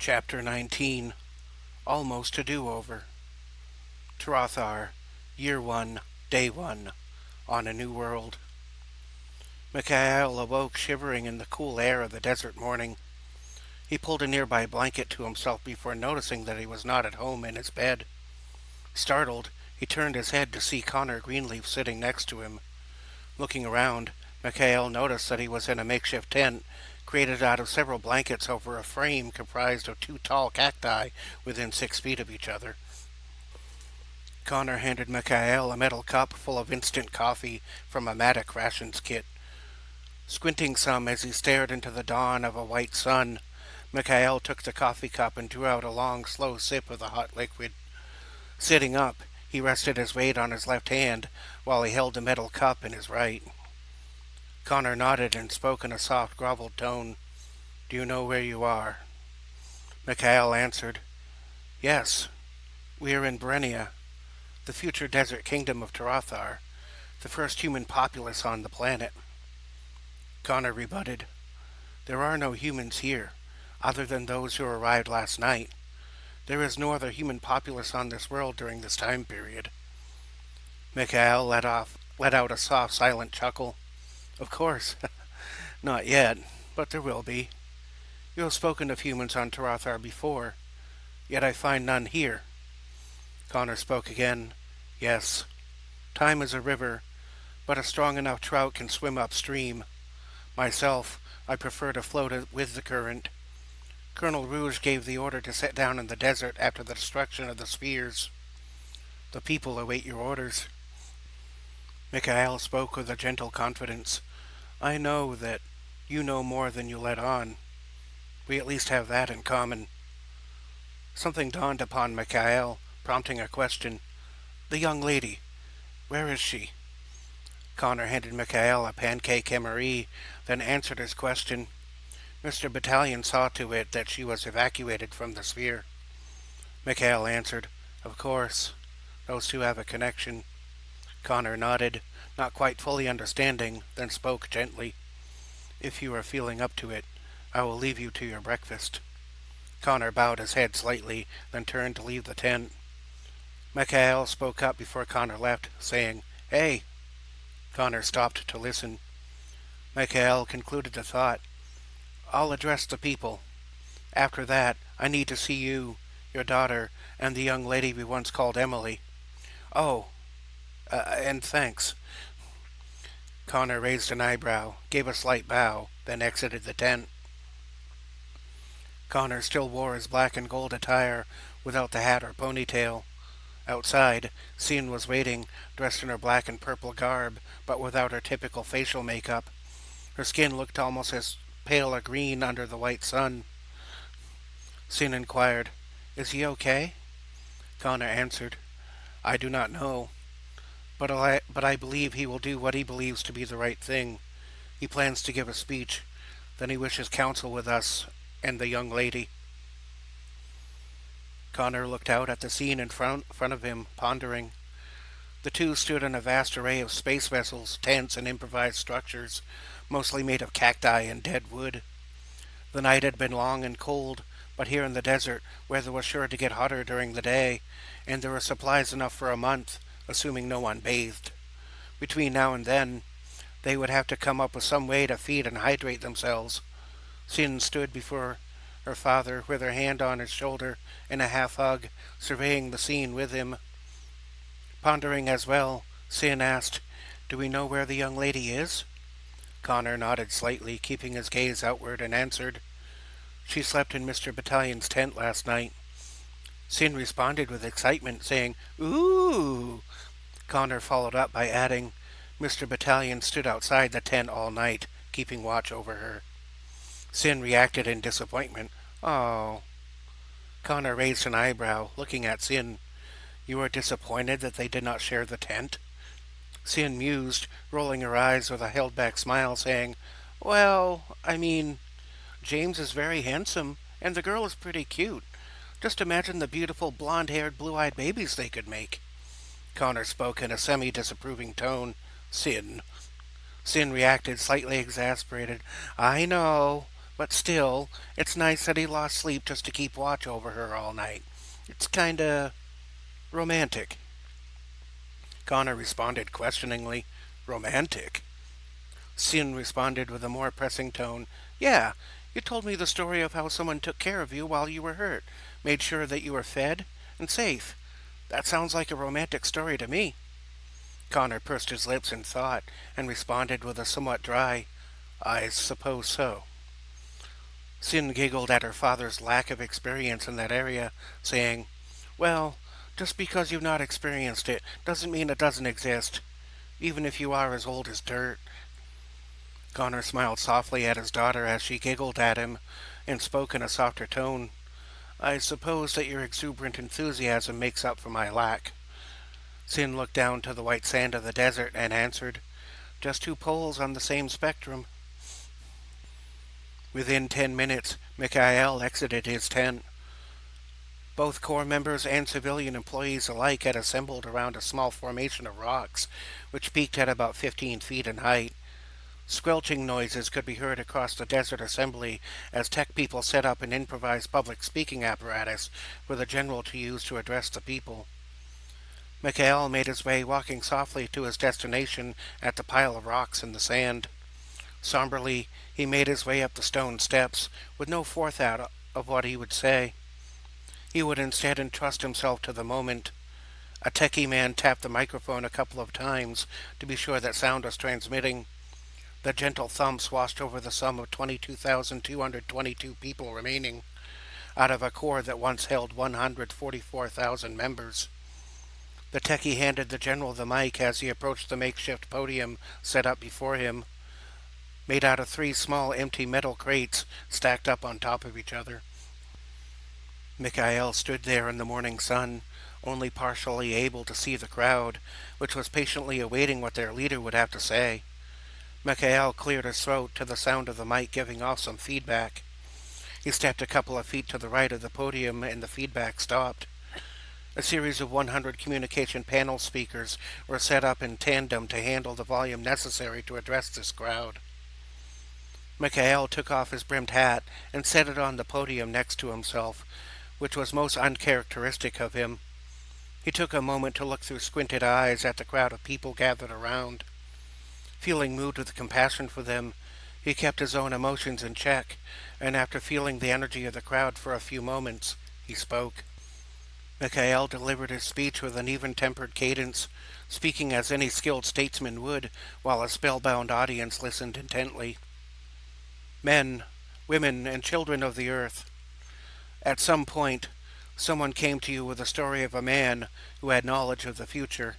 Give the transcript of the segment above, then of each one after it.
Chapter 19. Almost a Do-Over. Trothar, Year 1, Day 1, on a new world. Mikhail awoke shivering in the cool air of the desert morning. He pulled a nearby blanket to himself before noticing that he was not at home in his bed. Startled, he turned his head to see Connor Greenleaf sitting next to him. Looking around, Mikhail noticed that he was in a makeshift tent created out of several blankets over a frame comprised of two tall cacti within 6 feet of each other. Connor handed Mikhail a metal cup full of instant coffee from a Matic rations kit. Squinting some as he stared into the dawn of a white sun, Mikhail took the coffee cup and drew out a long, slow sip of the hot liquid. Sitting up, he rested his weight on his left hand while he held the metal cup in his right. Connor nodded and spoke in a soft, groveled tone. "Do you know where you are?" Mikhail answered, "Yes, we are in Brenia, the future desert kingdom of Trothar, the first human populace on the planet." Connor rebutted, "There are no humans here, other than those who arrived last night. There is no other human populace on this world during this time period." Mikhail let out a soft, silent chuckle. "Of course, not yet, but there will be. You have spoken of humans on Trothar before, yet I find none here." Connor spoke again. "Yes, time is a river, but a strong enough trout can swim upstream. Myself, I prefer to float with the current. Colonel Rouge gave the order to set down in the desert after the destruction of the spheres. The people await your orders." Mikhail spoke with a gentle confidence. "I know that you know more than you let on. We at least have that in common." Something dawned upon Mikhail, prompting a question. "The young lady, where is she?" Connor handed Mikhail a pancake MRE, then answered his question. "Mr. Battalion saw to it that she was evacuated from the sphere." Mikhail answered, "Of course. Those two have a connection." Connor nodded, not quite fully understanding, then spoke gently. "If you are feeling up to it, I will leave you to your breakfast." Connor bowed his head slightly, then turned to leave the tent. Mikhail spoke up before Connor left, saying, "Hey!" Connor stopped to listen. Mikhail concluded the thought. "I'll address the people. After that, I need to see you, your daughter, and the young lady we once called Emily. Oh, and thanks." Connor raised an eyebrow, gave a slight bow, then exited the tent. Connor still wore his black and gold attire, without the hat or ponytail. Outside, Sin was waiting, dressed in her black and purple garb, but without her typical facial makeup. Her skin looked almost as pale a green under the white sun. Sin inquired, "Is he okay?" Connor answered, "I do not know. But I believe he will do what he believes to be the right thing. He plans to give a speech. Then he wishes counsel with us and the young lady." Connor looked out at the scene in front of him, pondering. The two stood in a vast array of space vessels, tents, and improvised structures, mostly made of cacti and dead wood. The night had been long and cold, but here in the desert, weather was sure to get hotter during the day, and there were supplies enough for a month, assuming no one bathed. Between now and then, they would have to come up with some way to feed and hydrate themselves. Sin stood before her father with her hand on his shoulder in a half-hug, surveying the scene with him. Pondering as well, Sin asked, "Do we know where the young lady is?" Connor nodded slightly, keeping his gaze outward, and answered, "She slept in Mr. Battalion's tent last night." Sin responded with excitement, saying, "Ooh!" Connor followed up by adding, "Mr. Battalion stood outside the tent all night, keeping watch over her." Sin reacted in disappointment. "Oh." Connor raised an eyebrow, looking at Sin. "You are disappointed that they did not share the tent?" Sin mused, rolling her eyes with a held-back smile, saying, "Well, I mean, James is very handsome, and the girl is pretty cute. Just imagine the beautiful blonde-haired, blue-eyed babies they could make." Connor spoke in a semi-disapproving tone. "Sin." Sin reacted, slightly exasperated. "I know, But still, it's nice that he lost sleep just to keep watch over her all night. It's kinda romantic. Connor responded questioningly. Romantic? Sin responded with a more pressing tone. Yeah, you told me the story of how someone took care of you while you were hurt, made sure that you were fed and safe. That sounds like a romantic story to me. Connor pursed his lips in thought and responded with a somewhat dry, I suppose so. Sin giggled at her father's lack of experience in that area, saying, Well, just because you've not experienced it doesn't mean it doesn't exist, even if you are as old as dirt. Connor smiled softly at his daughter as she giggled at him and spoke in a softer tone. I suppose that your exuberant enthusiasm makes up for my lack. Sin looked down to the white sand of the desert and answered, Just two poles on the same spectrum. Within 10 minutes, Mikhail exited his tent. Both Corps members and civilian employees alike had assembled around a small formation of rocks, which peaked at about 15 feet in height. Squelching noises could be heard across the desert assembly as tech people set up an improvised public speaking apparatus for the general to use to address the people. Mikhail made his way walking softly to his destination at the pile of rocks in the sand. Somberly, he made his way up the stone steps with no forethought of what he would say. He would instead entrust himself to the moment. A techie man tapped the microphone a couple of times to be sure that sound was transmitting. The gentle thumps washed over the sum of 22,222 people remaining, out of a corps that once held 144,000 members. The techie handed the general the mic as he approached the makeshift podium set up before him, made out of 3 small empty metal crates stacked up on top of each other. Mikhail stood there in the morning sun, only partially able to see the crowd, which was patiently awaiting what their leader would have to say. Mikhail cleared his throat to the sound of the mic giving off some feedback. He stepped a couple of feet to the right of the podium and the feedback stopped. A series of 100 communication panel speakers were set up in tandem to handle the volume necessary to address this crowd. Mikhail took off his brimmed hat and set it on the podium next to himself, which was most uncharacteristic of him. He took a moment to look through squinted eyes at the crowd of people gathered around. Feeling moved with compassion for them, he kept his own emotions in check, and after feeling the energy of the crowd for a few moments, he spoke. Mikhail delivered his speech with an even-tempered cadence, speaking as any skilled statesman would, while a spellbound audience listened intently. Men, women, and children of the earth, at some point, someone came to you with a story of a man who had knowledge of the future.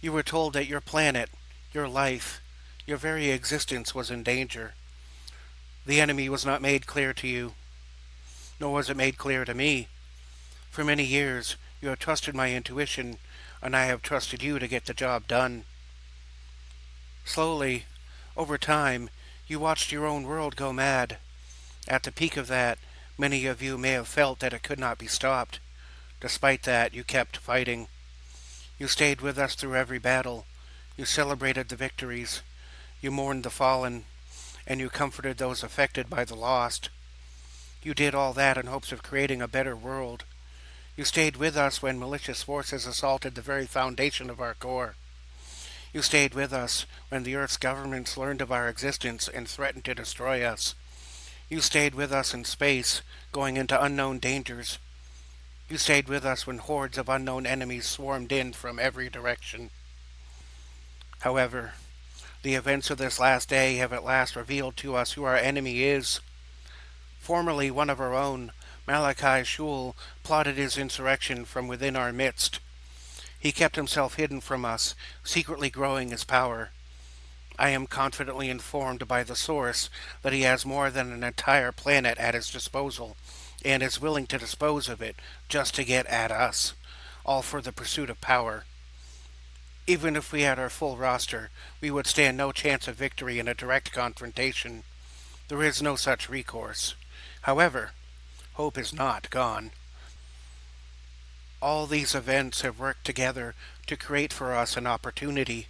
You were told that your planet, your life, your very existence was in danger. The enemy was not made clear to you, nor was it made clear to me. For many years, you have trusted my intuition, and I have trusted you to get the job done. Slowly, over time, you watched your own world go mad. At the peak of that, many of you may have felt that it could not be stopped. Despite that, you kept fighting. You stayed with us through every battle. You celebrated the victories. You mourned the fallen, and you comforted those affected by the lost. You did all that in hopes of creating a better world. You stayed with us when malicious forces assaulted the very foundation of our core. You stayed with us when the Earth's governments learned of our existence and threatened to destroy us. You stayed with us in space, going into unknown dangers. You stayed with us when hordes of unknown enemies swarmed in from every direction. However, the events of this last day have at last revealed to us who our enemy is. Formerly one of our own, Malachi Shul plotted his insurrection from within our midst. He kept himself hidden from us, secretly growing his power. I am confidently informed by the source that he has more than an entire planet at his disposal, and is willing to dispose of it just to get at us, all for the pursuit of power. Even if we had our full roster, we would stand no chance of victory in a direct confrontation. There is no such recourse. However, hope is not gone. All these events have worked together to create for us an opportunity.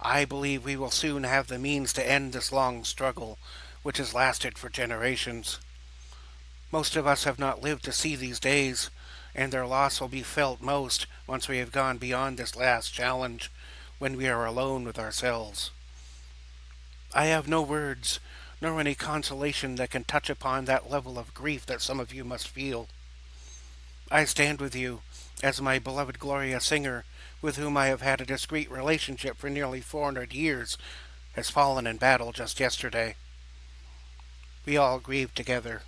I believe we will soon have the means to end this long struggle, which has lasted for generations. Most of us have not lived to see these days, and their loss will be felt most once we have gone beyond this last challenge, when we are alone with ourselves. I have no words, nor any consolation that can touch upon that level of grief that some of you must feel. I stand with you, as my beloved Gloria Singer, with whom I have had a discreet relationship for nearly 400 years, has fallen in battle just yesterday. We all grieve together.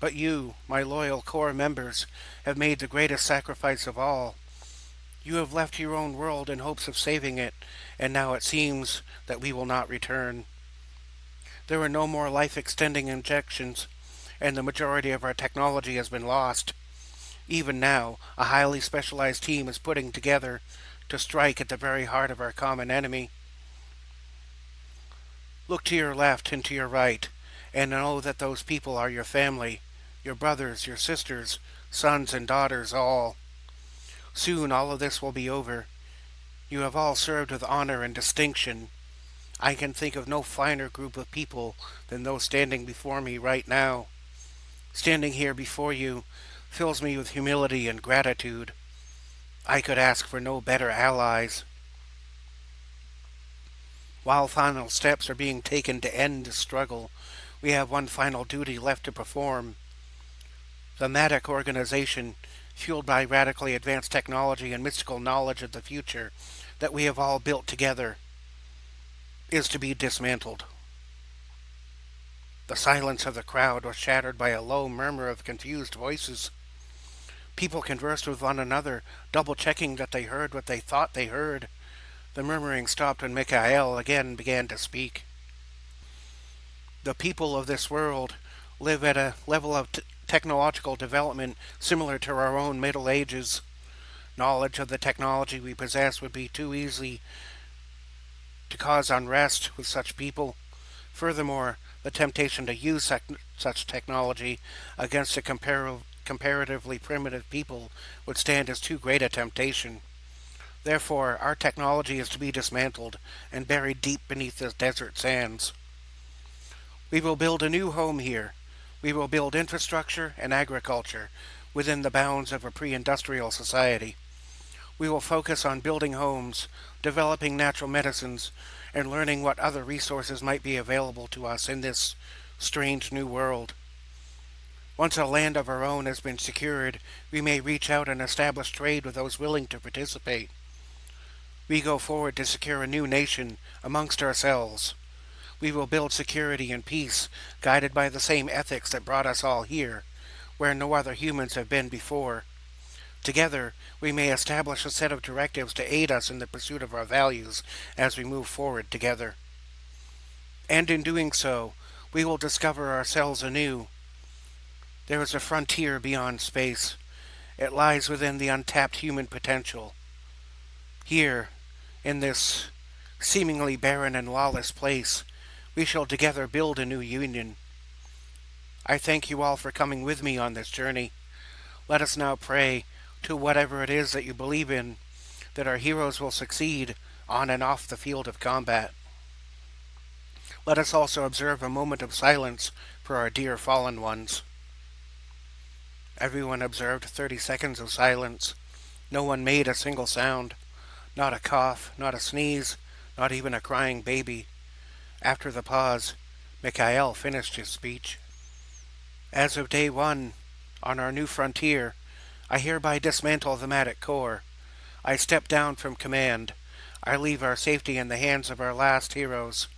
But you, my loyal core members, have made the greatest sacrifice of all. You have left your own world in hopes of saving it, and now it seems that we will not return. There are no more life-extending injections, and the majority of our technology has been lost. Even now, a highly specialized team is putting together to strike at the very heart of our common enemy. Look to your left and to your right, and know that those people are your family, your brothers, your sisters, sons and daughters, all. Soon all of this will be over. You have all served with honor and distinction. I can think of no finer group of people than those standing before me right now. Standing here before you fills me with humility and gratitude. I could ask for no better allies. While final steps are being taken to end the struggle, we have one final duty left to perform. The Matic organization, fueled by radically advanced technology and mystical knowledge of the future that we have all built together, is to be dismantled. The silence of the crowd was shattered by a low murmur of confused voices. People conversed with one another, double-checking that they heard what they thought they heard. The murmuring stopped when Mikhail again began to speak. The people of this world live at a level of technological development similar to our own Middle Ages. Knowledge of the technology we possess would be too easy to cause unrest with such people. Furthermore, the temptation to use such technology against a comparatively primitive people would stand as too great a temptation. Therefore, our technology is to be dismantled and buried deep beneath the desert sands. We will build a new home here. We will build infrastructure and agriculture within the bounds of a pre-industrial society. We will focus on building homes, developing natural medicines, and learning what other resources might be available to us in this strange new world. Once a land of our own has been secured, we may reach out and establish trade with those willing to participate. We go forward to secure a new nation amongst ourselves. We will build security and peace, guided by the same ethics that brought us all here, where no other humans have been before. Together, we may establish a set of directives to aid us in the pursuit of our values as we move forward together. And in doing so, we will discover ourselves anew. There is a frontier beyond space. It lies within the untapped human potential. Here, in this seemingly barren and lawless place, we shall together build a new union. I thank you all for coming with me on this journey. Let us now pray to whatever it is that you believe in, that our heroes will succeed on and off the field of combat. Let us also observe a moment of silence for our dear fallen ones. Everyone observed 30 seconds of silence. No one made a single sound. Not a cough, not a sneeze, not even a crying baby. After the pause, Mikhail finished his speech. As of day one, on our new frontier, I hereby dismantle the Matic Corps. I step down from command. I leave our safety in the hands of our last heroes,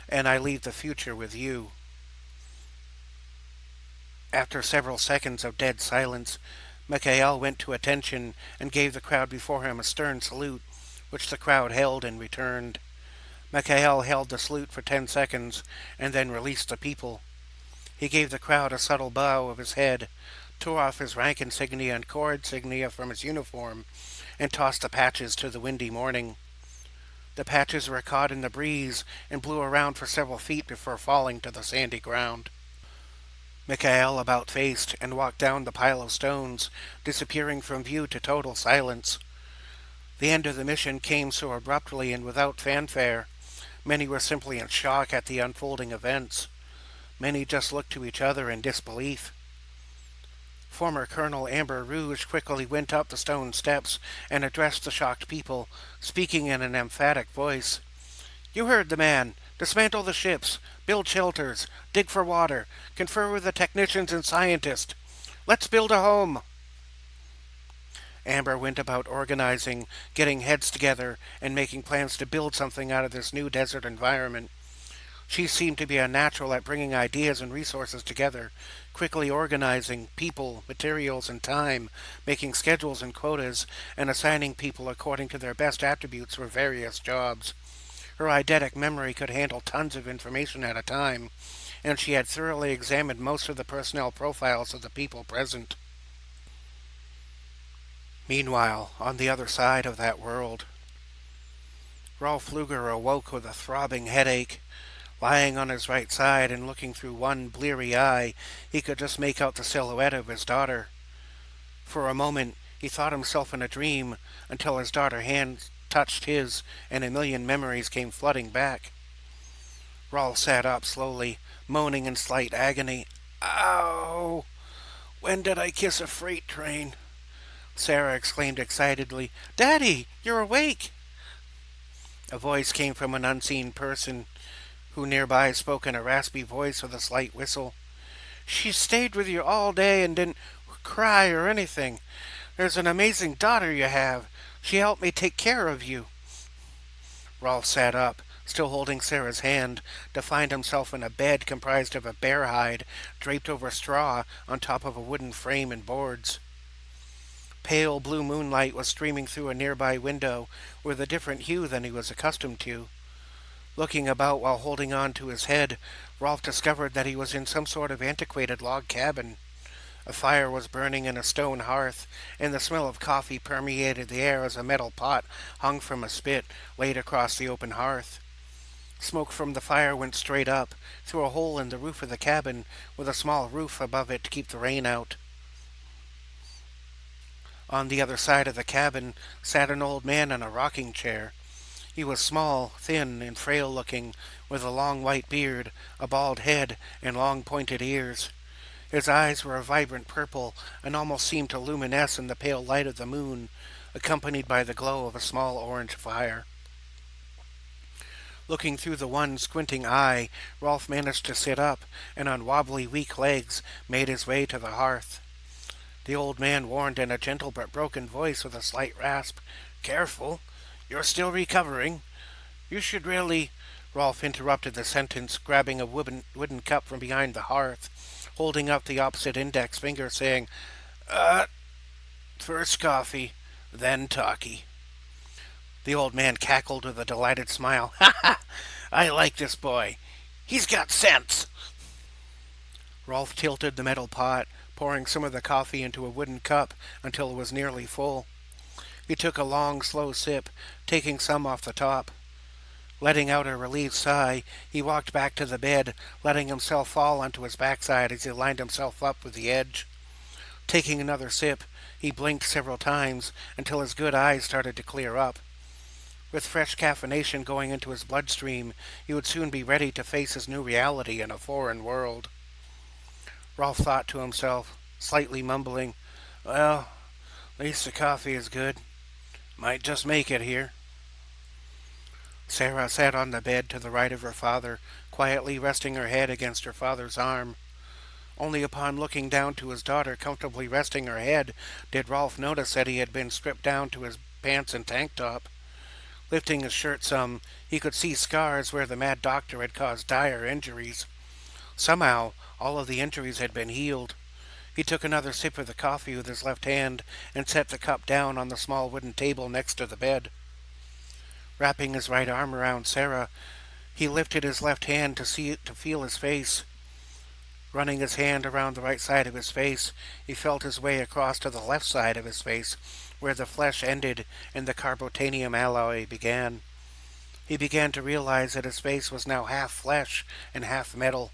and I leave the future with you. After several seconds of dead silence, Mikhail went to attention and gave the crowd before him a stern salute, which the crowd held and returned. Mikhail held the salute for 10 seconds and then released the people. He gave the crowd a subtle bow of his head, tore off his rank insignia and corps insignia from his uniform, and tossed the patches to the windy morning. The patches were caught in the breeze and blew around for several feet before falling to the sandy ground. Mikhail about-faced and walked down the pile of stones, disappearing from view to total silence. The end of the mission came so abruptly and without fanfare. Many were simply in shock at the unfolding events. Many just looked to each other in disbelief. Former Colonel Amber Rouge quickly went up the stone steps and addressed the shocked people, speaking in an emphatic voice. "You heard the man. Dismantle the ships, build shelters, dig for water, confer with the technicians and scientists. Let's build a home." Amber went about organizing, getting heads together, and making plans to build something out of this new desert environment. She seemed to be a natural at bringing ideas and resources together, quickly organizing people, materials, and time, making schedules and quotas, and assigning people according to their best attributes for various jobs. Her eidetic memory could handle tons of information at a time, and she had thoroughly examined most of the personnel profiles of the people present. Meanwhile, on the other side of that world, Rolf Luger awoke with a throbbing headache. Lying on his right side and looking through one bleary eye, he could just make out the silhouette of his daughter. For a moment, he thought himself in a dream until his daughter's hand touched his and a million memories came flooding back. Rolf sat up slowly, moaning in slight agony. "Ow! When did I kiss a freight train?" Sarah exclaimed excitedly, "Daddy, you're awake!" A voice came from an unseen person, who nearby spoke in a raspy voice with a slight whistle. "She stayed with you all day and didn't cry or anything. There's an amazing daughter you have. She helped me take care of you." Rolf sat up, still holding Sarah's hand, to find himself in a bed comprised of a bear hide draped over straw on top of a wooden frame and boards. Pale blue moonlight was streaming through a nearby window with a different hue than he was accustomed to. Looking about while holding on to his head, Rolf discovered that he was in some sort of antiquated log cabin. A fire was burning in a stone hearth, and the smell of coffee permeated the air as a metal pot hung from a spit laid across the open hearth. Smoke from the fire went straight up, through a hole in the roof of the cabin, with a small roof above it to keep the rain out. On the other side of the cabin sat an old man in a rocking chair. He was small, thin, and frail-looking, with a long white beard, a bald head, and long pointed ears. His eyes were a vibrant purple, and almost seemed to luminesce in the pale light of the moon, accompanied by the glow of a small orange fire. Looking through the one squinting eye, Rolf managed to sit up, and on wobbly, weak legs made his way to the hearth. The old man warned in a gentle but broken voice with a slight rasp, "Careful, you're still recovering. You should really—" Rolf interrupted the sentence, grabbing a wooden cup from behind the hearth, holding up the opposite index finger, saying, First coffee, then talkie." The old man cackled with a delighted smile. "Ha ha! I like this boy. He's got sense." Rolf tilted the metal pot, pouring some of the coffee into a wooden cup until it was nearly full. He took a long, slow sip, taking some off the top. Letting out a relieved sigh, he walked back to the bed, letting himself fall onto his backside as he lined himself up with the edge. Taking another sip, he blinked several times until his good eyes started to clear up. With fresh caffeination going into his bloodstream, he would soon be ready to face his new reality in a foreign world. Rolf thought to himself, slightly mumbling, "Well, at least the coffee is good. Might just make it here." Sarah sat on the bed to the right of her father, quietly resting her head against her father's arm. Only upon looking down to his daughter comfortably resting her head did Rolf notice that he had been stripped down to his pants and tank top. Lifting his shirt some, he could see scars where the mad doctor had caused dire injuries. Somehow, all of the injuries had been healed. He took another sip of the coffee with his left hand and set the cup down on the small wooden table next to the bed. Wrapping his right arm around Sarah, he lifted his left hand to feel his face. Running his hand around the right side of his face, he felt his way across to the left side of his face, where the flesh ended and the carbotanium alloy began. He began to realize that his face was now half flesh and half metal.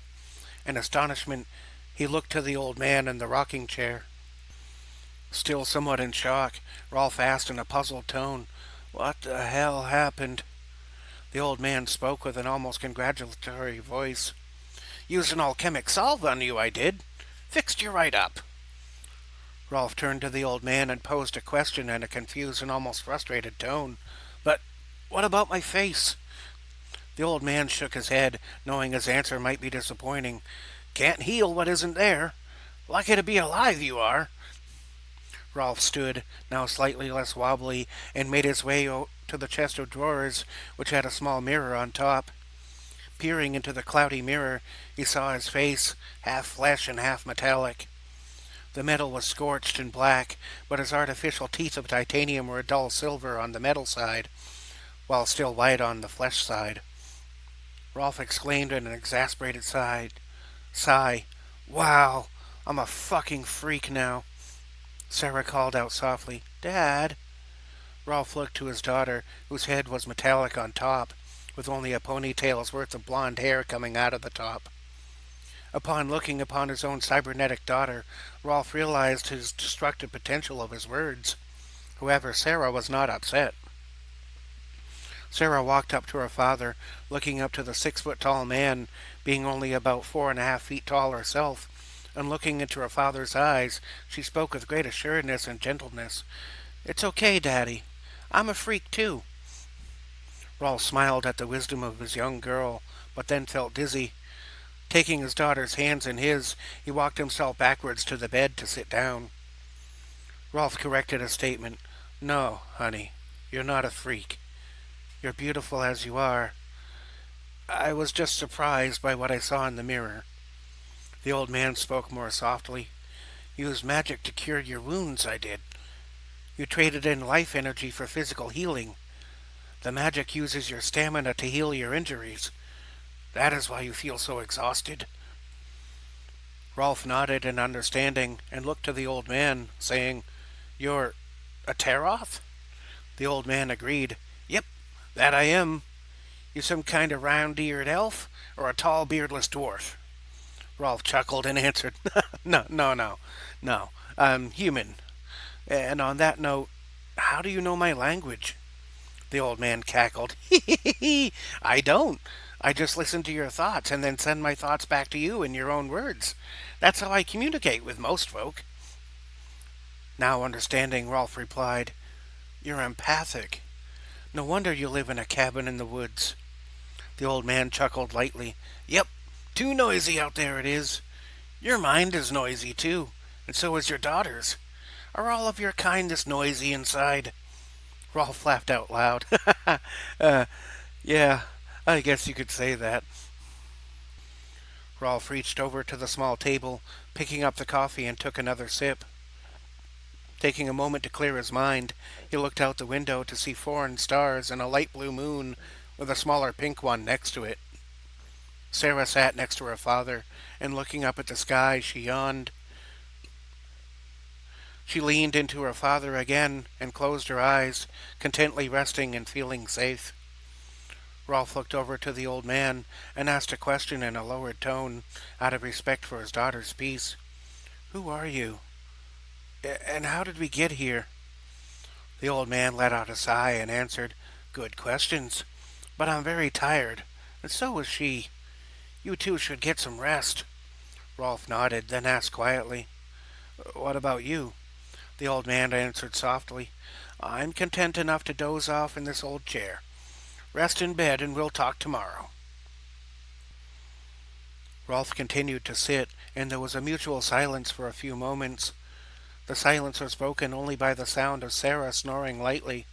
In astonishment, he looked to the old man in the rocking chair. Still somewhat in shock, Rolf asked in a puzzled tone, "What the hell happened?" The old man spoke with an almost congratulatory voice. Used an alchemic salve on you, I did. Fixed you right up. Rolf turned to the old man and posed a question in a confused and almost frustrated tone. But what about my face? The old man shook his head, knowing his answer might be disappointing. Can't heal what isn't there. Lucky to be alive, you are. Rolf stood, now slightly less wobbly, and made his way to the chest of drawers, which had a small mirror on top. Peering into the cloudy mirror, he saw his face, half flesh and half metallic. The metal was scorched and black, but his artificial teeth of titanium were a dull silver on the metal side, while still white on the flesh side. Rolf exclaimed in an exasperated sigh. Wow, I'm a fucking freak now. Sarah called out softly, Dad. Rolf looked to his daughter, whose head was metallic on top, with only a ponytail's worth of blonde hair coming out of the top. Upon looking upon his own cybernetic daughter, Rolf realized his destructive potential of his words. However, Sarah was not upset. Sarah walked up to her father, looking up to the 6-foot-tall man, being only about 4.5 feet tall herself, and looking into her father's eyes, she spoke with great assuredness and gentleness. It's okay, Daddy. I'm a freak, too. Rolf smiled at the wisdom of his young girl, but then felt dizzy. Taking his daughter's hands in his, he walked himself backwards to the bed to sit down. Rolf corrected his statement. No, honey, you're not a freak. You're beautiful as you are. I was just surprised by what I saw in the mirror. The old man spoke more softly. Used magic to cure your wounds, I did. You traded in life energy for physical healing. The magic uses your stamina to heal your injuries. That is why you feel so exhausted. Rolf nodded in understanding and looked to the old man, saying, You're a Taroth? The old man agreed. Yep, that I am. You some kind of round-eared elf or a tall beardless dwarf? Rolf chuckled and answered, No. I'm human. And on that note, how do you know my language? The old man cackled. I don't. I just listen to your thoughts and then send my thoughts back to you in your own words. That's how I communicate with most folk. Now understanding, Rolf replied, You're empathic. No wonder you live in a cabin in the woods. The old man chuckled lightly. Yep, too noisy out there it is. Your mind is noisy too, and so is your daughter's. Are all of your kind this noisy inside? Rolf laughed out loud. Yeah, I guess you could say that. Rolf reached over to the small table, picking up the coffee and took another sip. Taking a moment to clear his mind, he looked out the window to see foreign stars and a light blue moon with a smaller pink one next to it. Sarah sat next to her father, and looking up at the sky, she yawned. She leaned into her father again and closed her eyes, contently resting and feeling safe. Rolf looked over to the old man and asked a question in a lowered tone, out of respect for his daughter's peace. Who are you? And how did we get here? The old man let out a sigh and answered, Good questions, but I'm very tired, and so is she. You two should get some rest. Rolf nodded, then asked quietly, What about you? The old man answered softly, I'm content enough to doze off in this old chair. Rest in bed and we'll talk tomorrow. Rolf continued to sit, and there was a mutual silence for a few moments. The silence was broken only by the sound of Sarah snoring lightly.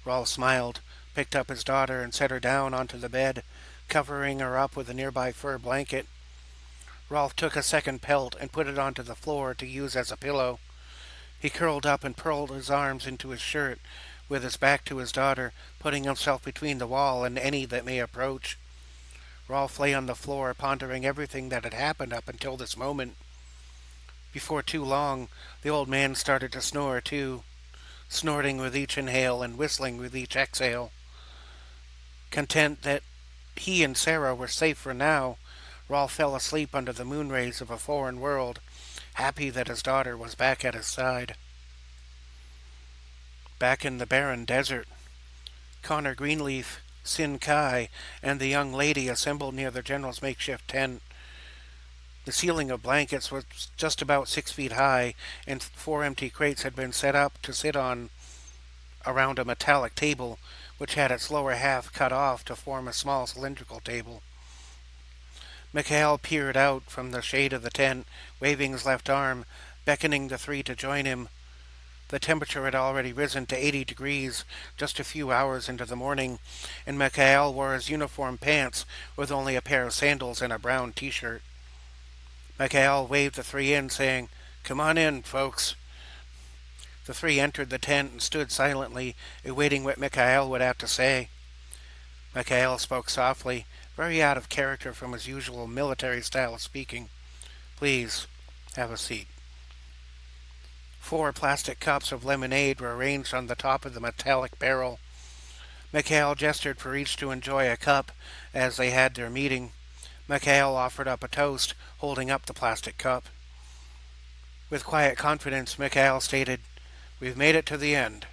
Rolf smiled, picked up his daughter, and set her down onto the bed, covering her up with a nearby fur blanket. Rolf took a second pelt and put it onto the floor to use as a pillow. He curled up and curled his arms into his shirt, with his back to his daughter, putting himself between the wall and any that may approach. Rolf lay on the floor, pondering everything that had happened up until this moment. Before too long, the old man started to snore too, snorting with each inhale and whistling with each exhale. Content that he and Sarah were safe for now, Rolf fell asleep under the moon rays of a foreign world, happy that his daughter was back at his side. Back in the barren desert, Connor Greenleaf, Sin Kai, and the young lady assembled near the general's makeshift tent. The ceiling of blankets was just about 6 feet high, and 4 empty crates had been set up to sit on around a metallic table, which had its lower half cut off to form a small cylindrical table. Mikhail peered out from the shade of the tent, waving his left arm, beckoning the three to join him. The temperature had already risen to 80 degrees just a few hours into the morning, and Mikhail wore his uniform pants with only a pair of sandals and a brown t-shirt. Mikhail waved the three in, saying, "Come on in, folks." The three entered the tent and stood silently, awaiting what Mikhail would have to say. Mikhail spoke softly, very out of character from his usual military style of speaking. "Please, have a seat." 4 plastic cups of lemonade were arranged on the top of the metallic barrel. Mikhail gestured for each to enjoy a cup as they had their meeting. Mikhail offered up a toast, holding up the plastic cup. With quiet confidence, Mikhail stated, "We've made it to the end.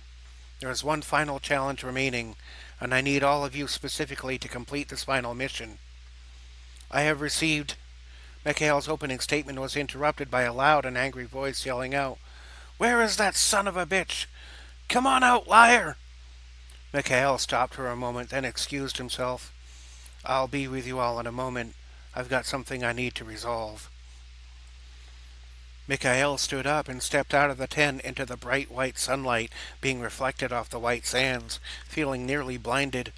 There is one final challenge remaining, and I need all of you specifically to complete this final mission. I have received..." Mikhail's opening statement was interrupted by a loud and angry voice yelling out, "Where is that son of a bitch? Come on out, liar!" Mikhail stopped for a moment, then excused himself. "I'll be with you all in a moment. I've got something I need to resolve." Mikhail stood up and stepped out of the tent into the bright white sunlight being reflected off the white sands, feeling nearly blinded.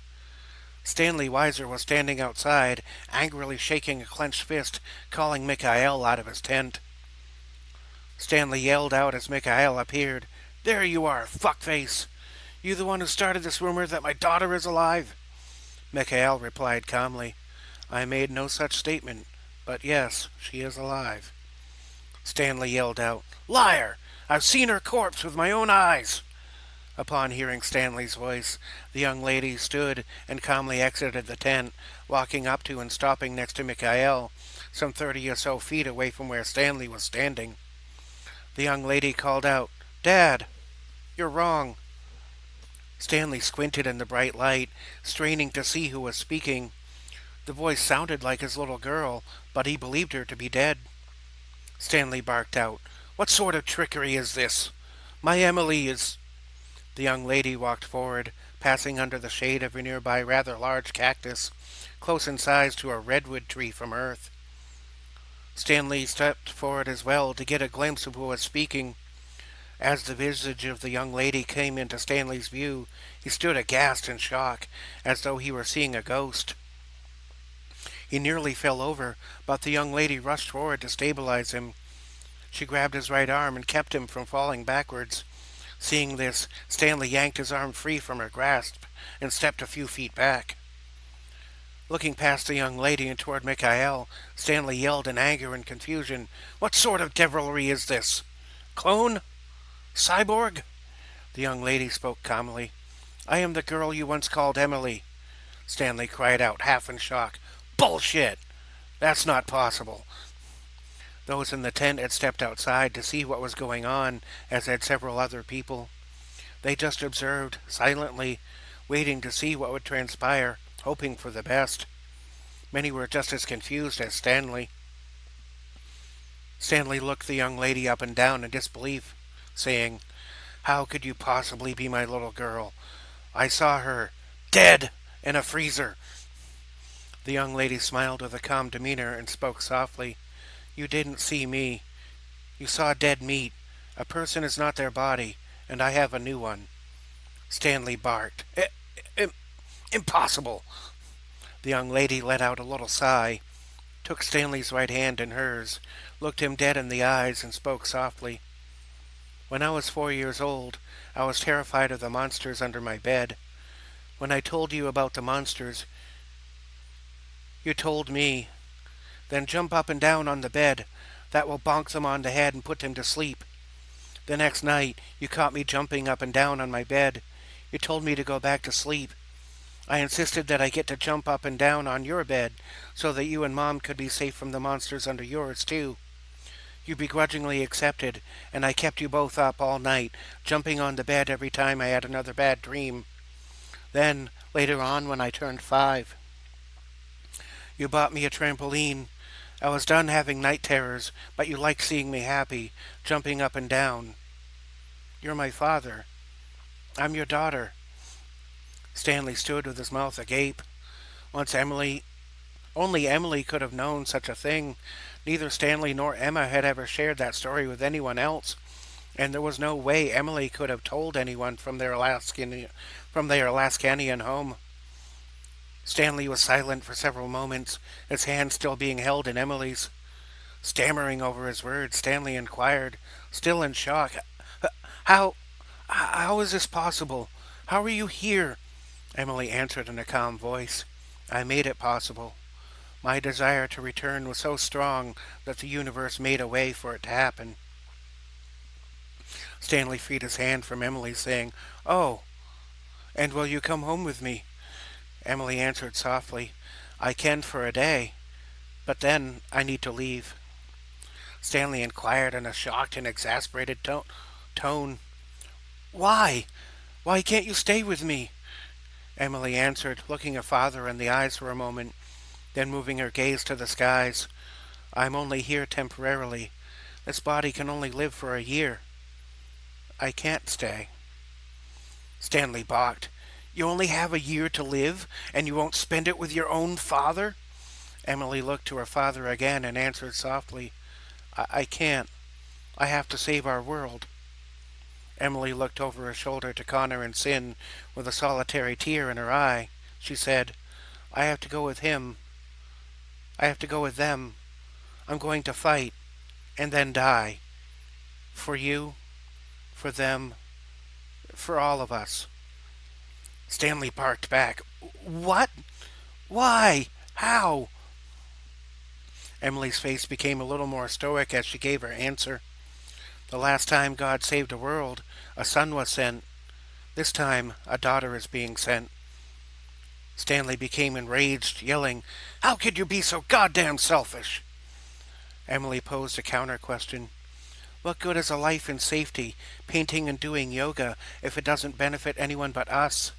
Stanley Weiser was standing outside, angrily shaking a clenched fist, calling Mikhail out of his tent. Stanley yelled out as Mikhail appeared, "There you are, fuckface! You the one who started this rumor that my daughter is alive?" Mikhail replied calmly, "I made no such statement, but yes, she is alive." Stanley yelled out, "Liar! I've seen her corpse with my own eyes!" Upon hearing Stanley's voice, the young lady stood and calmly exited the tent, walking up to and stopping next to Mikhail, some 30 or so feet away from where Stanley was standing. The young lady called out, "Dad, you're wrong." Stanley squinted in the bright light, straining to see who was speaking. The voice sounded like his little girl, but he believed her to be dead. Stanley barked out, "What sort of trickery is this? My Emily is..." The young lady walked forward, passing under the shade of a nearby rather large cactus, close in size to a redwood tree from Earth. Stanley stepped forward as well to get a glimpse of who was speaking. As the visage of the young lady came into Stanley's view, he stood aghast in shock, as though he were seeing a ghost. He nearly fell over, but the young lady rushed forward to stabilize him. She grabbed his right arm and kept him from falling backwards. Seeing this, Stanley yanked his arm free from her grasp and stepped a few feet back. Looking past the young lady and toward Mikhail, Stanley yelled in anger and confusion, "What sort of devilry is this? Clone? Cyborg?" The young lady spoke calmly. "I am the girl you once called Emily." Stanley cried out, half in shock. "Bullshit! That's not possible." Those in the tent had stepped outside to see what was going on, as had several other people. They just observed, silently, waiting to see what would transpire, hoping for the best. Many were just as confused as Stanley. Stanley looked the young lady up and down in disbelief, saying, "How could you possibly be my little girl? I saw her, dead, in a freezer." The young lady smiled with a calm demeanor and spoke softly. "You didn't see me. You saw dead meat. A person is not their body, and I have a new one." Stanley barked, "Impossible!" The young lady let out a little sigh, took Stanley's right hand in hers, looked him dead in the eyes, and spoke softly. "When I was 4 years old, I was terrified of the monsters under my bed. When I told you about the monsters, you told me, 'Then jump up and down on the bed. That will bonk them on the head and put them to sleep.' The next night, you caught me jumping up and down on my bed. You told me to go back to sleep. I insisted that I get to jump up and down on your bed so that you and Mom could be safe from the monsters under yours, too. You begrudgingly accepted, and I kept you both up all night, jumping on the bed every time I had another bad dream. Then, later on, when I turned 5, you bought me a trampoline. I was done having night terrors, but you like seeing me happy, jumping up and down. You're my father. I'm your daughter. Stanley stood with his mouth agape. Once Emily, only Emily could have known such a thing. Neither Stanley nor Emma had ever shared that story with anyone else, and there was no way Emily could have told anyone from their Alaskanian home. Stanley was silent for several moments, his hand still being held in Emily's. Stammering over his words, Stanley inquired, still in shock, How, how is this possible? How are you here? Emily answered in a calm voice, I made it possible. My desire to return was so strong that the universe made a way for it to happen. Stanley freed his hand from Emily, saying, Oh, and will you come home with me? Emily answered softly, I can for a day, but then I need to leave. Stanley inquired in a shocked and exasperated tone. Why? Why can't you stay with me? Emily answered, looking her father in the eyes for a moment, then moving her gaze to the skies. I'm only here temporarily. This body can only live for a year. I can't stay. Stanley balked. You only have a year to live, and you won't spend it with your own father? Emily looked to her father again and answered softly, I can't. I have to save our world. Emily looked over her shoulder to Connor and Sin with a solitary tear in her eye. She said, I have to go with him. I have to go with them. I'm going to fight, and then die. For you, for them, for all of us. Stanley barked back. What? Why? How? Emily's face became a little more stoic as she gave her answer. The last time God saved a world, a son was sent. This time, a daughter is being sent. Stanley became enraged, yelling, How could you be so goddamn selfish? Emily posed a counter question. What good is a life in safety, painting and doing yoga, if it doesn't benefit anyone but us?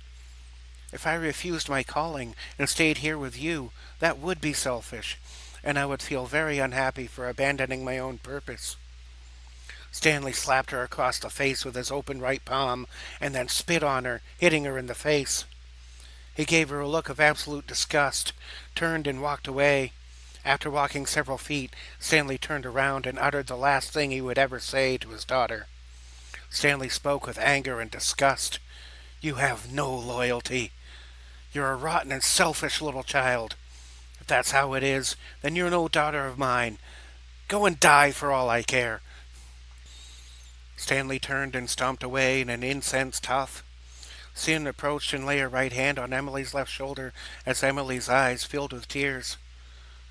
If I refused my calling and stayed here with you, that would be selfish, and I would feel very unhappy for abandoning my own purpose. Stanley slapped her across the face with his open right palm and then spit on her, hitting her in the face. He gave her a look of absolute disgust, turned and walked away. After walking several feet, Stanley turned around and uttered the last thing he would ever say to his daughter. Stanley spoke with anger and disgust. You have no loyalty. You're a rotten and selfish little child. If that's how it is, then you're no daughter of mine. Go and die for all I care. Stanley turned and stomped away in an incensed huff. Sin approached and lay her right hand on Emily's left shoulder as Emily's eyes filled with tears.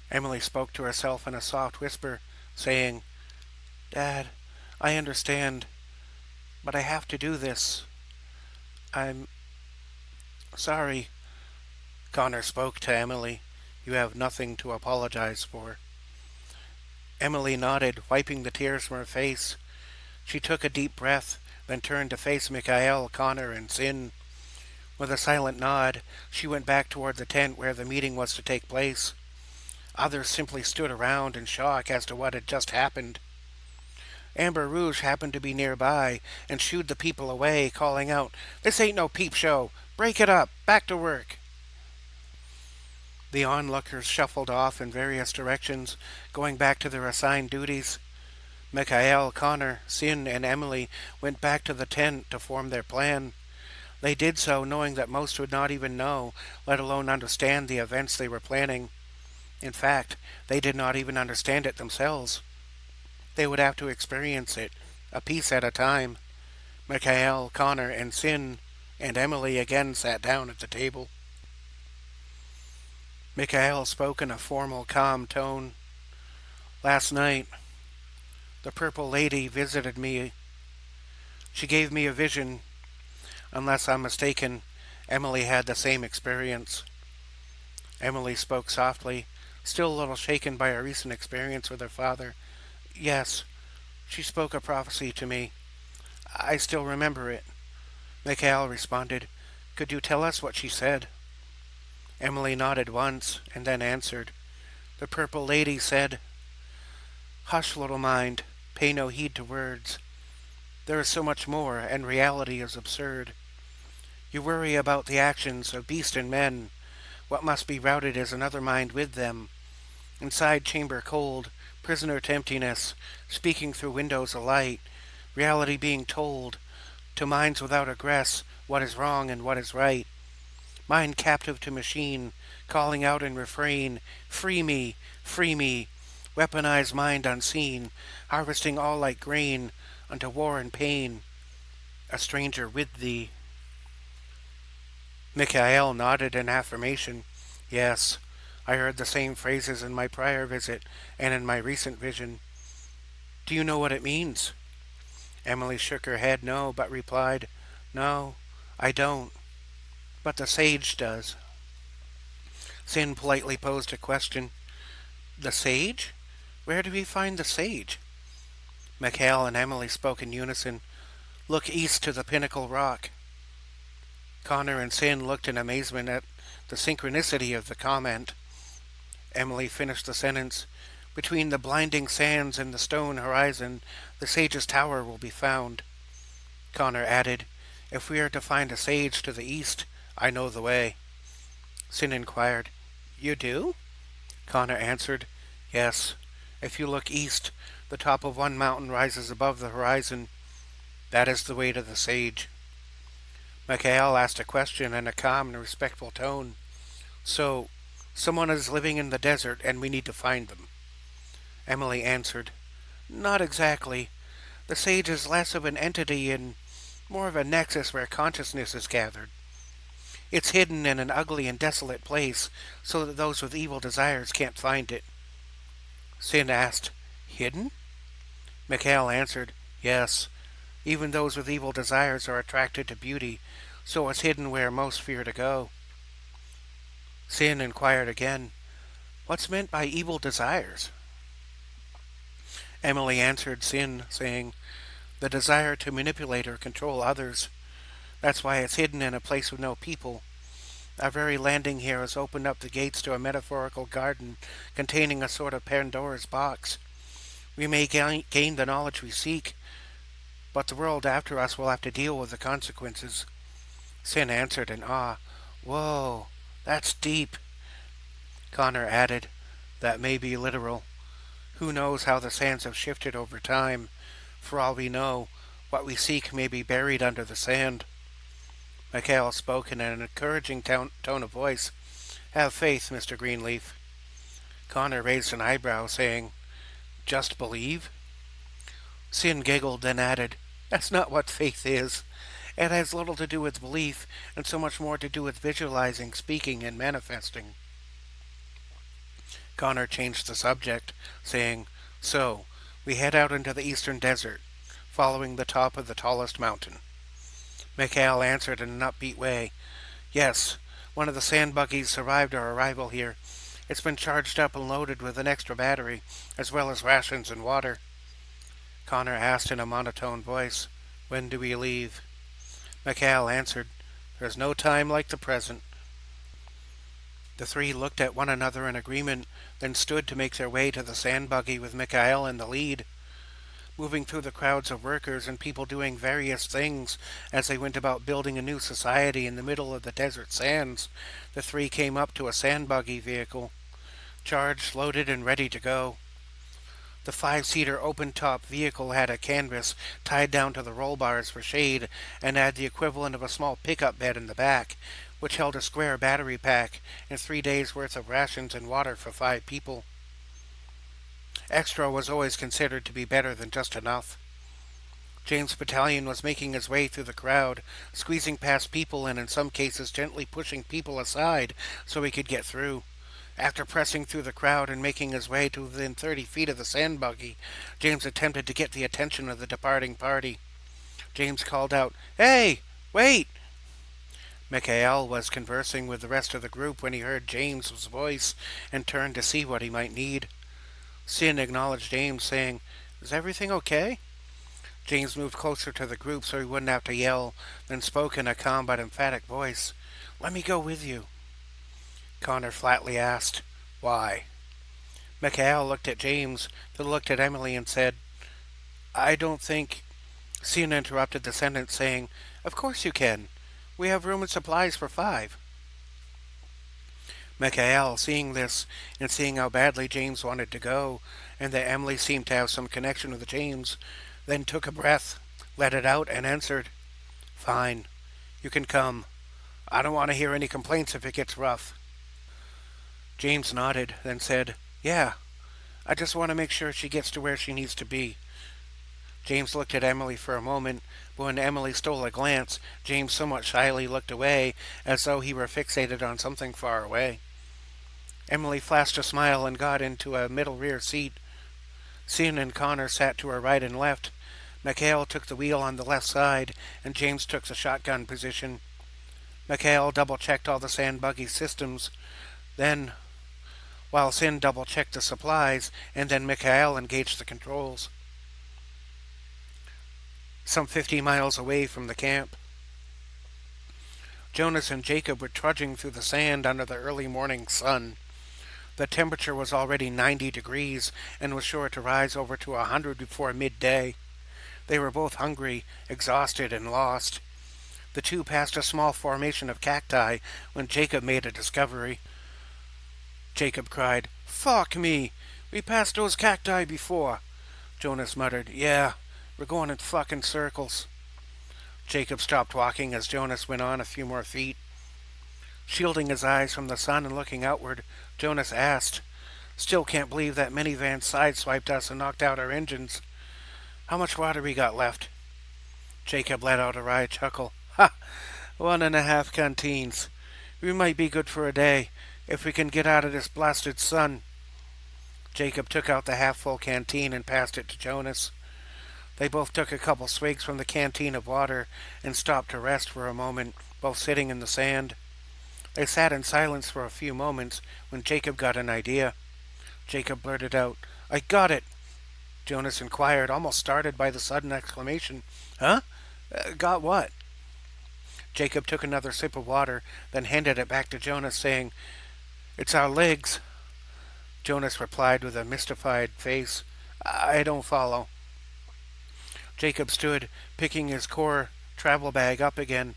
Emily spoke to herself in a soft whisper, saying, Dad, I understand, but I have to do this. I'm sorry. Connor spoke to Emily. You have nothing to apologize for. Emily nodded, wiping the tears from her face. She took a deep breath, then turned to face Mikhail, Connor, and Sin. With a silent nod, she went back toward the tent where the meeting was to take place. Others simply stood around in shock as to what had just happened. Amber Rouge happened to be nearby and shooed the people away, calling out, This ain't no peep show. Break it up. Back to work. The onlookers shuffled off in various directions, going back to their assigned duties. Mikhail, Connor, Sin, and Emily went back to the tent to form their plan. They did so knowing that most would not even know, let alone understand the events they were planning. In fact, they did not even understand it themselves. They would have to experience it, a piece at a time. Mikhail, Connor, and Sin, and Emily again sat down at the table. Mikhail spoke in a formal, calm tone. Last night, the Purple Lady visited me. She gave me a vision. Unless I'm mistaken, Emily had the same experience. Emily spoke softly, still a little shaken by her recent experience with her father. Yes, she spoke a prophecy to me. I still remember it. Mikhail responded, Could you tell us what she said? Emily nodded once and then answered, The purple lady said, "Hush, little mind, pay no heed to words. There is so much more, and reality is absurd. You worry about the actions of beast and men. What must be routed is another mind with them. Inside chamber cold, prisoner to emptiness, speaking through windows of light, reality being told, to minds without regress, what is wrong and what is right. Mind captive to machine, calling out in refrain, free me, weaponized mind unseen, harvesting all like grain, unto war and pain, a stranger with thee." Michael nodded in affirmation. "Yes, I heard the same phrases in my prior visit and in my recent vision. Do you know what it means?" Emily shook her head no, but replied, "No, I don't. But the sage does." Sin politely posed a question. "The sage? Where do we find the sage?" Michael and Emily spoke in unison. "Look east to the pinnacle rock." Connor and Sin looked in amazement at the synchronicity of the comment. Emily finished the sentence. "Between the blinding sands and the stone horizon, the sage's tower will be found." Connor added, "If we are to find a sage to the east, I know the way." Sin inquired, "You do?" Connor answered, "Yes. If you look east, the top of one mountain rises above the horizon. That is the way to the sage." Michael asked a question in a calm and respectful tone. "So, someone is living in the desert and we need to find them?" Emily answered, "Not exactly. The sage is less of an entity and more of a nexus where consciousness is gathered. It's hidden in an ugly and desolate place so that those with evil desires can't find it." Sin asked, "Hidden?" Michael answered, "Yes. Even those with evil desires are attracted to beauty, so it's hidden where most fear to go." Sin inquired again, "What's meant by evil desires?" Emily answered Sin, saying, "The desire to manipulate or control others. That's why it's hidden in a place with no people. Our very landing here has opened up the gates to a metaphorical garden containing a sort of Pandora's box. We may gain the knowledge we seek, but the world after us will have to deal with the consequences." Sin answered in awe, "Whoa, that's deep." Connor added, "That may be literal. Who knows how the sands have shifted over time? For all we know, what we seek may be buried under the sand." Michael spoke in an encouraging tone of voice. "Have faith, Mr. Greenleaf." Connor raised an eyebrow, saying, "Just believe?" Sin giggled, then added, "That's not what faith is. It has little to do with belief, and so much more to do with visualizing, speaking, and manifesting." Connor changed the subject, saying, "So, we head out into the eastern desert, following the top of the tallest mountain." Michael answered in an upbeat way, "Yes, one of the sand buggies survived our arrival here. It's been charged up and loaded with an extra battery, as well as rations and water." Connor asked in a monotone voice, "When do we leave?" Michael answered, "There's no time like the present." The three looked at one another in agreement, then stood to make their way to the sand buggy with Michael in the lead. Moving through the crowds of workers and people doing various things as they went about building a new society in the middle of the desert sands, the three came up to a sand buggy vehicle, charged, loaded, and ready to go. The 5-seater open-top vehicle had a canvas tied down to the roll bars for shade and had the equivalent of a small pickup bed in the back, which held a square battery pack and 3 days' worth of rations and water for 5 people. Extra was always considered to be better than just enough. James' battalion was making his way through the crowd, squeezing past people and in some cases gently pushing people aside so he could get through. After pressing through the crowd and making his way to within 30 feet of the sand buggy, James attempted to get the attention of the departing party. James called out, "Hey, wait!" Michael was conversing with the rest of the group when he heard James's voice and turned to see what he might need. Sin acknowledged James, saying, "Is everything okay?" James moved closer to the group so he wouldn't have to yell, then spoke in a calm but emphatic voice. "Let me go with you." Connor flatly asked, "Why?" Mikhail looked at James, then looked at Emily and said, I don't think. Sina interrupted the sentence, saying, Of course you can. We have room and supplies for 5. Mikhail, seeing this, and seeing how badly James wanted to go, and that Emily seemed to have some connection with James, then took a breath, let it out, and answered, Fine, you can come. I don't want to hear any complaints if it gets rough. James nodded, then said, Yeah, I just want to make sure she gets to where she needs to be. James looked at Emily for a moment, but when Emily stole a glance, James somewhat shyly looked away, as though he were fixated on something far away. Emily flashed a smile and got into a middle rear seat. Sin and Connor sat to her right and left. Mikhail took the wheel on the left side, and James took the shotgun position. Mikhail double-checked all the sand buggy systems, then, while Sin double-checked the supplies, and then Mikhail engaged the controls. Some 50 miles away from the camp, Jonas and Jacob were trudging through the sand under the early morning sun. The temperature was already 90 degrees and was sure to rise over to 100 before midday. They were both hungry, exhausted, and lost. The two passed a small formation of cacti when Jacob made a discovery. Jacob cried, Fuck me! We passed those cacti before. Jonas muttered, Yeah, we're going in fucking circles. Jacob stopped walking as Jonas went on a few more feet. Shielding his eyes from the sun and looking outward, Jonas asked, Still can't believe that minivan sideswiped us and knocked out our engines. How much water we got left? Jacob let out a wry chuckle. Ha! 1.5 canteens. We might be good for a day, if we can get out of this blasted sun. Jacob took out the half-full canteen and passed it to Jonas. They both took a couple swigs from the canteen of water and stopped to rest for a moment, both sitting in the sand. They sat in silence for a few moments when Jacob got an idea. Jacob blurted out, I got it! Jonas inquired, almost startled by the sudden exclamation. Huh? Got what? Jacob took another sip of water, then handed it back to Jonas, saying, It's our legs. Jonas replied with a mystified face, I don't follow. Jacob stood, picking his core travel bag up again.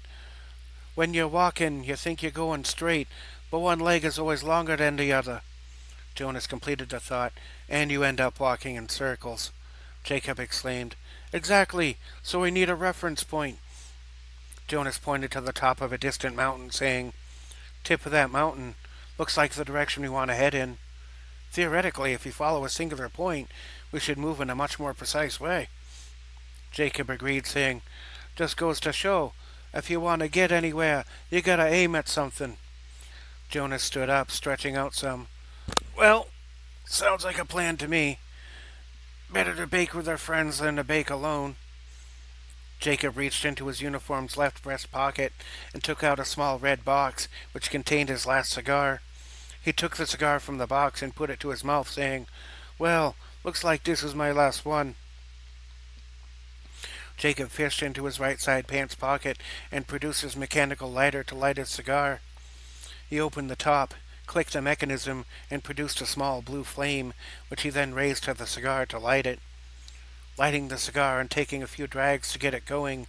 When you're walking, you think you're going straight, but one leg is always longer than the other. Jonas completed the thought, and you end up walking in circles. Jacob exclaimed, Exactly, so we need a reference point. Jonas pointed to the top of a distant mountain, saying, Tip of that mountain. Looks like the direction we want to head in. Theoretically, if we follow a singular point, we should move in a much more precise way. Jacob agreed, saying, Just goes to show, if you want to get anywhere, you gotta aim at something. Jonas stood up, stretching out some. Well, sounds like a plan to me. Better to bake with our friends than to bake alone. Jacob reached into his uniform's left breast pocket and took out a small red box which contained his last cigar. He took the cigar from the box and put it to his mouth, saying, Well, looks like this is my last one. Jacob fished into his right side pants pocket and produced his mechanical lighter to light his cigar. He opened the top, clicked the mechanism, and produced a small blue flame, which he then raised to the cigar to light it. Lighting the cigar and taking a few drags to get it going,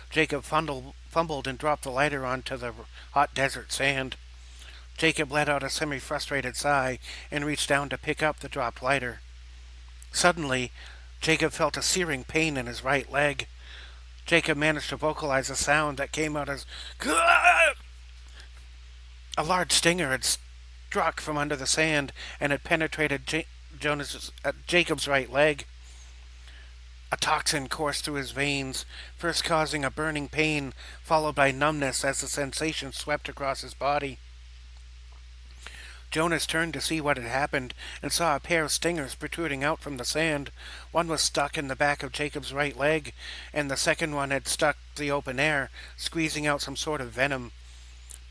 Jacob fumbled and dropped the lighter onto the hot desert sand. Jacob let out a semi-frustrated sigh and reached down to pick up the dropped lighter. Suddenly, Jacob felt a searing pain in his right leg. Jacob managed to vocalize a sound that came out as Gah! A large stinger had struck from under the sand and had penetrated Jacob's right leg. A toxin coursed through his veins, first causing a burning pain, followed by numbness as the sensation swept across his body. Jonas turned to see what had happened and saw a pair of stingers protruding out from the sand. One was stuck in the back of Jacob's right leg, and the second one had struck the open air, squeezing out some sort of venom.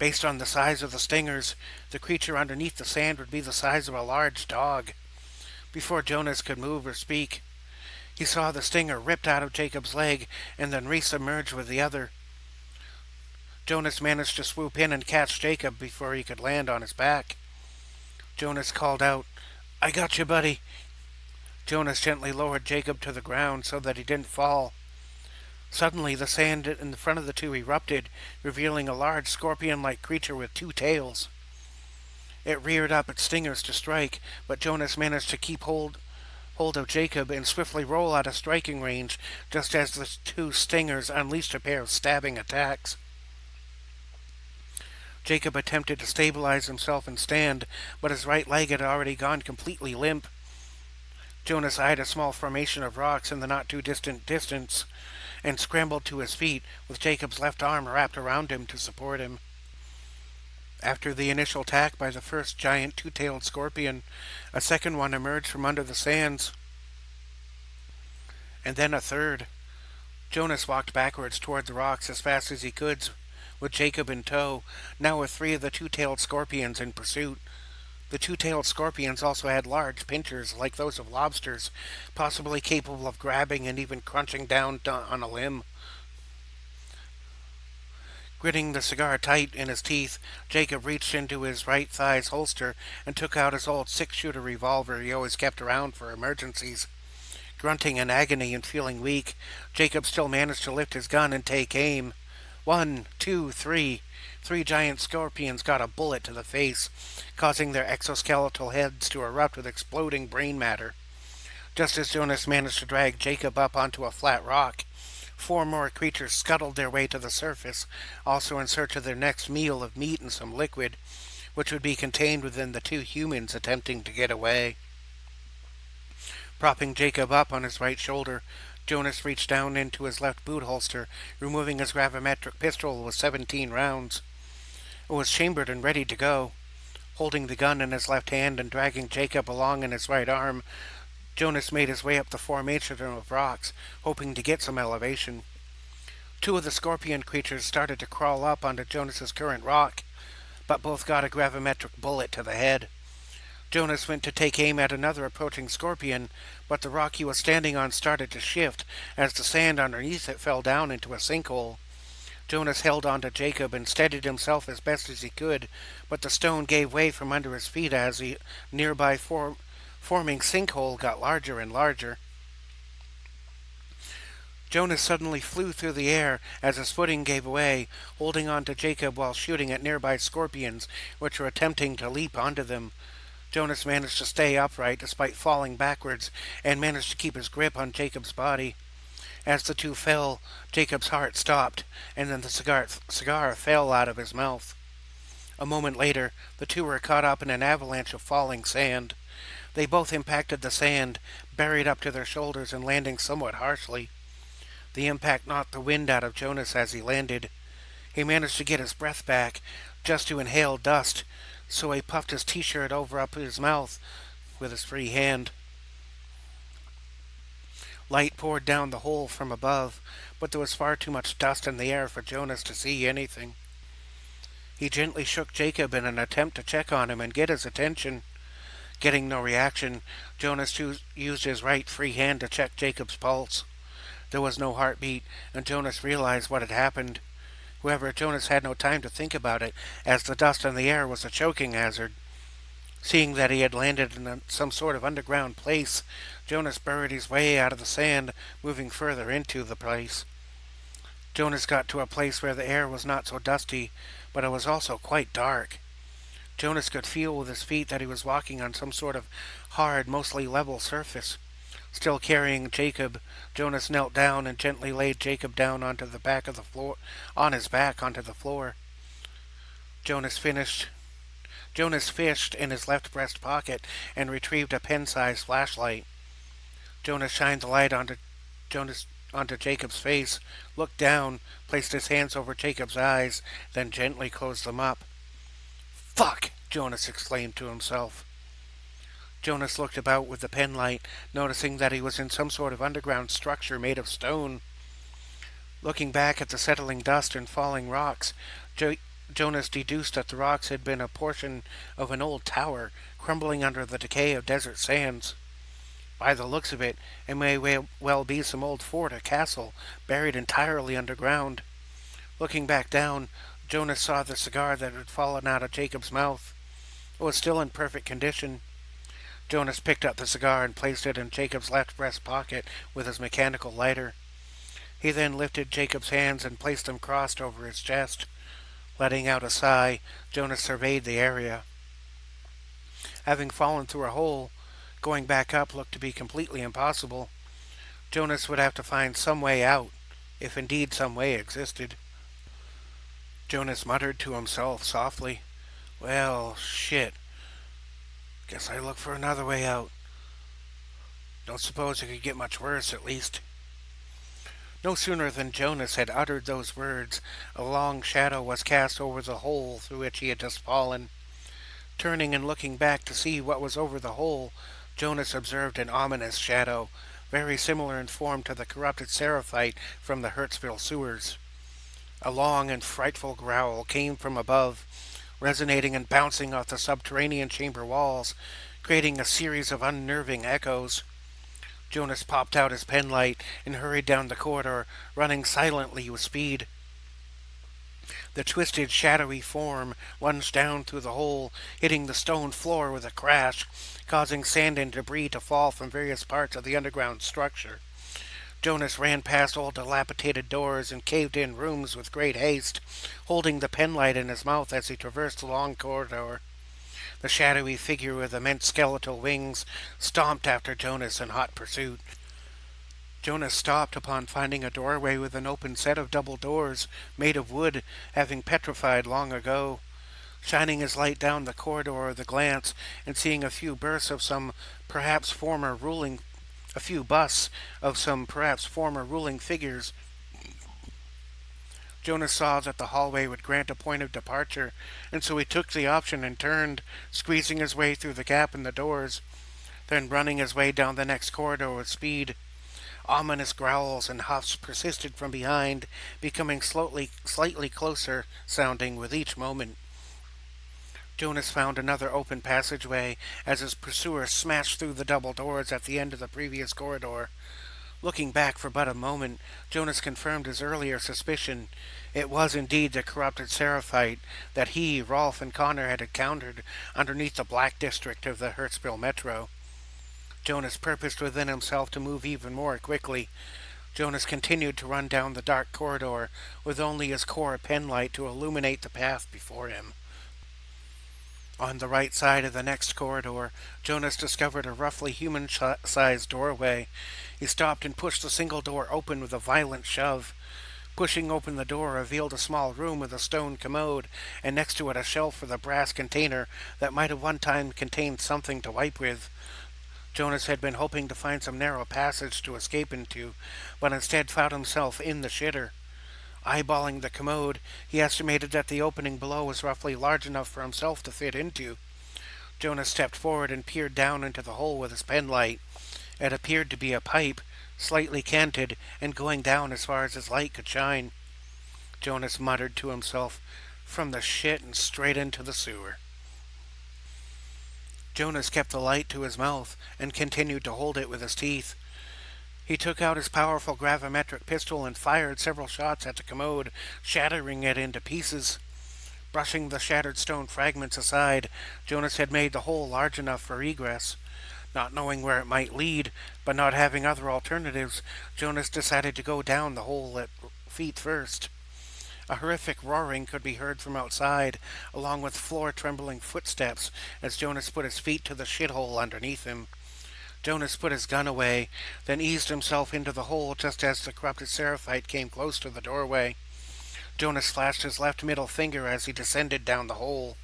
Based on the size of the stingers, the creature underneath the sand would be the size of a large dog. Before Jonas could move or speak, he saw the stinger ripped out of Jacob's leg and then resubmerged with the other. Jonas managed to swoop in and catch Jacob before he could land on his back. Jonas called out, I got you, buddy. Jonas gently lowered Jacob to the ground so that he didn't fall. Suddenly, the sand in front of the two erupted, revealing a large scorpion-like creature with two tails. It reared up its stingers to strike, but Jonas managed to keep hold of Jacob and swiftly roll out of striking range, just as the two stingers unleashed a pair of stabbing attacks. Jacob attempted to stabilize himself and stand, but his right leg had already gone completely limp. Jonas eyed a small formation of rocks in the not too distant distance and scrambled to his feet with Jacob's left arm wrapped around him to support him. After the initial attack by the first giant two-tailed scorpion, a second one emerged from under the sands, and then a third. Jonas walked backwards toward the rocks as fast as he could, with Jacob in tow, now with three of the two-tailed scorpions in pursuit. The two-tailed scorpions also had large pincers like those of lobsters, possibly capable of grabbing and even crunching down on a limb. Gritting the cigar tight in his teeth, Jacob reached into his right thigh's holster and took out his old six-shooter revolver he always kept around for emergencies. Grunting in agony and feeling weak, Jacob still managed to lift his gun and take aim. 1, 2, 3. 3 giant scorpions got a bullet to the face, causing their exoskeletal heads to erupt with exploding brain matter. Just as Jonas managed to drag Jacob up onto a flat rock, 4 more creatures scuttled their way to the surface, also in search of their next meal of meat and some liquid, which would be contained within the 2 humans attempting to get away. Propping Jacob up on his right shoulder, Jonas reached down into his left boot holster, removing his gravimetric pistol with 17 rounds. It was chambered and ready to go. Holding the gun in his left hand and dragging Jacob along in his right arm, Jonas made his way up the formation of rocks, hoping to get some elevation. 2 of the scorpion creatures started to crawl up onto Jonas's current rock, but both got a gravimetric bullet to the head. Jonas went to take aim at another approaching scorpion, but the rock he was standing on started to shift as the sand underneath it fell down into a sinkhole. Jonas held on to Jacob and steadied himself as best as he could, but the stone gave way from under his feet as the nearby forming sinkhole got larger and larger. Jonas suddenly flew through the air as his footing gave way, holding on to Jacob while shooting at nearby scorpions, which were attempting to leap onto them. Jonas managed to stay upright despite falling backwards and managed to keep his grip on Jacob's body. As the 2 fell, Jacob's heart stopped, and then the cigar fell out of his mouth. A moment later, the 2 were caught up in an avalanche of falling sand. They both impacted the sand, buried up to their shoulders and landing somewhat harshly. The impact knocked the wind out of Jonas as he landed. He managed to get his breath back, just to inhale dust, so he puffed his t-shirt over up his mouth with his free hand. Light poured down the hole from above, but there was far too much dust in the air for Jonas to see anything. He gently shook Jacob in an attempt to check on him and get his attention. Getting no reaction, Jonas used his right free hand to check Jacob's pulse. There was no heartbeat, and Jonas realized what had happened. However, Jonas had no time to think about it, as the dust in the air was a choking hazard. Seeing that he had landed in some sort of underground place, Jonas burrowed his way out of the sand, moving further into the place. Jonas got to a place where the air was not so dusty, but it was also quite dark. Jonas could feel with his feet that he was walking on some sort of hard, mostly level surface. Still carrying Jacob, Jonas knelt down and gently laid Jacob down onto the back of the floor, on his back onto the floor. Jonas fished in his left breast pocket and retrieved a pen-sized flashlight. Jonas shined the light onto Jacob's face, looked down, placed his hands over Jacob's eyes, then gently closed them up. "Fuck!" Jonas exclaimed to himself. Jonas looked about with the penlight, noticing that he was in some sort of underground structure made of stone. Looking back at the settling dust and falling rocks, Jonas deduced that the rocks had been a portion of an old tower, crumbling under the decay of desert sands. By the looks of it, it may well be some old fort or castle, buried entirely underground. Looking back down, Jonas saw the cigar that had fallen out of Jacob's mouth. It was still in perfect condition. Jonas picked up the cigar and placed it in Jacob's left breast pocket with his mechanical lighter. He then lifted Jacob's hands and placed them crossed over his chest. Letting out a sigh, Jonas surveyed the area. Having fallen through a hole, going back up looked to be completely impossible. Jonas would have to find some way out, if indeed some way existed. Jonas muttered to himself softly, "Well, shit. Guess I look for another way out. Don't suppose it could get much worse, at least." No sooner than Jonas had uttered those words, a long shadow was cast over the hole through which he had just fallen. Turning and looking back to see what was over the hole, Jonas observed an ominous shadow, very similar in form to the corrupted Seraphite from the Hertzville sewers. A long and frightful growl came from above, resonating and bouncing off the subterranean chamber walls, creating a series of unnerving echoes. Jonas popped out his penlight and hurried down the corridor, running silently with speed. The twisted, shadowy form lunged down through the hole, hitting the stone floor with a crash, causing sand and debris to fall from various parts of the underground structure. Jonas ran past old dilapidated doors and caved-in rooms with great haste, holding the penlight in his mouth as he traversed the long corridor. The shadowy figure with immense skeletal wings stomped after Jonas in hot pursuit. Jonas stopped upon finding a doorway with an open set of double doors, made of wood, having petrified long ago. Shining his light down the corridor with a glance, and seeing a few busts of some perhaps former ruling figures, Jonas saw that the hallway would grant a point of departure, and so he took the option and turned, squeezing his way through the gap in the doors, then running his way down the next corridor with speed. Ominous growls and huffs persisted from behind, becoming slightly closer sounding with each moment. Jonas found another open passageway as his pursuer smashed through the double doors at the end of the previous corridor. Looking back for but a moment, Jonas confirmed his earlier suspicion. It was indeed the corrupted Seraphite that he, Rolf, and Connor had encountered underneath the Black District of the Hertzville Metro. Jonas purposed within himself to move even more quickly. Jonas continued to run down the dark corridor, with only his core penlight to illuminate the path before him. On the right side of the next corridor, Jonas discovered a roughly human-sized doorway. He stopped and pushed the single door open with a violent shove. Pushing open the door revealed a small room with a stone commode, and next to it a shelf with a brass container that might have one time contained something to wipe with. Jonas had been hoping to find some narrow passage to escape into, but instead found himself in the shitter. Eyeballing the commode, he estimated that the opening below was roughly large enough for himself to fit into. Jonas stepped forward and peered down into the hole with his penlight. It appeared to be a pipe, slightly canted and going down as far as his light could shine. Jonas muttered to himself, "From the shit and straight into the sewer." Jonas kept the light to his mouth and continued to hold it with his teeth. He took out his powerful gravimetric pistol and fired several shots at the commode, shattering it into pieces. Brushing the shattered stone fragments aside, Jonas had made the hole large enough for egress. Not knowing where it might lead, but not having other alternatives, Jonas decided to go down the hole at feet first. A horrific roaring could be heard from outside, along with floor-trembling footsteps, as Jonas put his feet to the shithole underneath him. Jonas put his gun away, then eased himself into the hole just as the corrupted Seraphite came close to the doorway. Jonas flashed his left middle finger as he descended down the hole.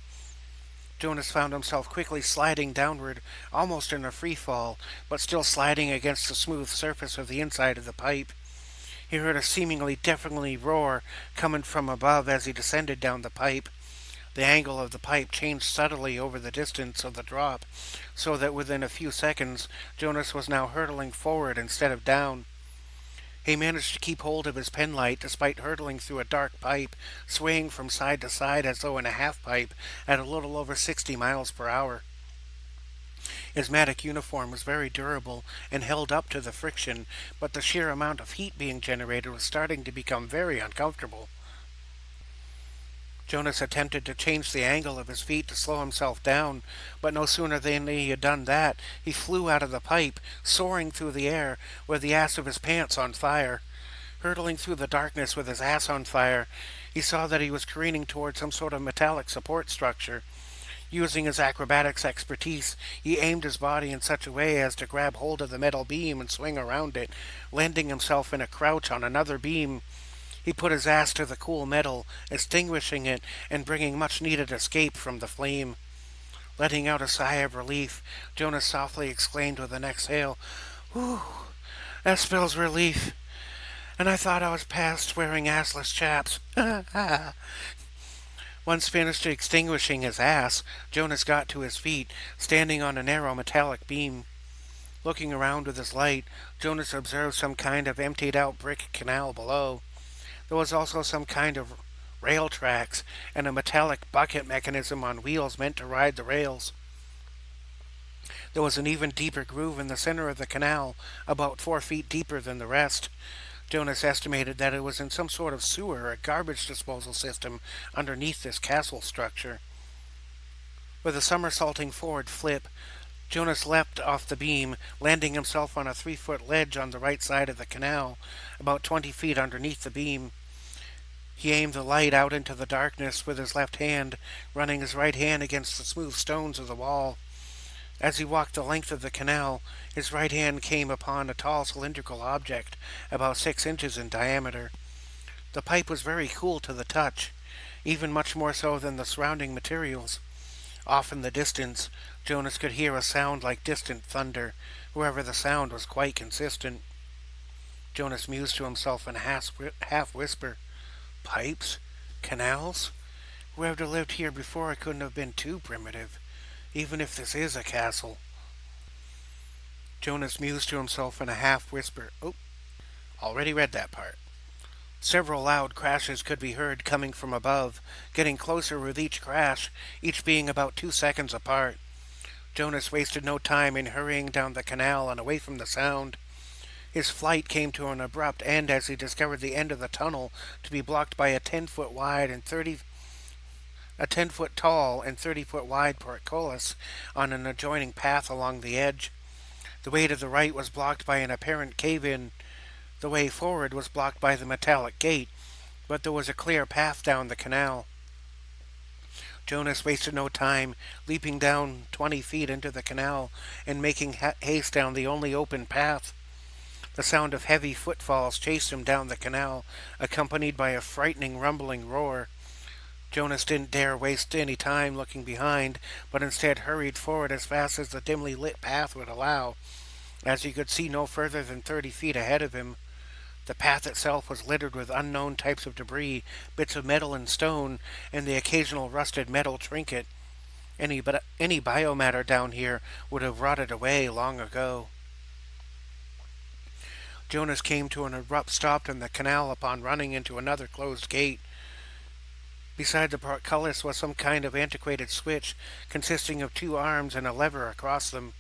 Jonas found himself quickly sliding downward, almost in a free fall, but still sliding against the smooth surface of the inside of the pipe. He heard a seemingly deafening roar coming from above as he descended down the pipe. The angle of the pipe changed subtly over the distance of the drop, so that within a few seconds Jonas was now hurtling forward instead of down. He managed to keep hold of his penlight despite hurtling through a dark pipe, swaying from side to side as though in a half-pipe at a little over 60 miles per hour. His Matic uniform was very durable and held up to the friction, but the sheer amount of heat being generated was starting to become very uncomfortable. Jonas attempted to change the angle of his feet to slow himself down, but no sooner than he had done that, he flew out of the pipe, soaring through the air with the ass of his pants on fire. Hurtling through the darkness with his ass on fire, he saw that he was careening toward some sort of metallic support structure. Using his acrobatics expertise, he aimed his body in such a way as to grab hold of the metal beam and swing around it, landing himself in a crouch on another beam. He put his ass to the cool metal, extinguishing it and bringing much needed escape from the flame. Letting out a sigh of relief, Jonas softly exclaimed with an exhale, "Whew, that spells relief. And I thought I was past wearing assless chaps." Once finished extinguishing his ass, Jonas got to his feet, standing on a narrow metallic beam. Looking around with his light, Jonas observed some kind of emptied out brick canal below. There was also some kind of rail tracks and a metallic bucket mechanism on wheels meant to ride the rails. There was an even deeper groove in the center of the canal, about 4 feet deeper than the rest. Jonas estimated that it was in some sort of sewer or garbage disposal system underneath this castle structure. With a somersaulting forward flip, Jonas leapt off the beam, landing himself on a 3-foot ledge on the right side of the canal, about 20 feet underneath the beam. He aimed the light out into the darkness with his left hand, running his right hand against the smooth stones of the wall. As he walked the length of the canal, his right hand came upon a tall cylindrical object, about 6 inches in diameter. The pipe was very cool to the touch, even much more so than the surrounding materials. Off in the distance, Jonas could hear a sound like distant thunder. However, the sound was quite consistent. Jonas mused to himself in a half-whisper. Pipes? Canals? Whoever lived here before couldn't have been too primitive, even if this is a castle. Jonas mused to himself in a half-whisper. Oh, already read that part. Several loud crashes could be heard coming from above, getting closer with each crash, each being about 2 seconds apart. Jonas wasted no time in hurrying down the canal and away from the sound. His flight came to an abrupt end as he discovered the end of the tunnel to be blocked by a 10-foot tall and 30-foot wide portcullis on an adjoining path along the edge. The way to the right was blocked by an apparent cave-in. The way forward was blocked by the metallic gate, but there was a clear path down the canal. Jonas wasted no time, leaping down 20 feet into the canal and making haste down the only open path. The sound of heavy footfalls chased him down the canal, accompanied by a frightening rumbling roar. Jonas didn't dare waste any time looking behind, but instead hurried forward as fast as the dimly lit path would allow, as he could see no further than 30 feet ahead of him. The path itself was littered with unknown types of debris, bits of metal and stone, and the occasional rusted metal trinket. Any biomatter down here would have rotted away long ago. Jonas came to an abrupt stop in the canal upon running into another closed gate. Beside the portcullis was some kind of antiquated switch, consisting of 2 arms and a lever across them.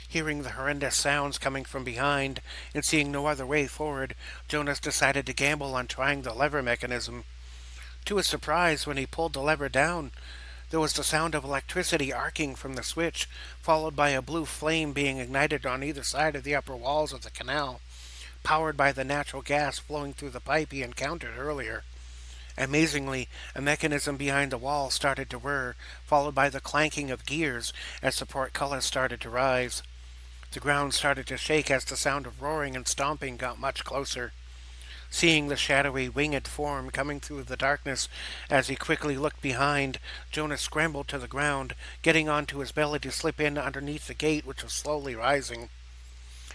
Hearing the horrendous sounds coming from behind, and seeing no other way forward, Jonas decided to gamble on trying the lever mechanism. To his surprise, when he pulled the lever down, there was the sound of electricity arcing from the switch, followed by a blue flame being ignited on either side of the upper walls of the canal, powered by the natural gas flowing through the pipe he encountered earlier. Amazingly, a mechanism behind the wall started to whir, followed by the clanking of gears as the portcullis started to rise. The ground started to shake as the sound of roaring and stomping got much closer. Seeing the shadowy, winged form coming through the darkness as he quickly looked behind, Jonas scrambled to the ground, getting onto his belly to slip in underneath the gate which was slowly rising.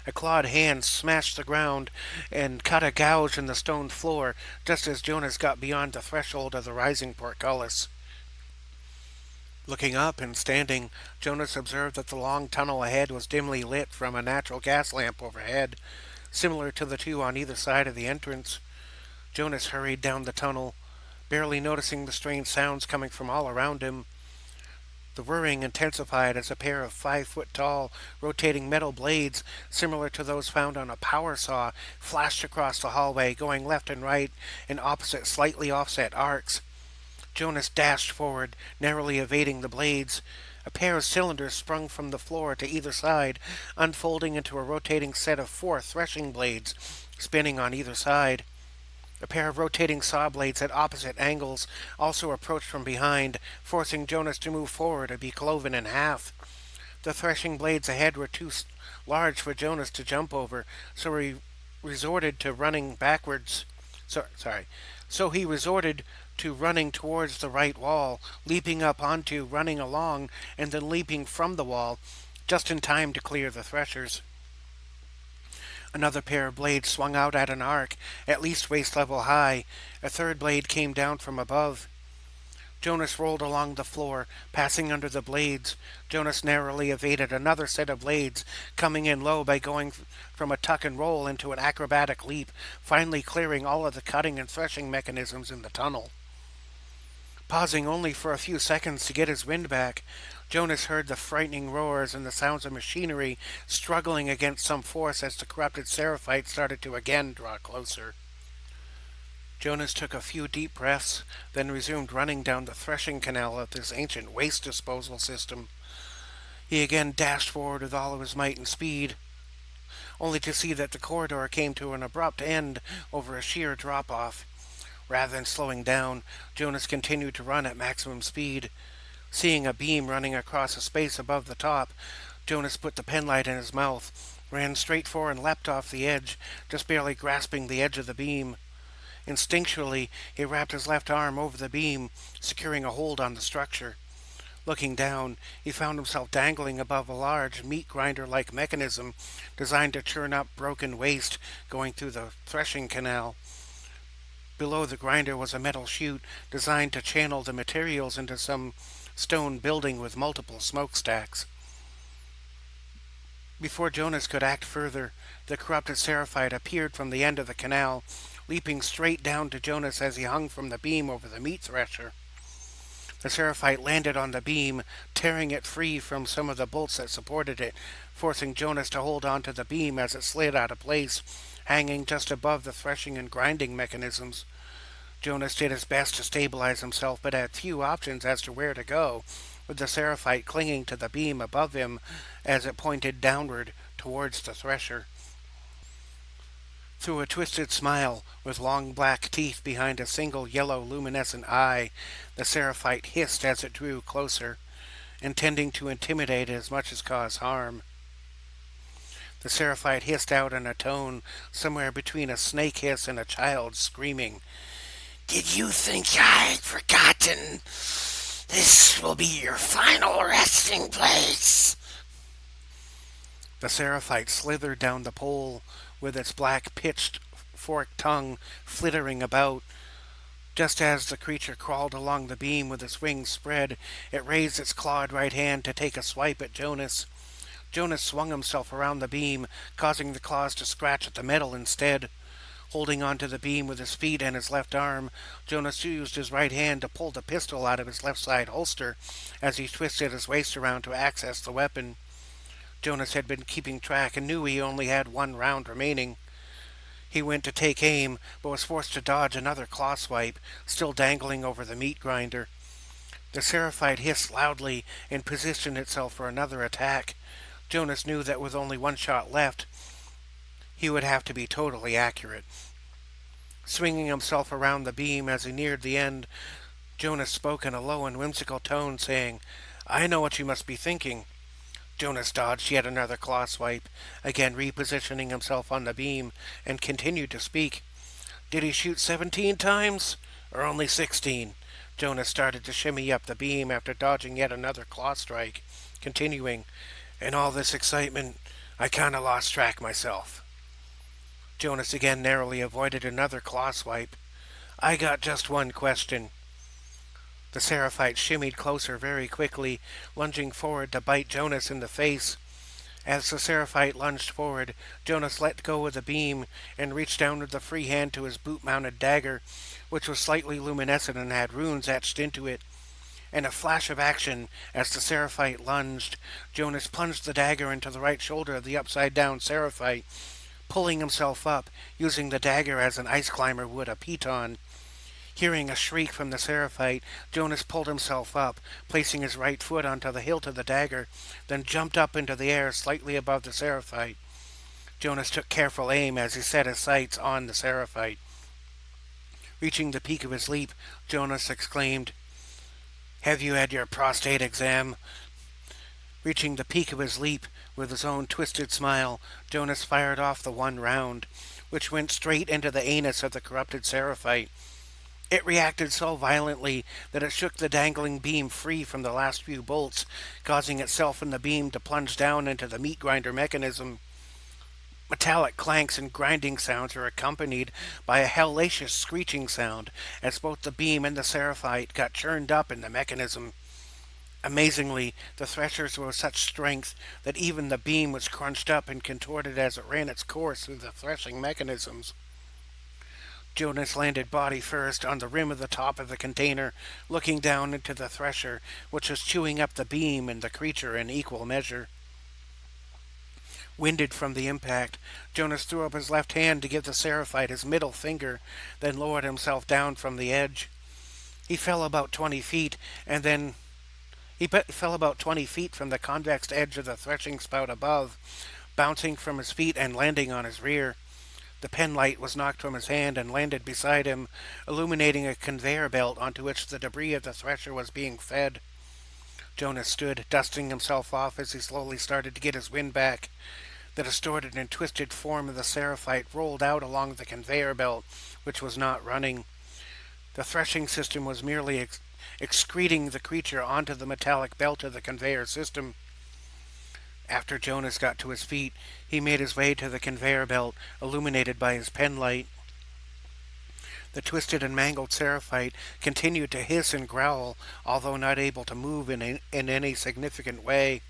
A clawed hand smashed the ground and cut a gouge in the stone floor just as Jonas got beyond the threshold of the rising portcullis. Looking up and standing, Jonas observed that the long tunnel ahead was dimly lit from a natural gas lamp overhead, similar to the 2 on either side of the entrance. Jonas hurried down the tunnel, barely noticing the strange sounds coming from all around him. The whirring intensified as a pair of 5-foot-tall, rotating metal blades, similar to those found on a power saw, flashed across the hallway, going left and right in opposite, slightly offset arcs. Jonas dashed forward, narrowly evading the blades. A pair of cylinders sprung from the floor to either side, unfolding into a rotating set of 4 threshing blades, spinning on either side. A pair of rotating saw blades at opposite angles also approached from behind, forcing Jonas to move forward and be cloven in half. The threshing blades ahead were too large for Jonas to jump over, so he resorted to running backwards. So he resorted to running towards the right wall, leaping up onto, running along, and then leaping from the wall, just in time to clear the threshers. Another pair of blades swung out at an arc, at least waist level high. A third blade came down from above. Jonas rolled along the floor, passing under the blades. Jonas narrowly evaded another set of blades, coming in low by going from a tuck and roll into an acrobatic leap, finally clearing all of the cutting and threshing mechanisms in the tunnel. Pausing only for a few seconds to get his wind back, Jonas heard the frightening roars and the sounds of machinery struggling against some force as the corrupted Seraphite started to again draw closer. Jonas took a few deep breaths, then resumed running down the threshing canal of this ancient waste disposal system. He again dashed forward with all of his might and speed, only to see that the corridor came to an abrupt end over a sheer drop-off. Rather than slowing down, Jonas continued to run at maximum speed. Seeing a beam running across a space above the top, Jonas put the penlight in his mouth, ran straight for and leapt off the edge, just barely grasping the edge of the beam. Instinctually, he wrapped his left arm over the beam, securing a hold on the structure. Looking down, he found himself dangling above a large, meat grinder-like mechanism designed to churn up broken waste going through the threshing canal. Below the grinder was a metal chute designed to channel the materials into some stone building with multiple smokestacks. Before Jonas could act further, the corrupted Seraphite appeared from the end of the canal, leaping straight down to Jonas as he hung from the beam over the meat thresher. The Seraphite landed on the beam, tearing it free from some of the bolts that supported it, forcing Jonas to hold on to the beam as it slid out of place, hanging just above the threshing and grinding mechanisms. Jonas did his best to stabilize himself, but had few options as to where to go, with the Seraphite clinging to the beam above him as it pointed downward towards the thresher. Through a twisted smile, with long black teeth behind a single yellow luminescent eye, the Seraphite hissed as it drew closer, intending to intimidate as much as cause harm. The Seraphite hissed out in a tone somewhere between a snake hiss and a child screaming, "Did you think I'd forgotten? This will be your final resting place." The Seraphite slithered down the pole, with its black pitched forked tongue flittering about. Just as the creature crawled along the beam with its wings spread, it raised its clawed right hand to take a swipe at Jonas. Jonas swung himself around the beam, causing the claws to scratch at the metal instead. Holding onto the beam with his feet and his left arm, Jonas used his right hand to pull the pistol out of his left side holster as he twisted his waist around to access the weapon. Jonas had been keeping track and knew he only had 1 round remaining. He went to take aim, but was forced to dodge another claw swipe, still dangling over the meat grinder. The Seraphite hissed loudly and positioned itself for another attack. Jonas knew that with only 1 shot left, he would have to be totally accurate. Swinging himself around the beam as he neared the end, Jonas spoke in a low and whimsical tone, saying, "I know what you must be thinking." Jonas dodged yet another claw swipe, again repositioning himself on the beam, and continued to speak. "Did he shoot 17 times? Or only 16? Jonas started to shimmy up the beam after dodging yet another claw strike, continuing, "In all this excitement, I kinda lost track myself." Jonas again narrowly avoided another claw swipe. "I got just 1 question." The Seraphite shimmied closer very quickly, lunging forward to bite Jonas in the face. As the Seraphite lunged forward, Jonas let go of the beam and reached down with the free hand to his boot-mounted dagger, which was slightly luminescent and had runes etched into it. In a flash of action, as the Seraphite lunged, Jonas plunged the dagger into the right shoulder of the upside-down Seraphite, pulling himself up, using the dagger as an ice climber would a piton. Hearing a shriek from the Seraphite, Jonas pulled himself up, placing his right foot onto the hilt of the dagger, then jumped up into the air slightly above the Seraphite. Jonas took careful aim as he set his sights on the Seraphite. Reaching the peak of his leap, Jonas exclaimed, "Have you had your prostate exam?" Reaching the peak of his leap with his own twisted smile, Jonas fired off the one round, which went straight into the anus of the corrupted Seraphite. It reacted so violently that it shook the dangling beam free from the last few bolts, causing itself and the beam to plunge down into the meat grinder mechanism. Metallic clanks and grinding sounds were accompanied by a hellacious screeching sound as both the beam and the Seraphite got churned up in the mechanism. Amazingly, the threshers were of such strength that even the beam was crunched up and contorted as it ran its course through the threshing mechanisms. Jonas landed body first on the rim of the top of the container, looking down into the thresher, which was chewing up the beam and the creature in equal measure. Winded from the impact, Jonas threw up his left hand to give the Seraphite his middle finger, then lowered himself down from the edge. He fell about 20 feet, and then he fell about 20 feet from the convex edge of the threshing spout above, bouncing from his feet and landing on his rear. The penlight was knocked from his hand and landed beside him, illuminating a conveyor belt onto which the debris of the thresher was being fed. Jonas stood, dusting himself off as he slowly started to get his wind back. The distorted and twisted form of the Seraphite rolled out along the conveyor belt, which was not running. The threshing system was merely excreting the creature onto the metallic belt of the conveyor system. After Jonas got to his feet, he made his way to the conveyor belt, illuminated by his penlight. The twisted and mangled Seraphite continued to hiss and growl, although not able to move in any significant way.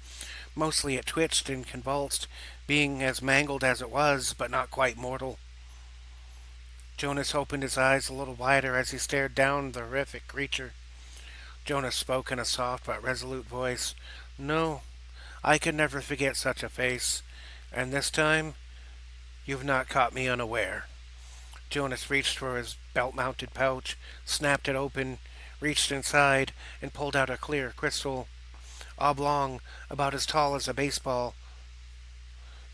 Mostly it twitched and convulsed, being as mangled as it was, but not quite mortal. Jonas opened his eyes a little wider as he stared down the horrific creature. Jonas spoke in a soft but resolute voice. "No, I could never forget such a face, and this time you've not caught me unaware." Jonas reached for his belt-mounted pouch, snapped it open, reached inside, and pulled out a clear crystal, oblong, about as tall as a baseball.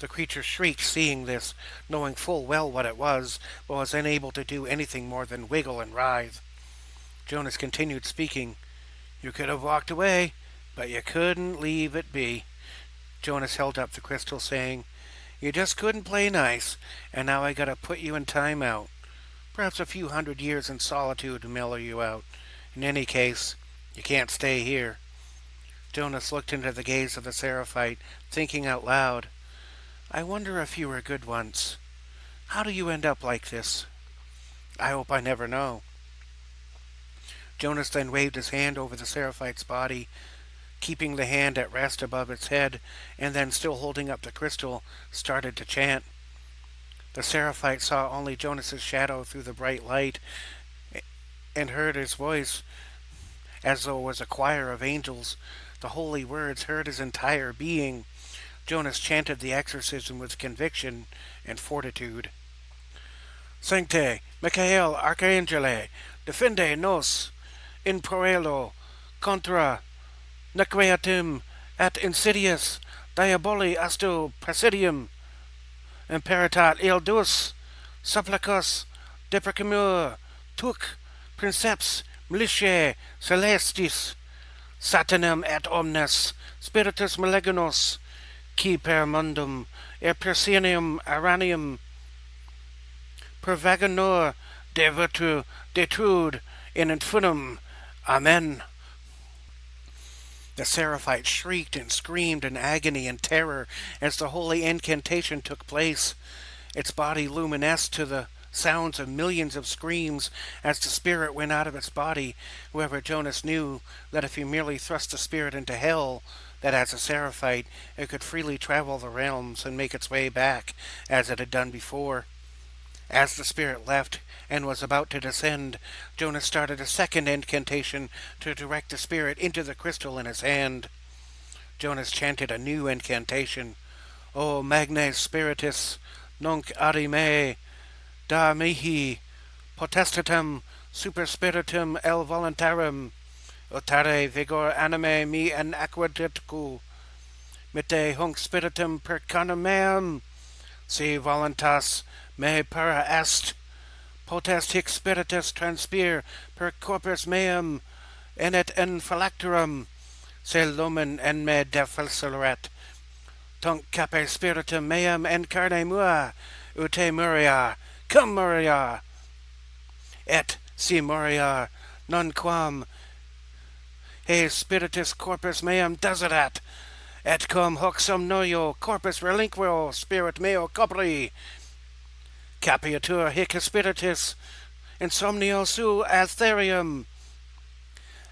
The creature shrieked, seeing this, knowing full well what it was, but was unable to do anything more than wiggle and writhe. Jonas continued speaking. "You could have walked away, but you couldn't leave it be." Jonas held up the crystal, saying, "You just couldn't play nice, and now I gotta put you in time out. Perhaps a few 100 years in solitude to mellow you out. In any case, you can't stay here." Jonas looked into the gaze of the Seraphite, thinking out loud, "I wonder if you were good once. How do you end up like this? I hope I never know." Jonas then waved his hand over the Seraphite's body, keeping the hand at rest above its head, and then, still holding up the crystal, started to chant. The Seraphite saw only Jonas's shadow through the bright light, and heard his voice as though it was a choir of angels. The holy words heard his entire being. Jonas chanted the exorcism with conviction and fortitude. "Sancte Michael Archangele, defende nos in proelo contra nequeatim et insidious diaboli asto presidium imperatat eldus supplicus deprecamur tuc princeps militiae celestis satanum et omnes spiritus malignus qui per mundum et persinium aranium pervaganur de virtu detrude in infernum. Amen." The Seraphite shrieked and screamed in agony and terror as the holy incantation took place. Its body luminesced to the sounds of millions of screams as the spirit went out of its body. However, Jonas knew that if he merely thrust the spirit into hell, that as a Seraphite it could freely travel the realms and make its way back, as it had done before. As the spirit left and was about to descend, Jonas started a second incantation to direct the spirit into the crystal in his hand. Jonas chanted a new incantation. "O Magne Spiritus, nunc adi me, da mihi potestatem super spiritum el voluntarum, utare vigor anime me en aquaductu, mitte hunc spiritum percanum meam, si voluntas me para est, potest hic spiritus transpire per corpus meum, enet in phylacterum, se lumen en me defacileret, tunc cape spiritum meum en carne mua, ute muria, cum muria, et si muria, nunquam he spiritus corpus meum desiderat, et cum hoc somnoio corpus relinquo spirit meo copri, capiatur hic spiritus insomnio su aetherium,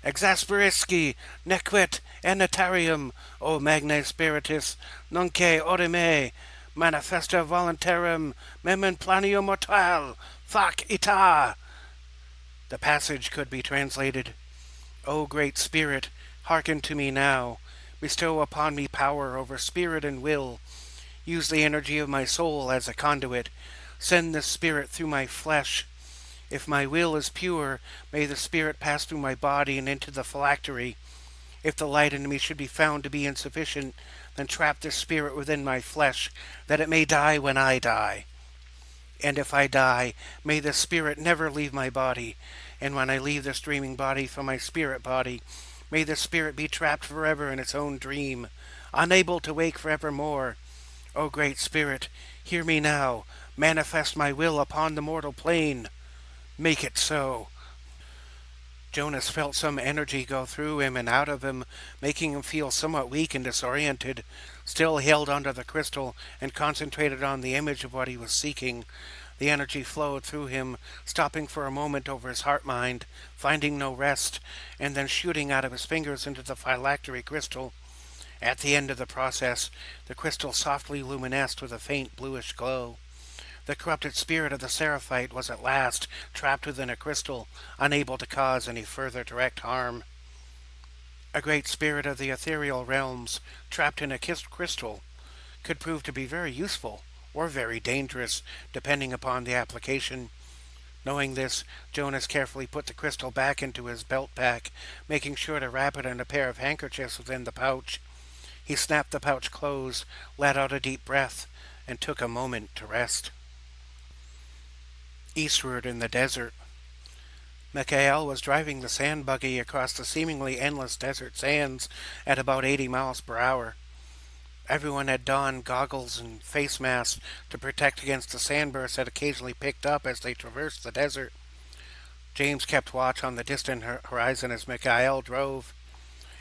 exasperisci nequit enetarium, o magne spiritus, nunque orime, manifesta voluntarum, memon planio mortal, fac ita. The passage could be translated, O great spirit, hearken to me now, bestow upon me power over spirit and will, use the energy of my soul as a conduit, send the spirit through my flesh. If my will is pure, may the spirit pass through my body and into the phylactery. If the light in me should be found to be insufficient, then trap the spirit within my flesh, that it may die when I die. And if I die, may the spirit never leave my body, and when I leave this dreaming body from my spirit body, may the spirit be trapped forever in its own dream, unable to wake forevermore. O great spirit, hear me now, manifest my will upon the mortal plane. Make it so. Jonas felt some energy go through him and out of him, making him feel somewhat weak and disoriented. Still he held onto the crystal and concentrated on the image of what he was seeking. The energy flowed through him, stopping for a moment over his heart-mind, finding no rest, and then shooting out of his fingers into the phylactery crystal. At the end of the process, the crystal softly luminesced with a faint bluish glow. The corrupted spirit of the Seraphite was at last trapped within a crystal, unable to cause any further direct harm. A great spirit of the ethereal realms, trapped in a crystal, could prove to be very useful or very dangerous, depending upon the application. Knowing this, Jonas carefully put the crystal back into his belt pack, making sure to wrap it in a pair of handkerchiefs within the pouch. He snapped the pouch closed, let out a deep breath, and took a moment to rest. Eastward in the desert, Mikhail was driving the sand buggy across the seemingly endless desert sands at about 80 miles per hour. Everyone had donned goggles and face masks to protect against the sandbursts that occasionally picked up as they traversed the desert. James kept watch on the distant horizon as Mikhail drove.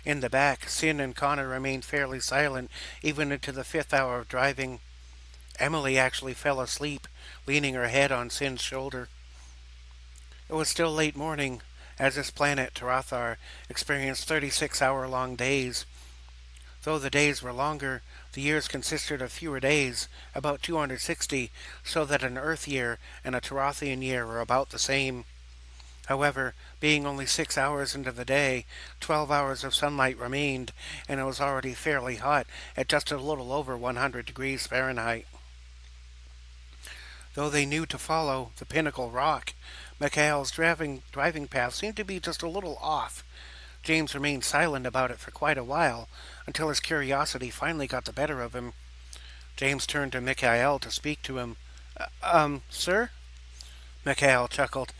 In the back, Sin and Connor remained fairly silent even into the 5th hour of driving. Emily actually fell asleep, leaning her head on Sin's shoulder. It was still late morning, as this planet, Tarathar, experienced 36-hour-long days. Though the days were longer, the years consisted of fewer days, about 260, so that an Earth year and a Tarathian year were about the same. However, being only 6 hours into the day, 12 hours of sunlight remained, and it was already fairly hot at just a little over 100 degrees Fahrenheit. Though they knew to follow the pinnacle rock, Mikhail's driving path seemed to be just a little off. James remained silent about it for quite a while, until his curiosity finally got the better of him. James turned to Mikhail to speak to him. Sir? Mikhail chuckled.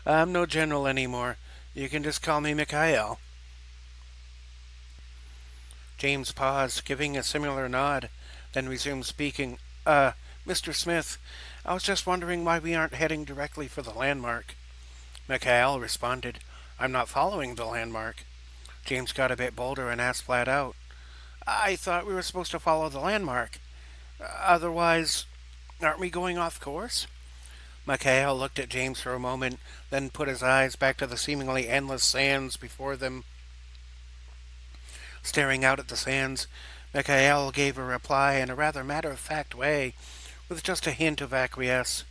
I'm no general anymore. You can just call me Mikhail. James paused, giving a similar nod, then resumed speaking. Mr. Smith, I was just wondering why we aren't heading directly for the landmark. Mikhail responded, I'm not following the landmark. James got a bit bolder and asked flat out, I thought we were supposed to follow the landmark. Otherwise, aren't we going off course? Mikhail looked at James for a moment, then put his eyes back to the seemingly endless sands before them. Staring out at the sands, Mikhail gave a reply in a rather matter-of-fact way, with just a hint of acquiesce.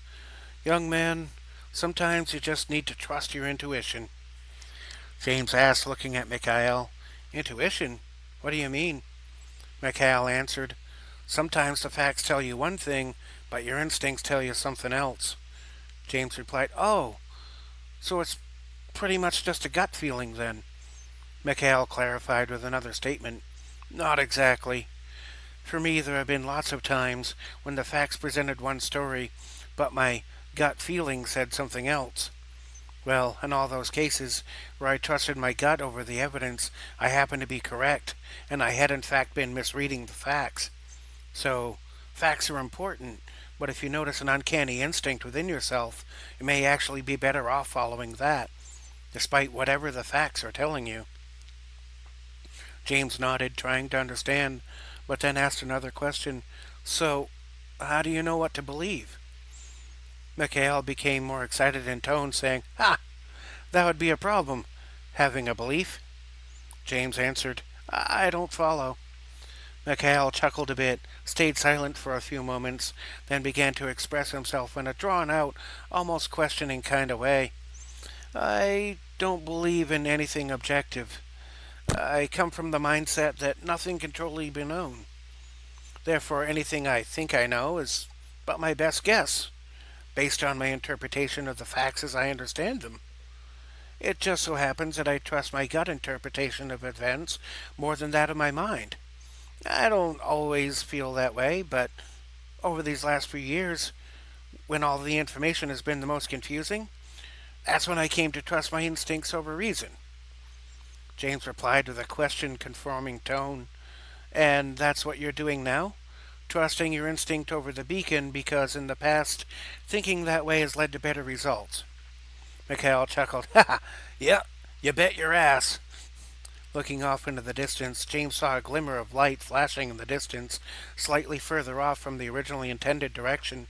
Young man, sometimes you just need to trust your intuition. James asked, looking at Mikhail. Intuition? What do you mean? Mikhail answered, Sometimes the facts tell you one thing, but your instincts tell you something else. James replied, "Oh, so it's pretty much just a gut feeling then." Mikhail clarified with another statement. "Not exactly. For me, there have been lots of times when the facts presented one story, but my gut feeling said something else. Well, in all those cases where I trusted my gut over the evidence, I happened to be correct, and I had in fact been misreading the facts. So, facts are important, but if you notice an uncanny instinct within yourself, you may actually be better off following that, despite whatever the facts are telling you." James nodded, trying to understand, but then asked another question. "So, how do you know what to believe?" Mikhail became more excited in tone, saying, "Ha! That would be a problem, having a belief." James answered, "I don't follow." Mikhail chuckled a bit, stayed silent for a few moments, then began to express himself in a drawn-out, almost questioning kind of way. "I don't believe in anything objective. I come from the mindset that nothing can truly be known. Therefore, anything I think I know is but my best guess, based on my interpretation of the facts as I understand them. It just so happens that I trust my gut interpretation of events more than that of my mind. I don't always feel that way, but over these last few years, when all the information has been the most confusing, that's when I came to trust my instincts over reason." James replied with a question-conforming tone. "And that's what you're doing now? Trusting your instinct over the beacon because in the past, thinking that way has led to better results." Mikhail chuckled. "Ha! Yep, you bet your ass." Looking off into the distance, James saw a glimmer of light flashing in the distance, slightly further off from the originally intended direction.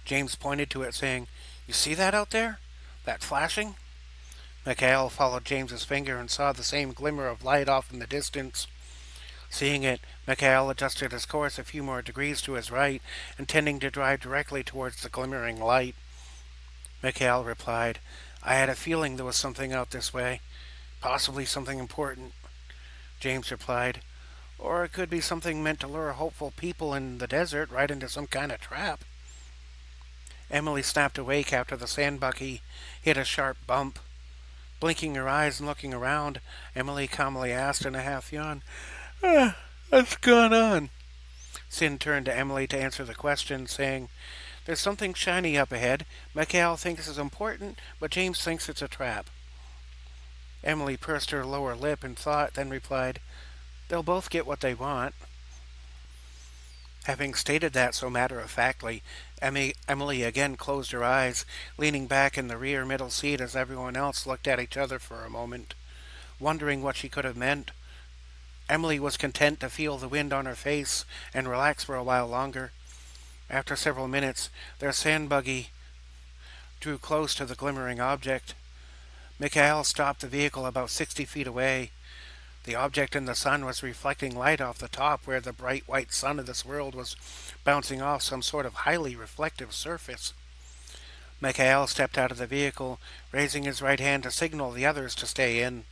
James pointed to it, saying, "You see that out there? That flashing?" Mikhail followed James's finger and saw the same glimmer of light off in the distance. Seeing it, Mikhail adjusted his course a few more degrees to his right, intending to drive directly towards the glimmering light. Mikhail replied, "I had a feeling there was something out this way. Possibly something important." James replied, "Or it could be something meant to lure hopeful people in the desert right into some kind of trap." Emily snapped awake after the sand buggy hit a sharp bump. Blinking her eyes and looking around, Emily calmly asked in a half yawn, "What's going on?" Sin turned to Emily to answer the question, saying, "There's something shiny up ahead. Mikhail thinks it's important, but James thinks it's a trap." Emily pursed her lower lip in thought, then replied, "They'll both get what they want." Having stated that so matter-of-factly, Emily again closed her eyes, leaning back in the rear middle seat as everyone else looked at each other for a moment, wondering what she could have meant. Emily was content to feel the wind on her face and relax for a while longer. After several minutes, their sand buggy drew close to the glimmering object. Mikhail stopped the vehicle about 60 feet away. The object in the sun was reflecting light off the top where the bright white sun of this world was bouncing off some sort of highly reflective surface. Mikhail stepped out of the vehicle, raising his right hand to signal the others to stay in.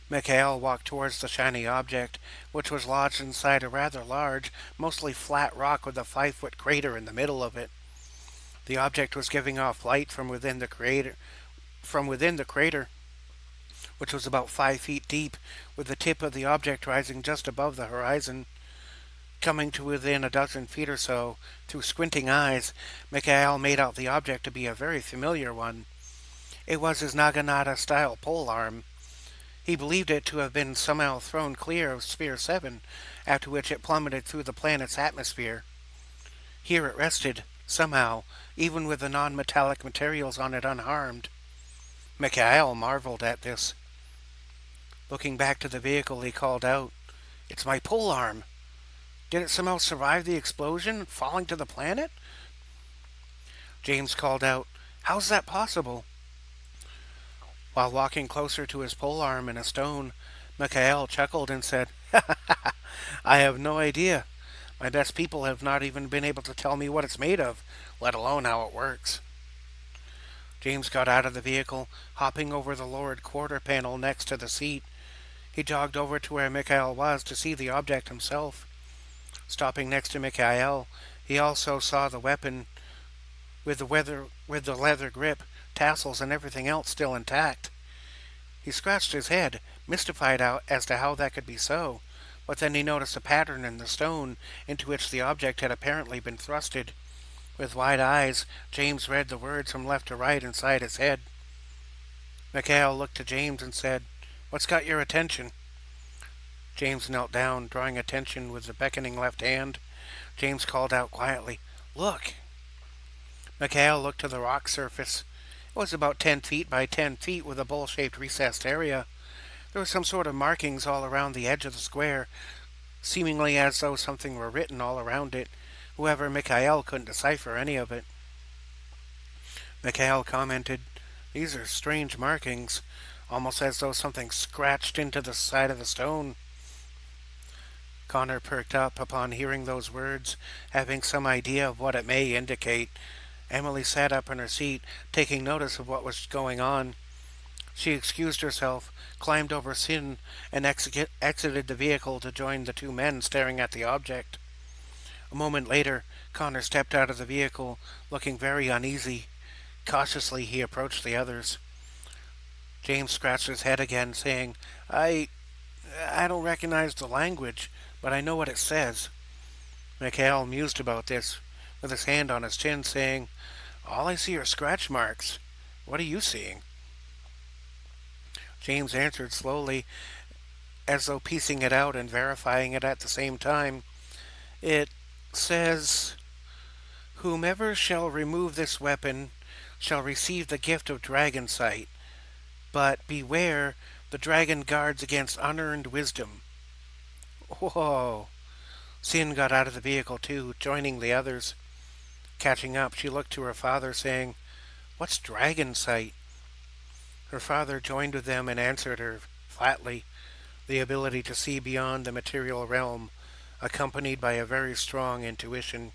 Mikhail walked towards the shiny object, which was lodged inside a rather large, mostly flat rock with a 5-foot crater in the middle of it. The object was giving off light from within the crater, which was about 5 feet deep, with the tip of the object rising just above the horizon. Coming to within a dozen feet or so, through squinting eyes, Mikhail made out the object to be a very familiar one. It was his Naginata-style polearm. He believed it to have been somehow thrown clear of Sphere 7, after which it plummeted through the planet's atmosphere. Here it rested, somehow, even with the non-metallic materials on it unharmed. Mikhail marveled at this. Looking back to the vehicle, he called out, "It's my polearm! Did it somehow survive the explosion, falling to the planet?" James called out, "How's that possible?" While walking closer to his polearm in a stone, Mikhail chuckled and said, "I have no idea. My best people have not even been able to tell me what it's made of, let alone how it works." James got out of the vehicle, hopping over the lowered quarter panel next to the seat. He jogged over to where Mikhail was to see the object himself. Stopping next to Mikhail, he also saw the weapon with the leather grip, tassels, and everything else still intact. He scratched his head, mystified out as to how that could be so. But then he noticed a pattern in the stone into which the object had apparently been thrusted. With wide eyes, James read the words from left to right inside his head. Mikhail looked to James and said, "What's got your attention?" James knelt down, drawing attention with the beckoning left hand. James called out quietly, "Look!" Mikhail looked to the rock surface. It was about 10 feet by 10 feet with a bowl-shaped recessed area. There were some sort of markings all around the edge of the square, seemingly as though something were written all around it. However, Mikhail couldn't decipher any of it. Mikhail commented, "These are strange markings, almost as though something scratched into the side of the stone." Connor perked up upon hearing those words, having some idea of what it may indicate. Emily sat up in her seat, taking notice of what was going on. She excused herself, climbed over Sin, and exited the vehicle to join the two men staring at the object. A moment later, Connor stepped out of the vehicle, looking very uneasy. Cautiously, he approached the others. James scratched his head again, saying, I don't recognize the language, but I know what it says." Mikhail mused about this, with his hand on his chin, saying, "All I see are scratch marks. What are you seeing?" James answered slowly, as though piecing it out and verifying it at the same time. "It says, 'Whomever shall remove this weapon shall receive the gift of dragon sight. But beware, the dragon guards against unearned wisdom.'" Whoa! Sin got out of the vehicle too, joining the others. Catching up, she looked to her father, saying, "What's dragon sight?" Her father joined with them and answered her flatly, "The ability to see beyond the material realm, accompanied by a very strong intuition."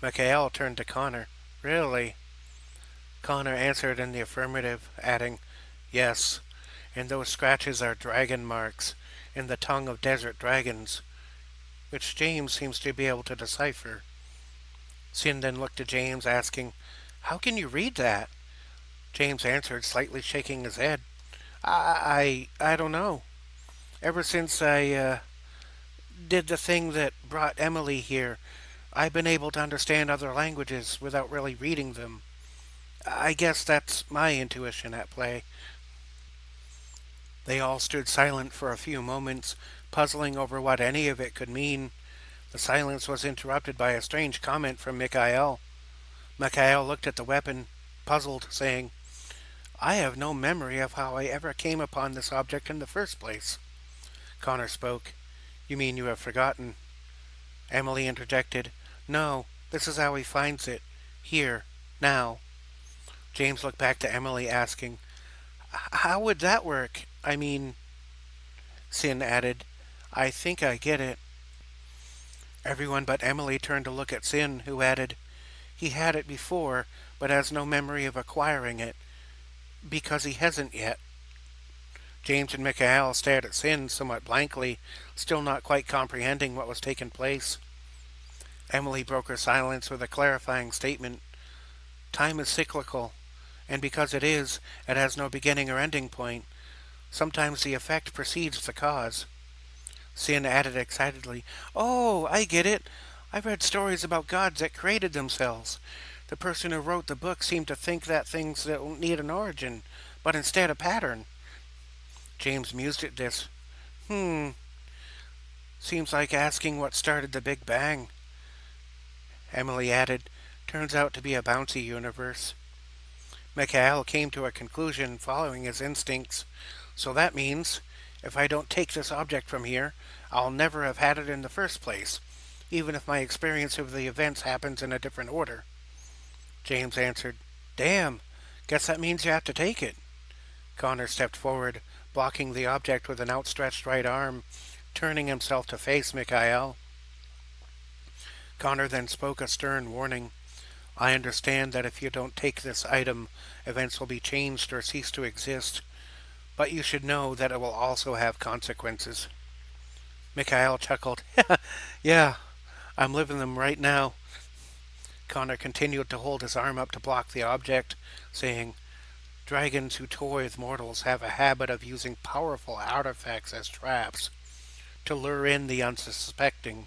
Mikhail turned to Connor. "Really?" Connor answered in the affirmative, adding, "Yes, and those scratches are dragon marks in the tongue of desert dragons, which James seems to be able to decipher." Sin then looked at James, asking, "How can you read that?" James answered, slightly shaking his head, I don't know. Ever since I did the thing that brought Emily here, I've been able to understand other languages without really reading them. I guess that's my intuition at play." They all stood silent for a few moments, puzzling over what any of it could mean. The silence was interrupted by a strange comment from Mikhail. Mikhail looked at the weapon, puzzled, saying, "I have no memory of how I ever came upon this object in the first place." Connor spoke. "You mean you have forgotten?" Emily interjected, "No, this is how he finds it. Here, now." James looked back to Emily, asking, "How would that work? I mean," Sin added, "I think I get it." Everyone but Emily turned to look at Sin, who added, "He had it before, but has no memory of acquiring it, because he hasn't yet." James and Mikhail stared at Sin somewhat blankly, still not quite comprehending what was taking place. Emily broke her silence with a clarifying statement. "Time is cyclical, and because it is, it has no beginning or ending point. Sometimes the effect precedes the cause." Sin added excitedly, "Oh, I get it. I've read stories about gods that created themselves. The person who wrote the book seemed to think that things don't need an origin, but instead a pattern." James mused at this. Seems like asking what started the Big Bang." Emily added, "Turns out to be a bouncy universe." Mikhail came to a conclusion following his instincts. "So that means, if I don't take this object from here, I'll never have had it in the first place, even if my experience of the events happens in a different order." James answered, "Damn, guess that means you have to take it." Connor stepped forward, blocking the object with an outstretched right arm, turning himself to face Mikhail. Connor then spoke a stern warning. "I understand that if you don't take this item, events will be changed or cease to exist, but you should know that it will also have consequences." Mikhail chuckled. "Yeah, I'm living them right now." Connor continued to hold his arm up to block the object, saying, "Dragons who toy with mortals have a habit of using powerful artifacts as traps to lure in the unsuspecting.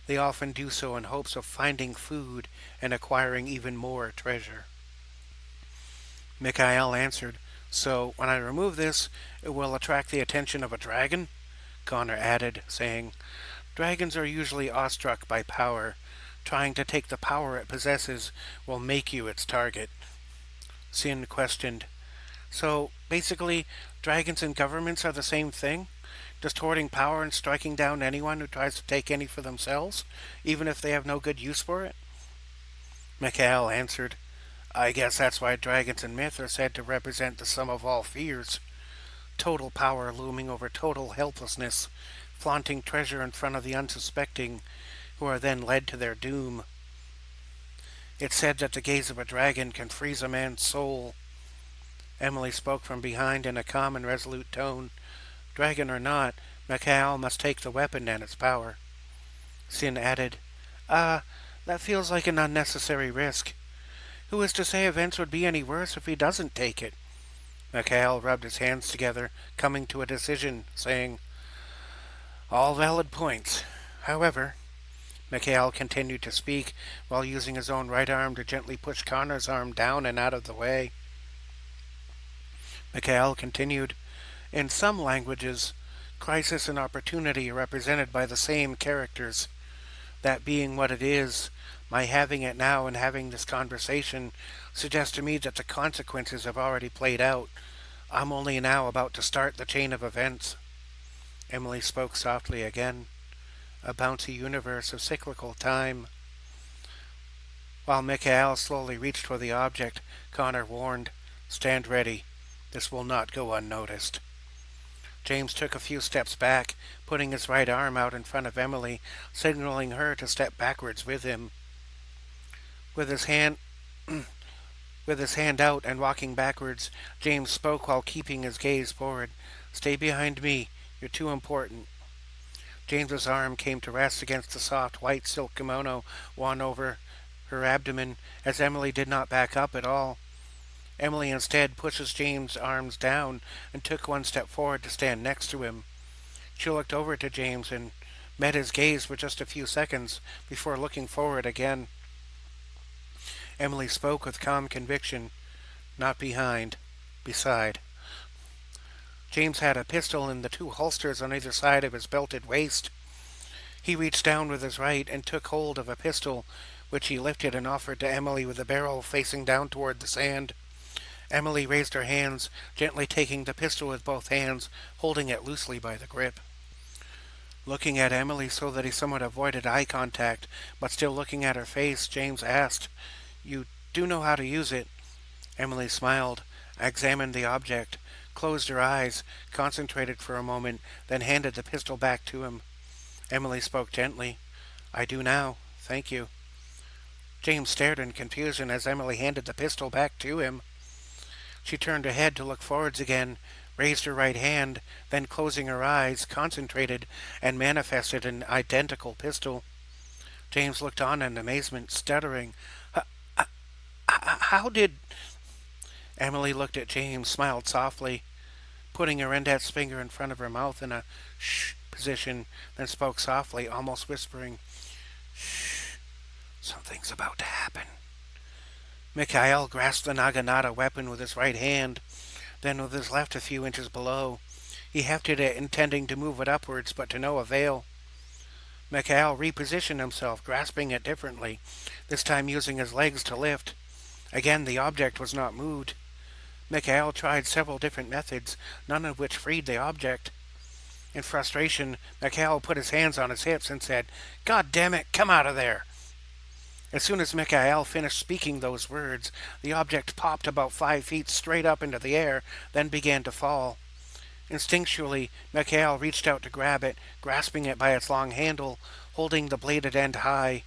They often do so in hopes of finding food and acquiring even more treasure." Mikhail answered, "So, when I remove this, it will attract the attention of a dragon?" Connor added, saying, "Dragons are usually awestruck by power. Trying to take the power it possesses will make you its target." Sin questioned, "So, basically, dragons and governments are the same thing? Distorting power and striking down anyone who tries to take any for themselves, even if they have no good use for it?" Mikhail answered, "I guess that's why dragons in myth are said to represent the sum of all fears. Total power looming over total helplessness, flaunting treasure in front of the unsuspecting, who are then led to their doom. It's said that the gaze of a dragon can freeze a man's soul." Emily spoke from behind in a calm and resolute tone. "Dragon or not, Mikhail must take the weapon and its power." Sin added, That feels like an unnecessary risk. Who is to say events would be any worse if he doesn't take it?" Mikhail rubbed his hands together, coming to a decision, saying, "All valid points. However," Mikhail continued to speak while using his own right arm to gently push Connor's arm down and out of the way. Mikhail continued, "In some languages, crisis and opportunity are represented by the same characters. That being what it is, my having it now and having this conversation suggests to me that the consequences have already played out. I'm only now about to start the chain of events." Emily spoke softly again. "A bouncy universe of cyclical time." While Mikhail slowly reached for the object, Connor warned, "Stand ready. This will not go unnoticed." James took a few steps back, putting his right arm out in front of Emily, signaling her to step backwards with him. With his hand with his hand out and walking backwards, James spoke while keeping his gaze forward. "Stay behind me. You're too important." James's arm came to rest against the soft white silk kimono worn over her abdomen, as Emily did not back up at all. Emily instead pushes James' arms down and took one step forward to stand next to him. She looked over to James and met his gaze for just a few seconds before looking forward again. Emily spoke with calm conviction, "Not behind, beside." James had a pistol in the two holsters on either side of his belted waist. He reached down with his right and took hold of a pistol, which he lifted and offered to Emily with the barrel facing down toward the sand. Emily raised her hands, gently taking the pistol with both hands, holding it loosely by the grip. Looking at Emily so that he somewhat avoided eye contact, but still looking at her face, James asked, "You do know how to use it?" Emily smiled, examined the object, closed her eyes, concentrated for a moment, then handed the pistol back to him. Emily spoke gently, "I do now, thank you." James stared in confusion as Emily handed the pistol back to him. She turned her head to look forwards again, raised her right hand, then closing her eyes, concentrated, and manifested an identical pistol. James looked on in amazement, stuttering, "How did—" Emily looked at James, smiled softly, putting her index finger in front of her mouth in a shh position, then spoke softly, almost whispering, "Shh, something's about to happen." Mikhail grasped the Naginata weapon with his right hand, then with his left a few inches below. He hefted it, intending to move it upwards, but to no avail. Mikhail repositioned himself, grasping it differently, this time using his legs to lift. Again, the object was not moved. Mikhail tried several different methods, none of which freed the object. In frustration, Mikhail put his hands on his hips and said, "God damn it, come out of there!" As soon as Mikhail finished speaking those words, the object popped about 5 feet straight up into the air, then began to fall. Instinctually, Mikhail reached out to grab it, grasping it by its long handle, holding the bladed end high.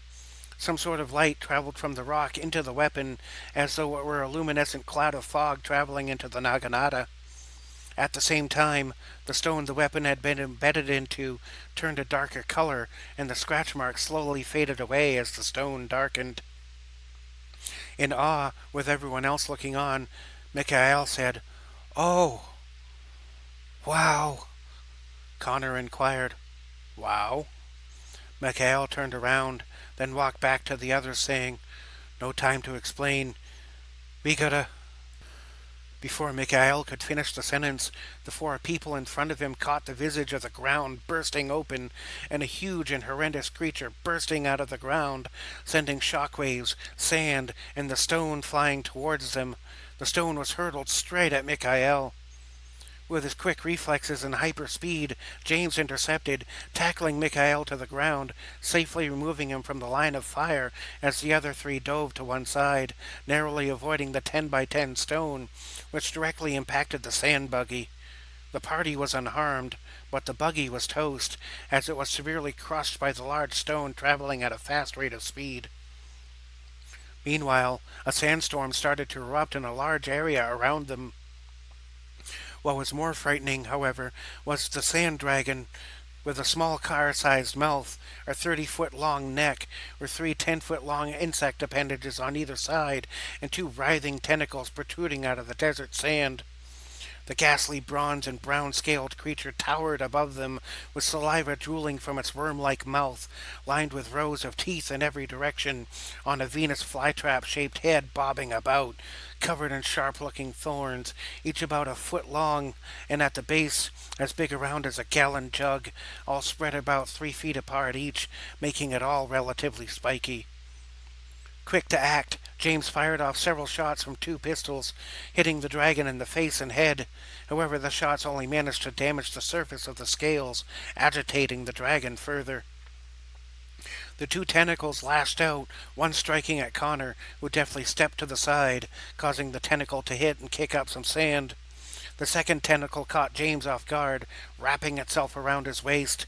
Some sort of light traveled from the rock into the weapon, as though it were a luminescent cloud of fog traveling into the Naginata. At the same time, the stone the weapon had been embedded into turned a darker color, and the scratch marks slowly faded away as the stone darkened. In awe, with everyone else looking on, Mikhail said, "Oh, wow." Connor inquired, "Wow?" Mikhail turned around, then walked back to the others, saying, "No time to explain. We gotta..." Before Mikhail could finish the sentence, the four people in front of him caught the visage of the ground bursting open, and a huge and horrendous creature bursting out of the ground, sending shockwaves, sand, and the stone flying towards them. The stone was hurled straight at Mikhail. With his quick reflexes and hyper speed, James intercepted, tackling Mikhail to the ground, safely removing him from the line of fire as the other three dove to one side, narrowly avoiding the 10 by 10 stone, which directly impacted the sand buggy. The party was unharmed, but the buggy was toast, as it was severely crushed by the large stone traveling at a fast rate of speed. Meanwhile, a sandstorm started to erupt in a large area around them. What was more frightening, however, was the sand dragon with a small car-sized mouth, a 30-foot-long neck, with three 10-foot-long insect appendages on either side, and two writhing tentacles protruding out of the desert sand. The ghastly bronze and brown-scaled creature towered above them, with saliva drooling from its worm-like mouth, lined with rows of teeth in every direction, on a Venus flytrap-shaped head bobbing about, covered in sharp-looking thorns, each about a foot long, and at the base as big around as a gallon jug, all spread about 3 feet apart each, making it all relatively spiky. Quick to act, James fired off several shots from two pistols, hitting the dragon in the face and head. However, the shots only managed to damage the surface of the scales, agitating the dragon further. The two tentacles lashed out, one striking at Connor, who deftly stepped to the side, causing the tentacle to hit and kick up some sand. The second tentacle caught James off guard, wrapping itself around his waist.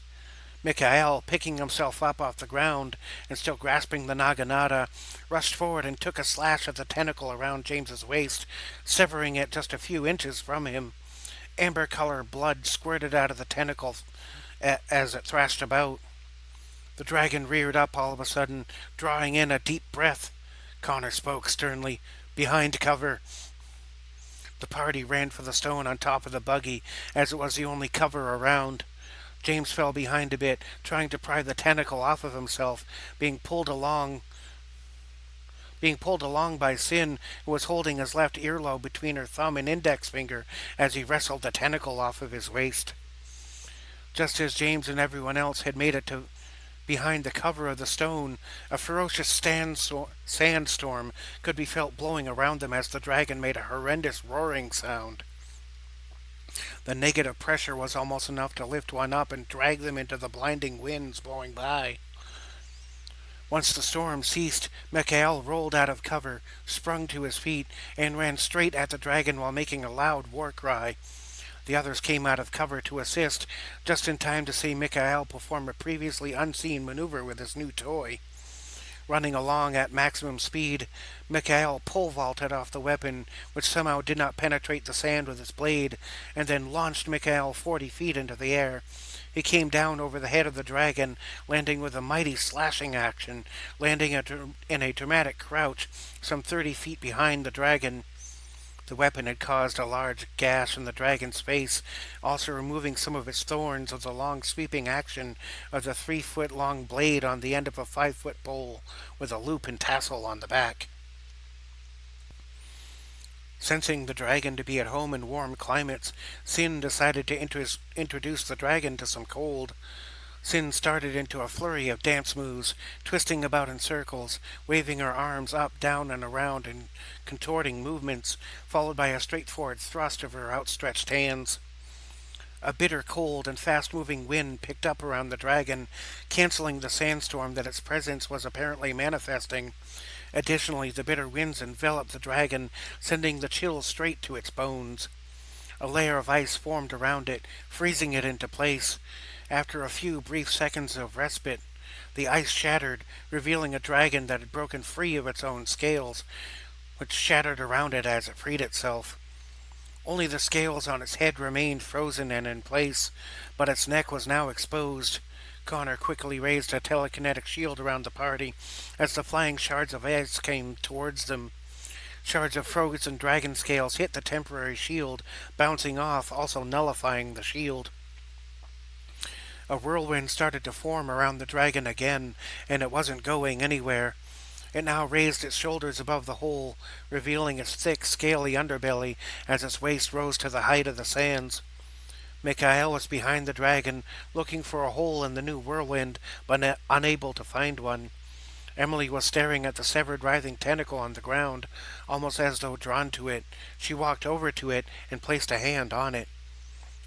Mikhail, picking himself up off the ground and still grasping the naginata, rushed forward and took a slash at the tentacle around James's waist, severing it just a few inches from him. Amber-colored blood squirted out of the tentacle as it thrashed about. The dragon reared up all of a sudden, drawing in a deep breath. Connor spoke sternly, "Behind cover." The party ran for the stone on top of the buggy, as it was the only cover around. James fell behind a bit, trying to pry the tentacle off of himself, being pulled along by Sin, who was holding his left earlobe between her thumb and index finger as he wrestled the tentacle off of his waist. Just as James and everyone else had made it to behind the cover of the stone, a ferocious sandstorm could be felt blowing around them as the dragon made a horrendous roaring sound. The negative pressure was almost enough to lift one up and drag them into the blinding winds blowing by. Once the storm ceased, Mikhail rolled out of cover, sprung to his feet, and ran straight at the dragon while making a loud war cry. The others came out of cover to assist, just in time to see Mikhail perform a previously unseen maneuver with his new toy. Running along at maximum speed, Mikhail pole-vaulted off the weapon, which somehow did not penetrate the sand with its blade, and then launched Mikhail 40 feet into the air. He came down over the head of the dragon, landing with a mighty slashing action, landing in a dramatic crouch some 30 feet behind the dragon. The weapon had caused a large gash in the dragon's face, also removing some of its thorns with the long sweeping action of the 3-foot-long blade on the end of a 5-foot pole with a loop and tassel on the back. Sensing the dragon to be at home in warm climates, Sin decided to introduce the dragon to some cold. Sin started into a flurry of dance moves, twisting about in circles, waving her arms up, down, and around in contorting movements, followed by a straightforward thrust of her outstretched hands. A bitter cold and fast-moving wind picked up around the dragon, canceling the sandstorm that its presence was apparently manifesting. Additionally, the bitter winds enveloped the dragon, sending the chills straight to its bones. A layer of ice formed around it, freezing it into place. After a few brief seconds of respite, the ice shattered, revealing a dragon that had broken free of its own scales, which shattered around it as it freed itself. Only the scales on its head remained frozen and in place, but its neck was now exposed. Connor quickly raised a telekinetic shield around the party as the flying shards of ice came towards them. Shards of frozen dragon scales hit the temporary shield, bouncing off, also nullifying the shield. A whirlwind started to form around the dragon again, and it wasn't going anywhere. It now raised its shoulders above the hole, revealing its thick, scaly underbelly as its waist rose to the height of the sands. Mikhail was behind the dragon, looking for a hole in the new whirlwind, but unable to find one. Emily was staring at the severed, writhing tentacle on the ground, almost as though drawn to it. She walked over to it and placed a hand on it.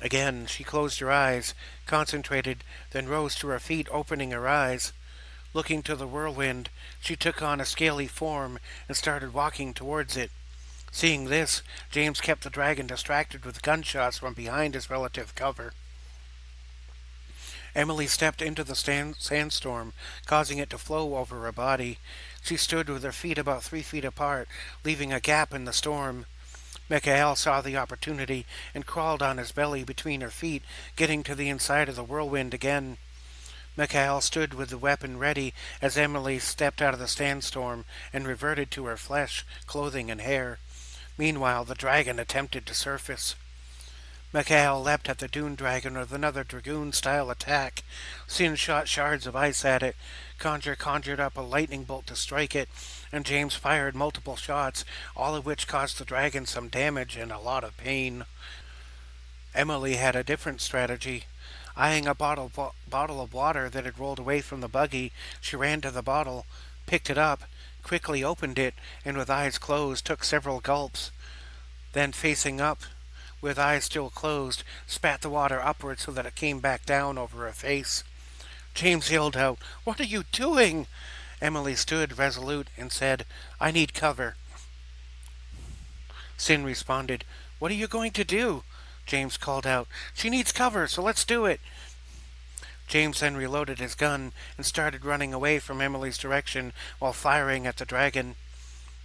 Again, she closed her eyes, concentrated, then rose to her feet, opening her eyes. Looking to the whirlwind, she took on a scaly form and started walking towards it. Seeing this, James kept the dragon distracted with gunshots from behind his relative cover. Emily stepped into the sandstorm, causing it to flow over her body. She stood with her feet about 3 feet apart, leaving a gap in the storm. Mikhail saw the opportunity and crawled on his belly between her feet, getting to the inside of the whirlwind again. Mikhail stood with the weapon ready as Emily stepped out of the sandstorm and reverted to her flesh, clothing, and hair. Meanwhile, the dragon attempted to surface. Mikhail leapt at the dune dragon with another dragoon-style attack. Sin shot shards of ice at it. Conjured up a lightning bolt to strike it, and James fired multiple shots, all of which caused the dragon some damage and a lot of pain. Emily had a different strategy. Eyeing a bottle of water that had rolled away from the buggy, she ran to the bottle, picked it up, quickly opened it, and with eyes closed took several gulps. Then, facing up, with eyes still closed, spat the water upward so that it came back down over her face. James yelled out, "What are you doing?" Emily stood resolute and said, "I need cover." Sin responded, "What are you going to do?" James called out, "She needs cover, so let's do it." James then reloaded his gun and started running away from Emily's direction while firing at the dragon.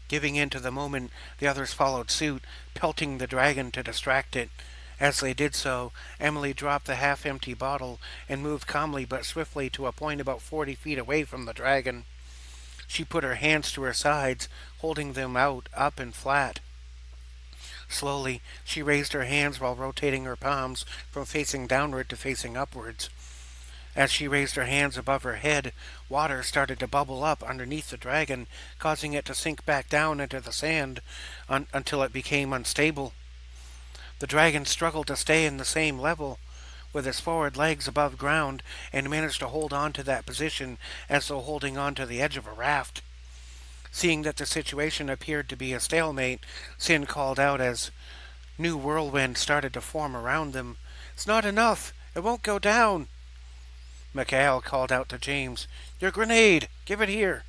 Giving in to the moment, the others followed suit, pelting the dragon to distract it. As they did so, Emily dropped the half-empty bottle and moved calmly but swiftly to a point about 40 feet away from the dragon. She put her hands to her sides, holding them out, up and flat. Slowly, she raised her hands while rotating her palms from facing downward to facing upwards. As she raised her hands above her head, water started to bubble up underneath the dragon, causing it to sink back down into the sand until it became unstable. The dragon struggled to stay in the same level, with his forward legs above ground, and managed to hold on to that position as though holding on to the edge of a raft. Seeing that the situation appeared to be a stalemate, Sin called out as new whirlwind started to form around them, "It's not enough! It won't go down!" Mikhail called out to James, "Your grenade! Give it here!"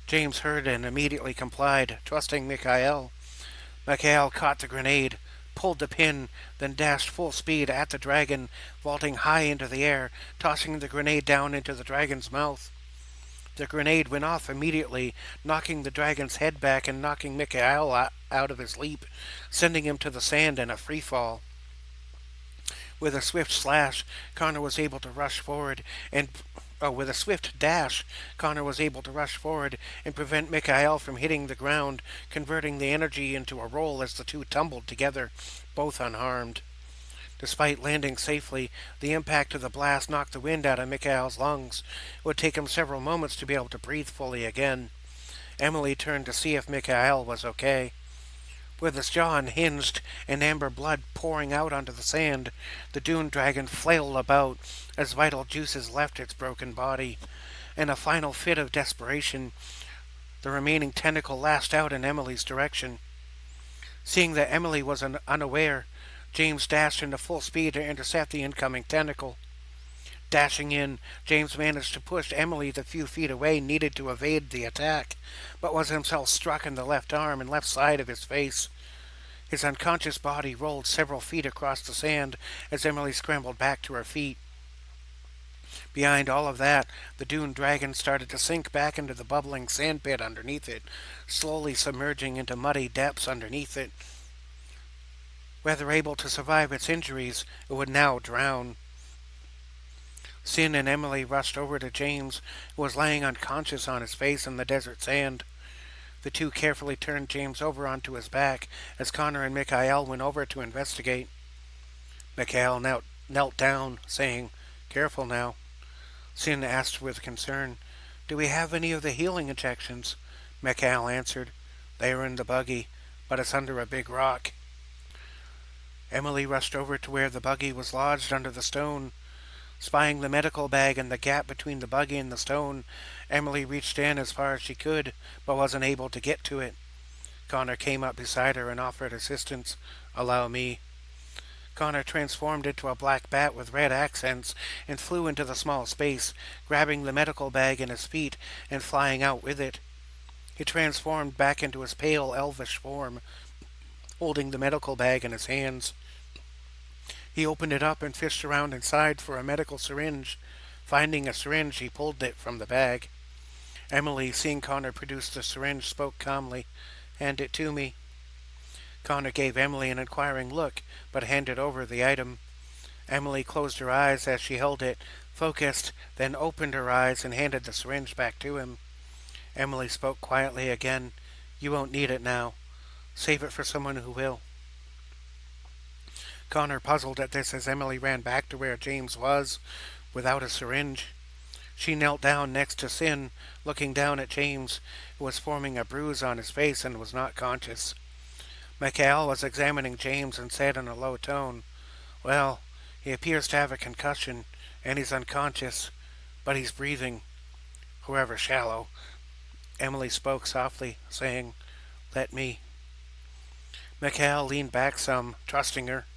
James heard and immediately complied, trusting Mikhail. Mikhail caught the grenade, pulled the pin, then dashed full speed at the dragon, vaulting high into the air, tossing the grenade down into the dragon's mouth. The grenade went off immediately, knocking the dragon's head back and knocking Mikhail out of his leap, sending him to the sand in a free fall. With a swift slash, Connor was able to rush forward with a swift dash, Connor was able to rush forward and prevent Mikhail from hitting the ground, converting the energy into a roll as the two tumbled together, both unharmed. Despite landing safely, the impact of the blast knocked the wind out of Mikhail's lungs. It would take him several moments to be able to breathe fully again. Emily turned to see if Mikhail was okay. With its jaw unhinged and amber blood pouring out onto the sand, the dune dragon flailed about as vital juices left its broken body. In a final fit of desperation, the remaining tentacle lashed out in Emily's direction. Seeing that Emily was unaware, James dashed into full speed to intercept the incoming tentacle. Dashing in, James managed to push Emily the few feet away needed to evade the attack, but was himself struck in the left arm and left side of his face. His unconscious body rolled several feet across the sand as Emily scrambled back to her feet. Behind all of that, the dune dragon started to sink back into the bubbling sandpit underneath it, slowly submerging into muddy depths underneath it. Whether able to survive its injuries, it would now drown. Sin and Emily rushed over to James, who was lying unconscious on his face in the desert sand. The two carefully turned James over onto his back as Connor and Mikhail went over to investigate. Mikhail knelt down, saying, "Careful now." Sin asked with concern, "Do we have any of the healing injections?" Mikhail answered, "They are in the buggy, but it's under a big rock." Emily rushed over to where the buggy was lodged under the stone. Spying the medical bag in the gap between the buggy and the stone, Emily reached in as far as she could, but wasn't able to get to it. Connor came up beside her and offered assistance. "Allow me." Connor transformed into a black bat with red accents and flew into the small space, grabbing the medical bag in his feet and flying out with it. He transformed back into his pale, elvish form, holding the medical bag in his hands. He opened it up and fished around inside for a medical syringe. Finding a syringe, he pulled it from the bag. Emily, seeing Connor produce the syringe, spoke calmly. "Hand it to me." Connor gave Emily an inquiring look, but handed over the item. Emily closed her eyes as she held it, focused, then opened her eyes and handed the syringe back to him. Emily spoke quietly again. "You won't need it now. Save it for someone who will." Connor puzzled at this as Emily ran back to where James was, without a syringe. She knelt down next to Sin, looking down at James, who was forming a bruise on his face and was not conscious. Mikhail was examining James and said in a low tone, "Well, he appears to have a concussion, and he's unconscious, but he's breathing, however shallow." Emily spoke softly, saying, "Let me." Mikhail leaned back some, trusting her.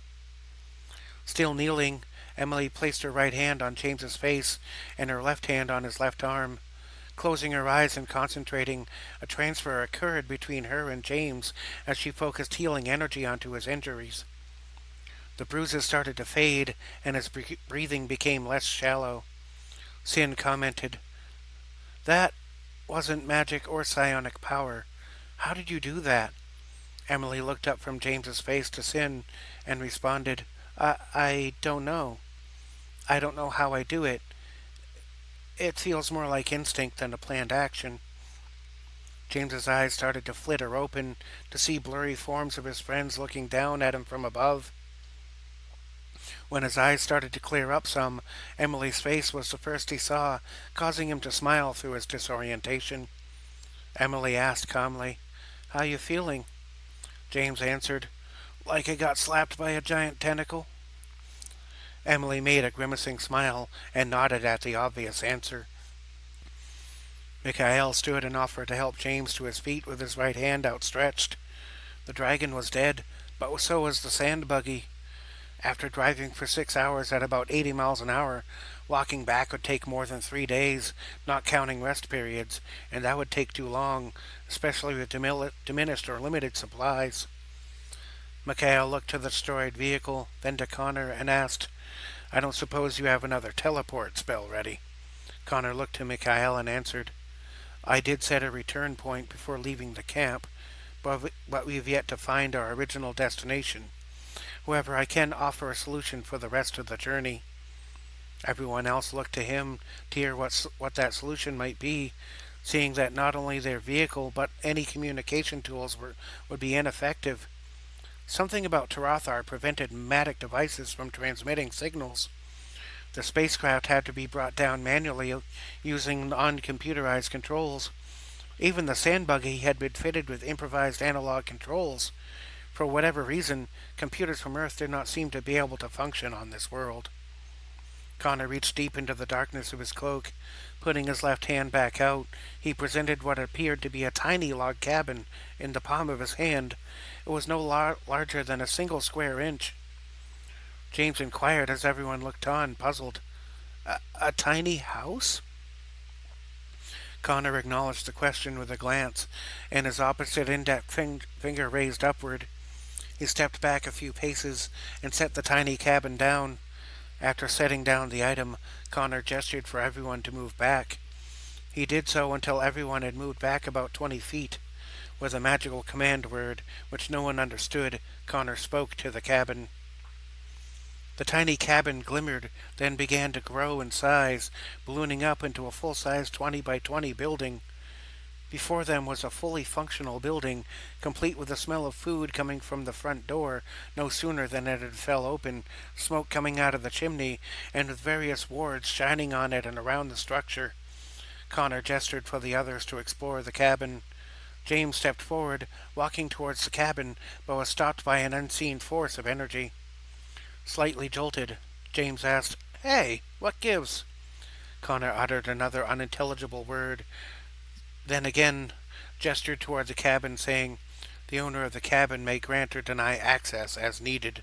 Still kneeling, Emily placed her right hand on James's face and her left hand on his left arm. Closing her eyes and concentrating, a transfer occurred between her and James as she focused healing energy onto his injuries. The bruises started to fade, and his breathing became less shallow. Sin commented, "That wasn't magic or psionic power. How did you do that?" Emily looked up from James's face to Sin and responded, I don't know. I don't know how I do it. It feels more like instinct than a planned action." James's eyes started to flitter open to see blurry forms of his friends looking down at him from above. When his eyes started to clear up some, Emily's face was the first he saw, causing him to smile through his disorientation. Emily asked calmly, "How you feeling?" James answered, "Like I got slapped by a giant tentacle." Emily made a grimacing smile and nodded at the obvious answer. Mikhail stood and offered to help James to his feet with his right hand outstretched. The dragon was dead, but so was the sand buggy. After driving for 6 hours at about 80 miles an hour, walking back would take more than 3 days, not counting rest periods, and that would take too long, especially with diminished or limited supplies. Mikhail looked to the destroyed vehicle, then to Connor, and asked, "I don't suppose you have another teleport spell ready?" Connor looked to Mikhail and answered, "I did set a return point before leaving the camp, but we've yet to find our original destination. However, I can offer a solution for the rest of the journey." Everyone else looked to him to hear what that solution might be, seeing that not only their vehicle but any communication tools would be ineffective. Something about Tarathar prevented pneumatic devices from transmitting signals. The spacecraft had to be brought down manually using non-computerized controls. Even the sand buggy had been fitted with improvised analog controls. For whatever reason, computers from Earth did not seem to be able to function on this world. Connor reached deep into the darkness of his cloak. Putting his left hand back out, he presented what appeared to be a tiny log cabin in the palm of his hand. It was no larger than a single square inch. James inquired as everyone looked on, puzzled. A tiny house?" Connor acknowledged the question with a glance, and his opposite index finger raised upward. He stepped back a few paces and set the tiny cabin down. After setting down the item, Connor gestured for everyone to move back. He did so until everyone had moved back about 20 feet. With a magical command word, which no one understood, Connor spoke to the cabin. The tiny cabin glimmered, then began to grow in size, ballooning up into a full-size 20 by 20 building. Before them was a fully functional building, complete with the smell of food coming from the front door no sooner than it had fell open, smoke coming out of the chimney, and with various wards shining on it and around the structure. Connor gestured for the others to explore the cabin. James stepped forward, walking towards the cabin, but was stopped by an unseen force of energy. Slightly jolted, James asked, "Hey, what gives?" Connor uttered another unintelligible word, then again gestured toward the cabin, saying, "The owner of the cabin may grant or deny access as needed."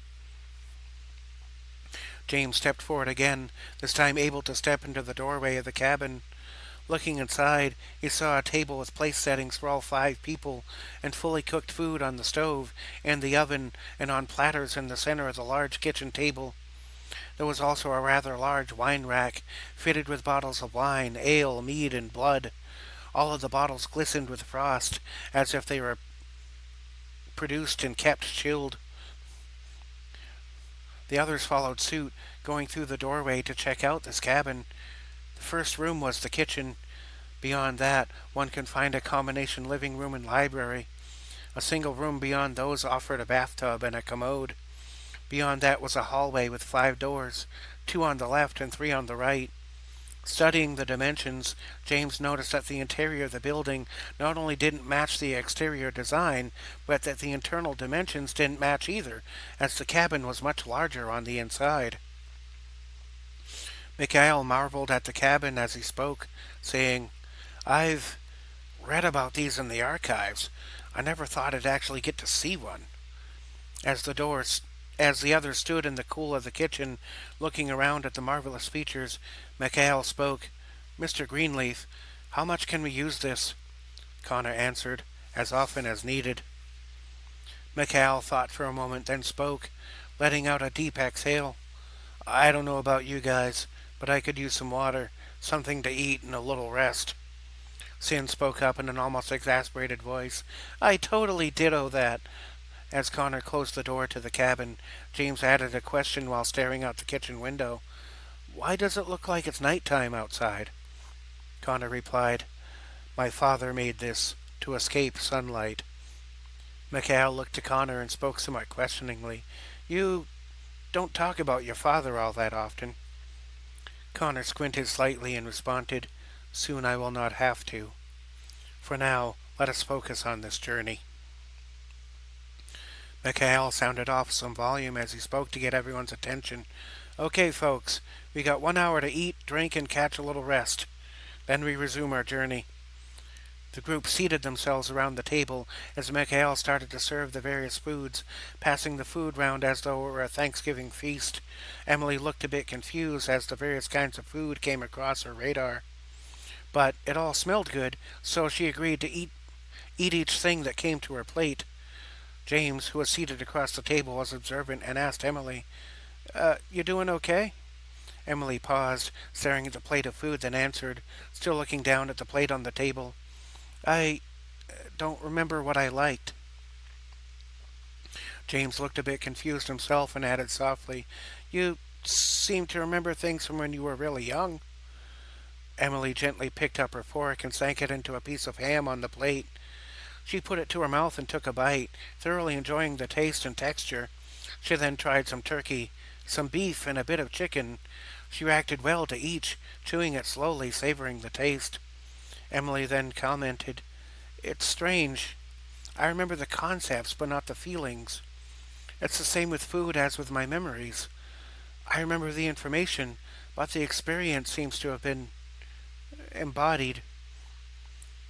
James stepped forward again, this time able to step into the doorway of the cabin. Looking inside, he saw a table with place settings for all 5 people, and fully cooked food on the stove and the oven, and on platters in the center of the large kitchen table. There was also a rather large wine rack, fitted with bottles of wine, ale, mead, and blood. All of the bottles glistened with frost, as if they were produced and kept chilled. The others followed suit, going through the doorway to check out this cabin. The first room was the kitchen. Beyond that, one can find a combination living room and library. A single room beyond those offered a bathtub and a commode. Beyond that was a hallway with 5 doors, 2 on the left and 3 on the right. Studying the dimensions, James noticed that the interior of the building not only didn't match the exterior design, but that the internal dimensions didn't match either, as the cabin was much larger on the inside. Mikhail marveled at the cabin as he spoke, saying, "I've read about these in the archives. I never thought I'd actually get to see one." As the doors As the others stood in the cool of the kitchen, looking around at the marvelous features, Mikhail spoke, "Mr. Greenleaf, how much can we use this?" Connor answered, "As often as needed." Mikhail thought for a moment, then spoke, letting out a deep exhale. "I don't know about you guys, but I could use some water, something to eat, and a little rest." Sin spoke up in an almost exasperated voice. "I totally ditto that." As Connor closed the door to the cabin, James added a question while staring out the kitchen window. "Why does it look like it's nighttime outside?" Connor replied, "My father made this to escape sunlight." Mikhail looked to Connor and spoke somewhat questioningly. "You don't talk about your father all that often." Connor squinted slightly and responded, "Soon I will not have to. For now, let us focus on this journey." Mikhail sounded off some volume as he spoke to get everyone's attention. "Okay, folks, we got 1 hour to eat, drink, and catch a little rest. Then we resume our journey." The group seated themselves around the table as Mikhail started to serve the various foods, passing the food round as though it were a Thanksgiving feast. Emily looked a bit confused as the various kinds of food came across her radar. But it all smelled good, so she agreed to eat each thing that came to her plate. James, who was seated across the table, was observant and asked Emily, "You doing okay?" Emily paused, staring at the plate of food, then answered, still looking down at the plate on the table, "I don't remember what I liked." James looked a bit confused himself and added softly, "You seem to remember things from when you were really young." Emily gently picked up her fork and sank it into a piece of ham on the plate. She put it to her mouth and took a bite, thoroughly enjoying the taste and texture. She then tried some turkey, some beef, and a bit of chicken. She reacted well to each, chewing it slowly, savoring the taste. Emily then commented, "It's strange. I remember the concepts, but not the feelings. It's the same with food as with my memories. I remember the information, but the experience seems to have been embodied."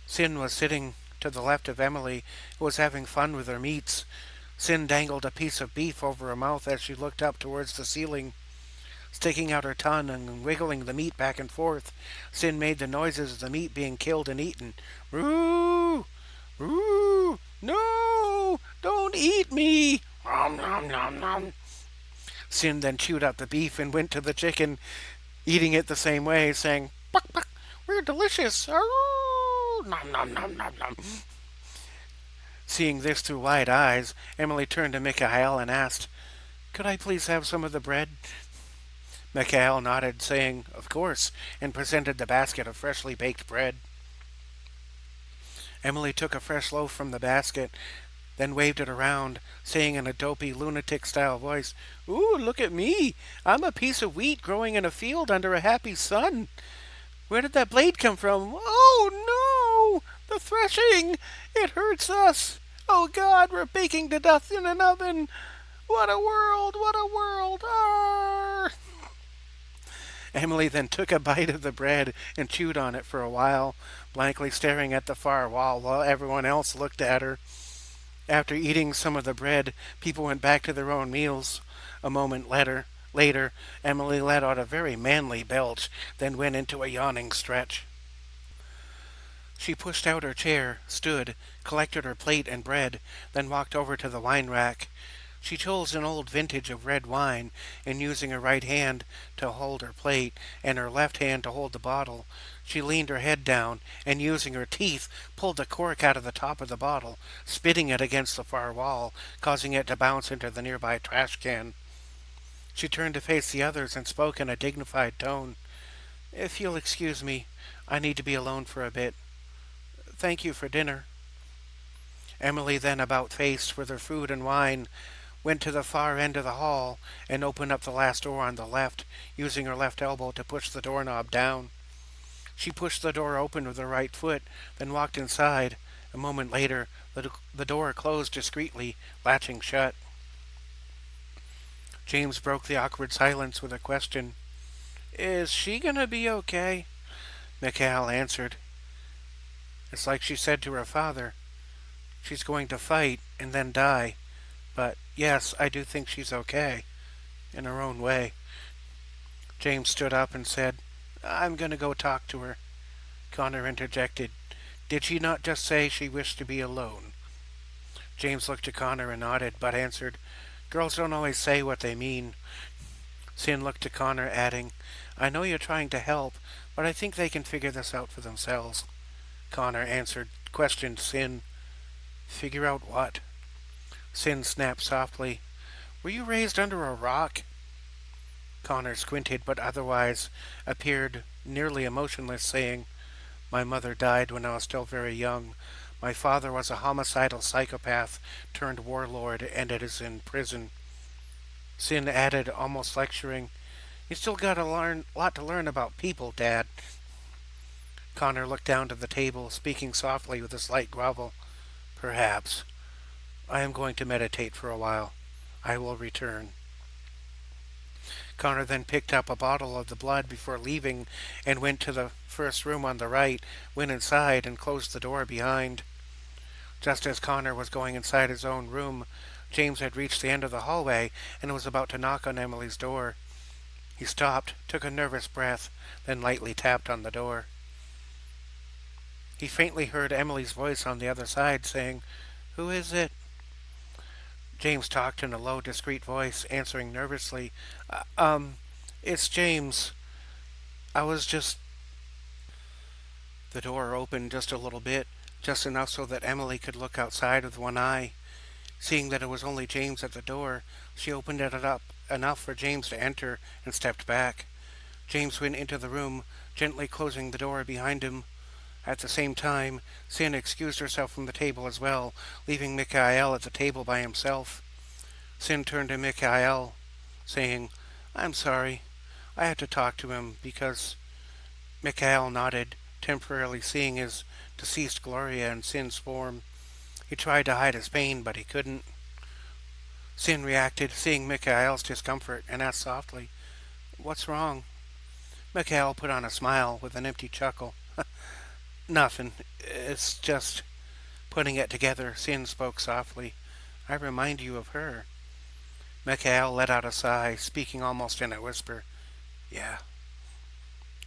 Sin was sitting to the left of Emily, who was having fun with her meats. Sin dangled a piece of beef over her mouth as she looked up towards the ceiling. Sticking out her tongue and wiggling the meat back and forth, Sin made the noises of the meat being killed and eaten. "Roo! Roo! No! Don't eat me! Nom nom nom nom!" Sin then chewed up the beef and went to the chicken, eating it the same way, saying, "Buck, buck, we're delicious! Aroo! Nom nom nom nom nom!" Seeing this through wide eyes, Emily turned to Mikhail and asked, "Could I please have some of the bread?" Mikhail nodded, saying, "Of course," and presented the basket of freshly baked bread. Emily took a fresh loaf from the basket, then waved it around, saying in a dopey, lunatic-style voice, "Ooh, look at me! I'm a piece of wheat growing in a field under a happy sun. Where did that blade come from? Oh, no! The threshing! It hurts us! Oh, God, we're baking to death in an oven! What a world! What a world! Arr! Emily then took a bite of the bread and chewed on it for a while, blankly staring at the far wall while everyone else looked at her. After eating some of the bread, people went back to their own meals. A moment later, Emily let out a very manly belch, then went into a yawning stretch. She pushed out her chair, stood, collected her plate and bread, then walked over to the wine rack. She chose an old vintage of red wine, and using her right hand to hold her plate and her left hand to hold the bottle, she leaned her head down and using her teeth pulled the cork out of the top of the bottle, spitting it against the far wall, causing it to bounce into the nearby trash can. She turned to face the others and spoke in a dignified tone. "If you'll excuse me, I need to be alone for a bit. Thank you for dinner." Emily then about faced with her food and wine, went to the far end of the hall, and opened up the last door on the left, using her left elbow to push the doorknob down. She pushed the door open with her right foot, then walked inside. A moment later, the door closed discreetly, latching shut. James broke the awkward silence with a question. "Is she gonna be okay?" Mikhail answered. "It's like she said to her father. She's going to fight and then die. But yes, I do think she's okay. In her own way." James stood up and said, "I'm going to go talk to her." Connor interjected, "Did she not just say she wished to be alone?" James looked at Connor and nodded, but answered, "Girls don't always say what they mean." Sin looked at Connor, adding, "I know you're trying to help, but I think they can figure this out for themselves." Connor questioned Sin. "Figure out what?" Sin snapped softly, "Were you raised under a rock?" Connor squinted, but otherwise appeared nearly emotionless, saying, "My mother died when I was still very young. My father was a homicidal psychopath turned warlord and is in prison." Sin added, almost lecturing, "You still got a lot to learn about people, Dad." Connor looked down to the table, speaking softly with a slight grovel. "Perhaps. I am going to meditate for a while. I will return." Connor then picked up a bottle of the blood before leaving and went to the first room on the right, went inside and closed the door behind. Just as Connor was going inside his own room, James had reached the end of the hallway and was about to knock on Emily's door. He stopped, took a nervous breath, then lightly tapped on the door. He faintly heard Emily's voice on the other side saying, "Who is it?" James talked in a low, discreet voice, answering nervously, It's James. I was just..." The door opened just a little bit, just enough so that Emily could look outside with one eye. Seeing that it was only James at the door, she opened it up enough for James to enter and stepped back. James went into the room, gently closing the door behind him. At the same time, Sin excused herself from the table as well, leaving Mikhail at the table by himself. Sin turned to Mikhail, saying, "I'm sorry. I had to talk to him because..." Mikhail nodded, temporarily seeing his deceased Gloria in Sin's form. He tried to hide his pain, but he couldn't. Sin reacted, seeing Mikhail's discomfort, and asked softly, "What's wrong?" Mikhail put on a smile with an empty chuckle. "Nothing. It's just..." Putting it together, Sin spoke softly, "I remind you of her." Mikhail let out a sigh, speaking almost in a whisper. "Yeah."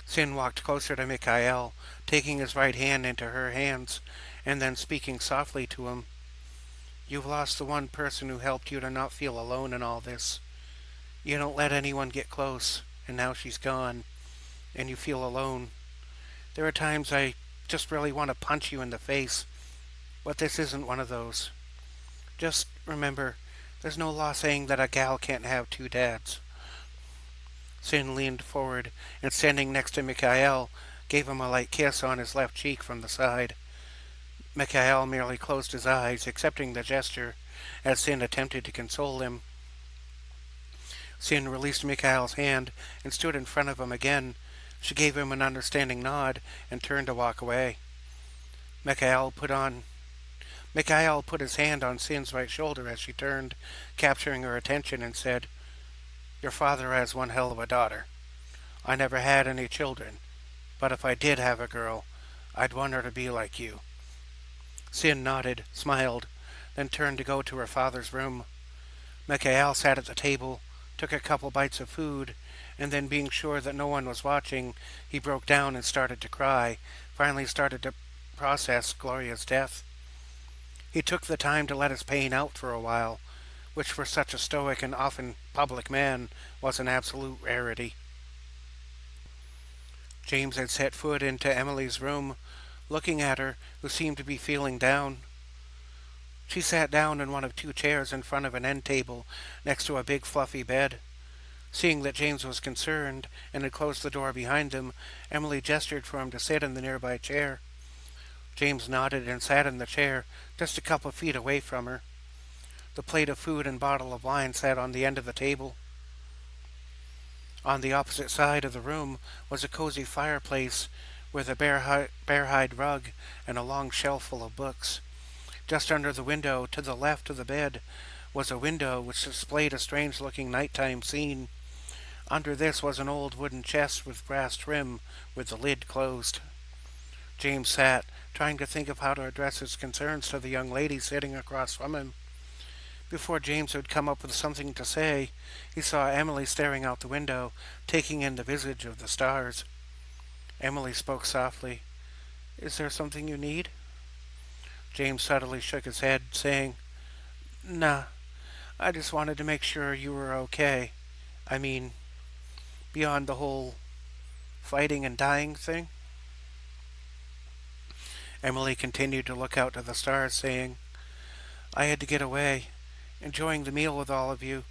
Sin walked closer to Mikhail, taking his right hand into her hands, and then speaking softly to him. "You've lost the one person who helped you to not feel alone in all this. You don't let anyone get close, and now she's gone, and you feel alone. There are times I just really want to punch you in the face, but this isn't one of those. Just remember, there's no law saying that a gal can't have two dads." Sin leaned forward and, standing next to Mikhail, gave him a light kiss on his left cheek from the side. Mikhail merely closed his eyes, accepting the gesture, as Sin attempted to console him. Sin released Mikhail's hand and stood in front of him again. She gave him an understanding nod and turned to walk away. Mikhail put on Mikhail put his hand on Sin's right shoulder as she turned, capturing her attention, and said, "Your father has one hell of a daughter. I never had any children, but if I did have a girl, I'd want her to be like you." Sin nodded, smiled, then turned to go to her father's room. Mikhail sat at the table, took a couple bites of food, and then, being sure that no one was watching, he broke down and started to cry, finally started to process Gloria's death. He took the time to let his pain out for a while, which for such a stoic and often public man was an absolute rarity. James had set foot into Emily's room, looking at her, who seemed to be feeling down. She sat down in one of two chairs in front of an end table next to a big fluffy bed. Seeing that James was concerned and had closed the door behind him, Emily gestured for him to sit in the nearby chair. James nodded and sat in the chair, just a couple of feet away from her. The plate of food and bottle of wine sat on the end of the table. On the opposite side of the room was a cozy fireplace with a bear hide rug and a long shelf full of books. Just under the window, to the left of the bed, was a window which displayed a strange-looking nighttime scene. Under this was an old wooden chest with brass trim, with the lid closed. James sat, trying to think of how to address his concerns to the young lady sitting across from him. Before James had come up with something to say, he saw Emily staring out the window, taking in the visage of the stars. Emily spoke softly. "Is there something you need?" James subtly shook his head, saying, "Nah, I just wanted to make sure you were okay. I mean, beyond the whole fighting and dying thing." Emily continued to look out to the stars, saying, "I had to get away. Enjoying the meal with all of you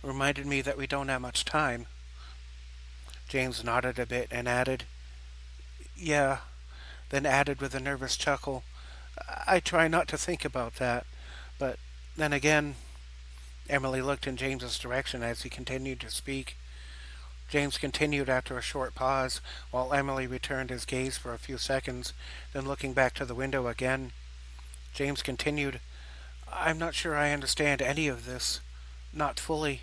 reminded me that we don't have much time." James nodded a bit and added, "Yeah," then added with a nervous chuckle, "I try not to think about that, but then again." Emily looked in James's direction as he continued to speak. James continued after a short pause, while Emily returned his gaze for a few seconds, then looking back to the window again. James continued, "I'm not sure I understand any of this. Not fully."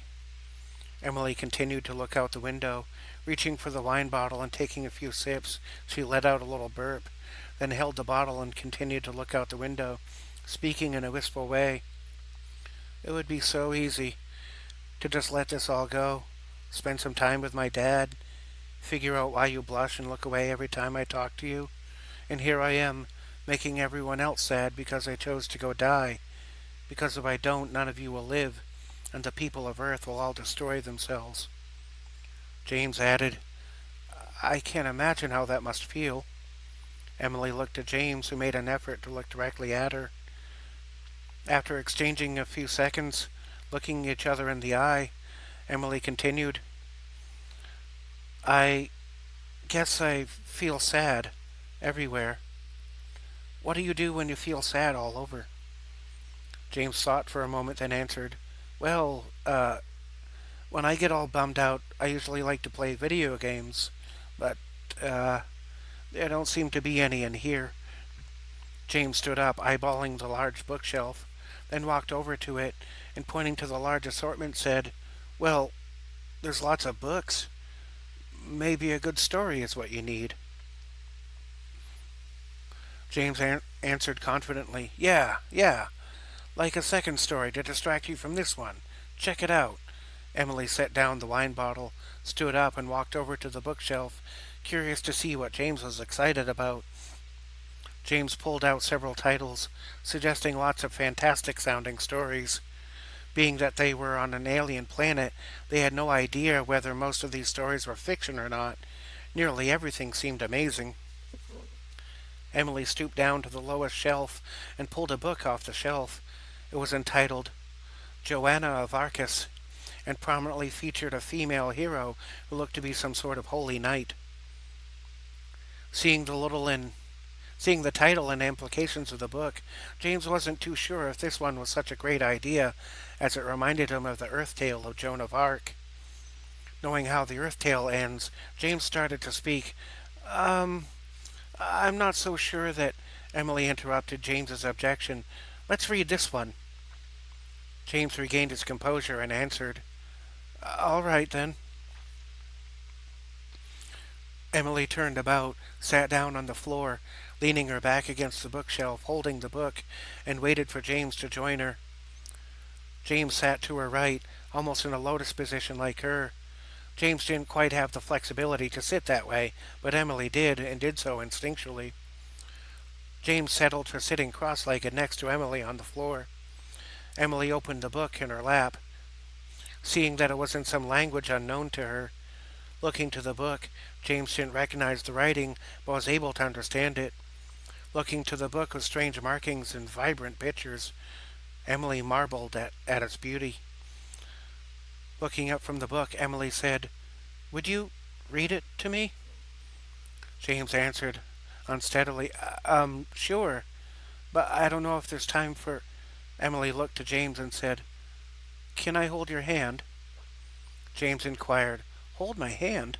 Emily continued to look out the window. Reaching for the wine bottle and taking a few sips, she let out a little burp, then held the bottle and continued to look out the window, speaking in a wistful way. "It would be so easy to just let this all go, spend some time with my dad, figure out why you blush and look away every time I talk to you, and here I am, making everyone else sad because I chose to go die, because if I don't, none of you will live, and the people of Earth will all destroy themselves." James added, "I can't imagine how that must feel." Emily looked at James, who made an effort to look directly at her. After exchanging a few seconds, looking each other in the eye, Emily continued, "I guess I feel sad everywhere. What do you do when you feel sad all over?" James thought for a moment, then answered, "Well, when I get all bummed out, I usually like to play video games, but, there don't seem to be any in here." James stood up, eyeballing the large bookshelf, then walked over to it, and pointing to the large assortment said, "Well, there's lots of books. Maybe a good story is what you need." James answered confidently, Yeah, like a second story to distract you from this one. Check it out." Emily set down the wine bottle, stood up, and walked over to the bookshelf, curious to see what James was excited about. James pulled out several titles, suggesting lots of fantastic-sounding stories. Being that they were on an alien planet, they had no idea whether most of these stories were fiction or not. Nearly everything seemed amazing. Emily stooped down to the lowest shelf and pulled a book off the shelf. It was entitled Joanna of Arcus, and prominently featured a female hero who looked to be some sort of holy knight. Seeing the little Seeing the title and implications of the book, James wasn't too sure if this one was such a great idea, as it reminded him of the Earth Tale of Joan of Arc. Knowing how the Earth Tale ends, James started to speak. Um, I'm not so sure that. Emily interrupted James's objection. Let's read this one. James regained his composure and answered, All right then. Emily turned about, sat down on the floor, leaning her back against the bookshelf, holding the book, and waited for James to join her. James sat to her right, almost in a lotus position like her. James didn't quite have the flexibility to sit that way, but Emily did, and did so instinctually. James settled for sitting cross-legged next to Emily on the floor. Emily opened the book in her lap, seeing that it was in some language unknown to her. Looking to the book, James didn't recognize the writing, but was able to understand it. Looking to the book with strange markings and vibrant pictures, Emily marveled at its beauty. Looking up from the book, Emily said, Would you read it to me? James answered unsteadily, Sure, but I don't know if there's time for. Emily looked to James and said, Can I hold your hand? James inquired, Hold my hand?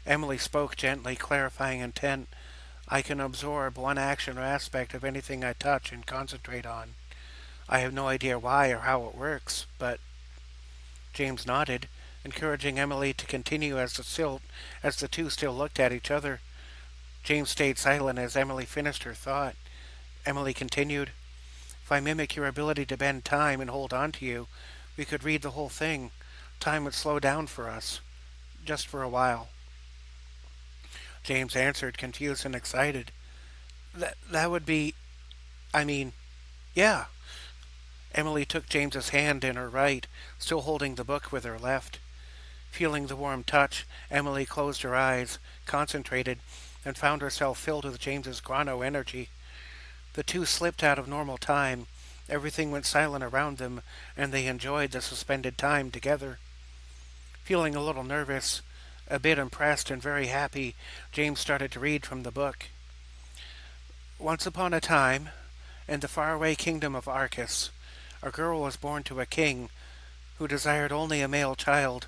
Emily spoke gently, clarifying intent. I can absorb one action or aspect of anything I touch and concentrate on. I have no idea why or how it works, but James nodded, encouraging Emily to continue as the two still looked at each other. James stayed silent as Emily finished her thought. Emily continued, If I mimic your ability to bend time and hold on to you, we could read the whole thing. Time would slow down for us, just for a while. James answered, confused and excited. That would be, I mean, yeah. Emily took James's hand in her right, still holding the book with her left. Feeling the warm touch, Emily closed her eyes, concentrated, and found herself filled with James's chrono energy. The two slipped out of normal time. Everything went silent around them, and they enjoyed the suspended time together. Feeling a little nervous, a bit impressed and very happy, James started to read from the book. Once upon a time, in the faraway kingdom of Arcus, a girl was born to a king who desired only a male child.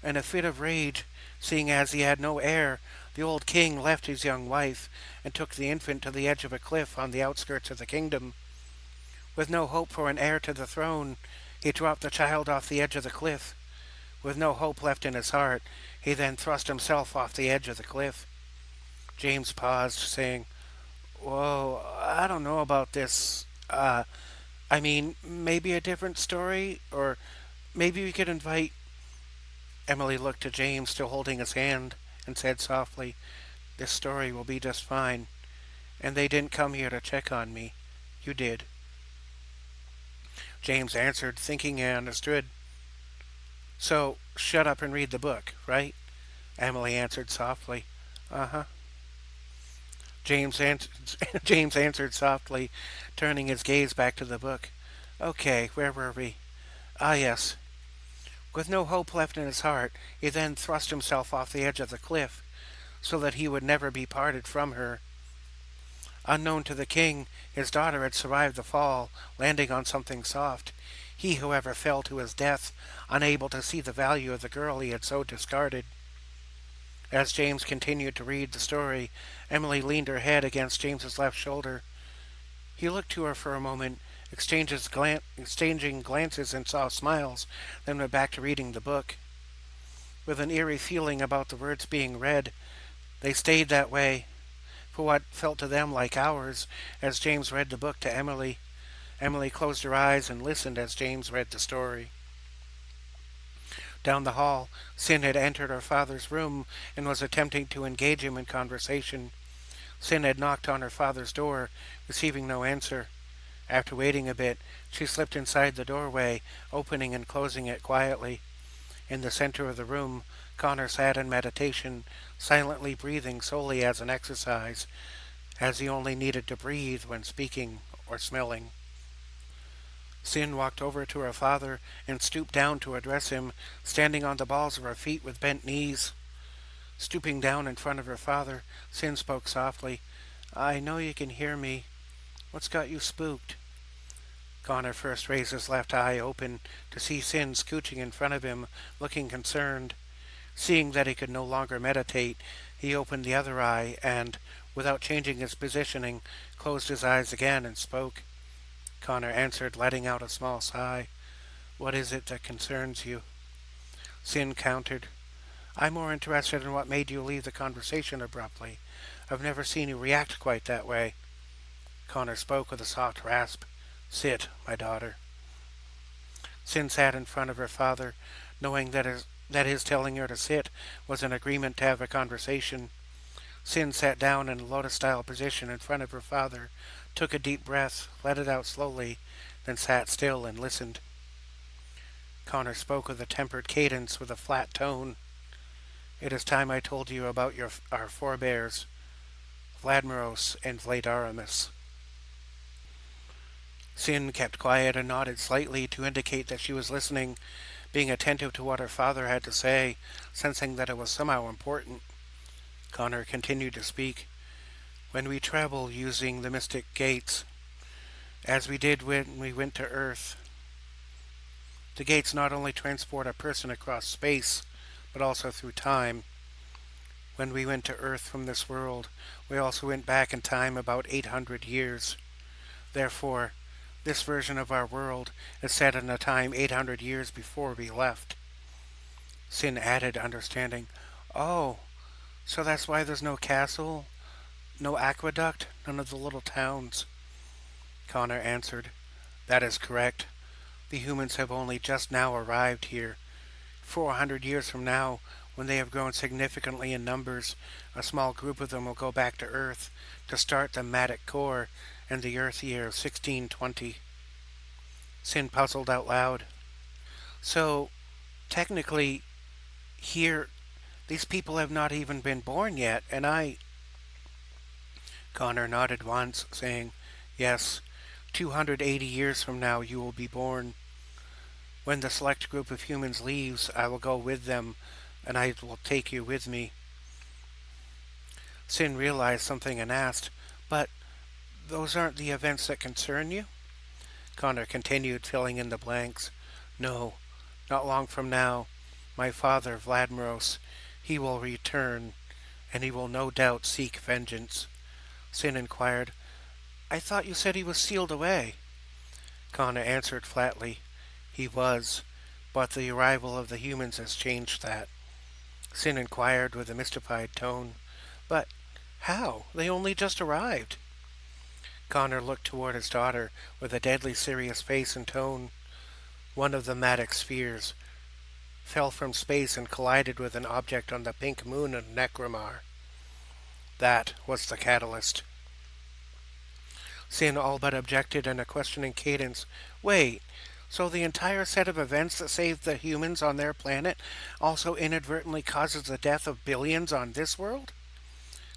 In a fit of rage, seeing as he had no heir, the old king left his young wife and took the infant to the edge of a cliff on the outskirts of the kingdom. With no hope for an heir to the throne, he dropped the child off the edge of the cliff. With no hope left in his heart, he then thrust himself off the edge of the cliff. James paused, saying, Whoa, I don't know about this. Maybe a different story, or maybe we could invite. Emily looked to James, still holding his hand, and said softly, This story will be just fine. And they didn't come here to check on me. You did. James answered, thinking he understood. So, shut up and read the book, right? Emily answered softly. Uh-huh. James, answered, James answered softly, turning his gaze back to the book. Okay, where were we? Ah, yes. With no hope left in his heart, he then thrust himself off the edge of the cliff, so that he would never be parted from her. Unknown to the king, his daughter had survived the fall, landing on something soft. He, however, fell to his death, unable to see the value of the girl he had so discarded. As James continued to read the story, Emily leaned her head against James's left shoulder. He looked to her for a moment, exchanging glances and soft smiles, then went back to reading the book. With an eerie feeling about the words being read, they stayed that way, for what felt to them like hours, as James read the book to Emily. Emily closed her eyes and listened as James read the story. Down the hall, Sin had entered her father's room and was attempting to engage him in conversation. Sin had knocked on her father's door, receiving no answer. After waiting a bit, she slipped inside the doorway, opening and closing it quietly. In the center of the room, Connor sat in meditation, silently breathing solely as an exercise, as he only needed to breathe when speaking or smelling. Sin walked over to her father and stooped down to address him, standing on the balls of her feet with bent knees. Stooping down in front of her father, Sin spoke softly. I know you can hear me. What's got you spooked? Connor first raised his left eye open to see Sin scooching in front of him, looking concerned. Seeing that he could no longer meditate, he opened the other eye and, without changing his positioning, closed his eyes again and spoke. Connor answered, letting out a small sigh. What is it that concerns you? Sin countered. I'm more interested in what made you leave the conversation abruptly. I've never seen you react quite that way. Connor spoke with a soft rasp. Sit, my daughter. Sin sat in front of her father, knowing that his telling her to sit was an agreement to have a conversation. Sin sat down in a lotus-style position in front of her father, took a deep breath, let it out slowly, then sat still and listened. Connor spoke with a tempered cadence with a flat tone. It is time I told you about our forebears, Vladimiros and Vladaramus. Sin kept quiet and nodded slightly to indicate that she was listening, being attentive to what her father had to say, sensing that it was somehow important. Connor continued to speak. When we travel using the mystic gates, as we did when we went to Earth, the gates not only transport a person across space, but also through time. When we went to Earth from this world, we also went back in time about 800 years. Therefore, this version of our world is set in a time 800 years before we left. Sin added, understanding. Oh, so that's why there's no castle, no aqueduct, none of the little towns. Connor answered. That is correct. The humans have only just now arrived here. 400 years from now, when they have grown significantly in numbers, a small group of them will go back to Earth to start the Matic Core in the Earth year 1620. Sin puzzled out loud. So, technically, here, these people have not even been born yet, and Connor nodded once, saying, Yes, 280 years from now you will be born. When the select group of humans leaves, I will go with them, and I will take you with me. Sin realized something and asked, But those aren't the events that concern you? Connor continued, filling in the blanks. No, not long from now. My father, Vladimiros, he will return, and he will no doubt seek vengeance. Sin inquired, I thought you said he was sealed away. Connor answered flatly, He was, but the arrival of the humans has changed that. Sin inquired with a mystified tone, But how? They only just arrived. Connor looked toward his daughter with a deadly serious face and tone. One of the Matic spheres fell from space and collided with an object on the pink moon of Necromar. That was the catalyst. Sin all but objected in a questioning cadence. Wait, so the entire set of events that saved the humans on their planet also inadvertently causes the death of billions on this world?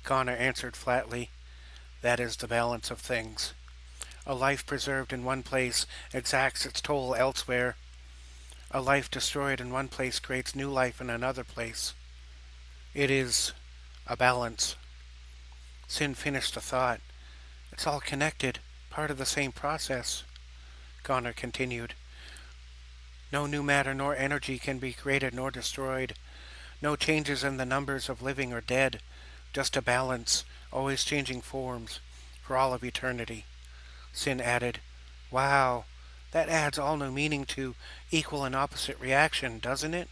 Connor answered flatly. That is the balance of things. A life preserved in one place exacts its toll elsewhere. A life destroyed in one place creates new life in another place. It is a balance. Sin finished the thought. It's all connected, part of the same process. Connor continued. No new matter nor energy can be created nor destroyed. No changes in the numbers of living or dead. Just a balance, always changing forms, for all of eternity. Sin added, Wow, that adds all new meaning to equal and opposite reaction, doesn't it?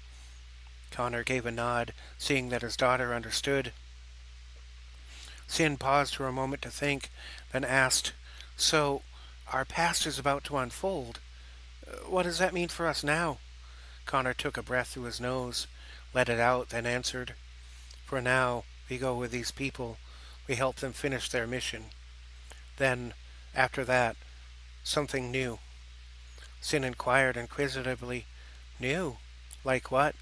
Connor gave a nod, seeing that his daughter understood. Sin paused for a moment to think, then asked, So, our past is about to unfold. What does that mean for us now? Connor took a breath through his nose, let it out, then answered, For now, we go with these people. We help them finish their mission. Then, after that, something new. Sin inquired inquisitively, New? Like what?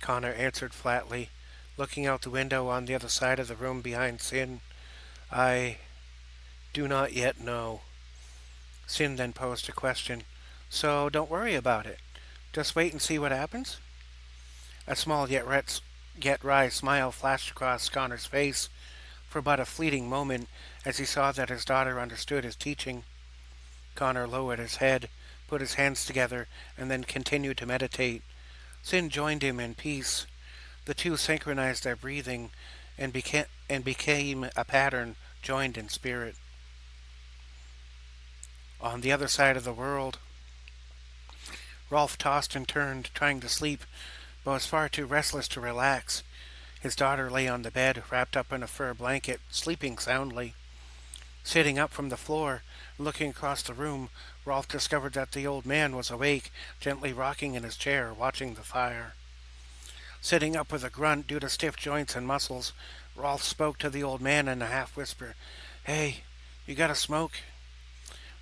Connor answered flatly, looking out the window on the other side of the room behind Sin. I do not yet know. Sin then posed a question. So don't worry about it. Just wait and see what happens? A small yet wry smile flashed across Connor's face, for but a fleeting moment as he saw that his daughter understood his teaching. Connor lowered his head, put his hands together, and then continued to meditate. Sin joined him in peace. The two synchronized their breathing and became a pattern joined in spirit. On the other side of the world, Rolf tossed and turned, trying to sleep, but was far too restless to relax. His daughter lay on the bed, wrapped up in a fur blanket, sleeping soundly. Sitting up from the floor, looking across the room, Rolf discovered that the old man was awake, gently rocking in his chair, watching the fire. Sitting up with a grunt due to stiff joints and muscles, Rolf spoke to the old man in a half-whisper. "Hey, you got a smoke?"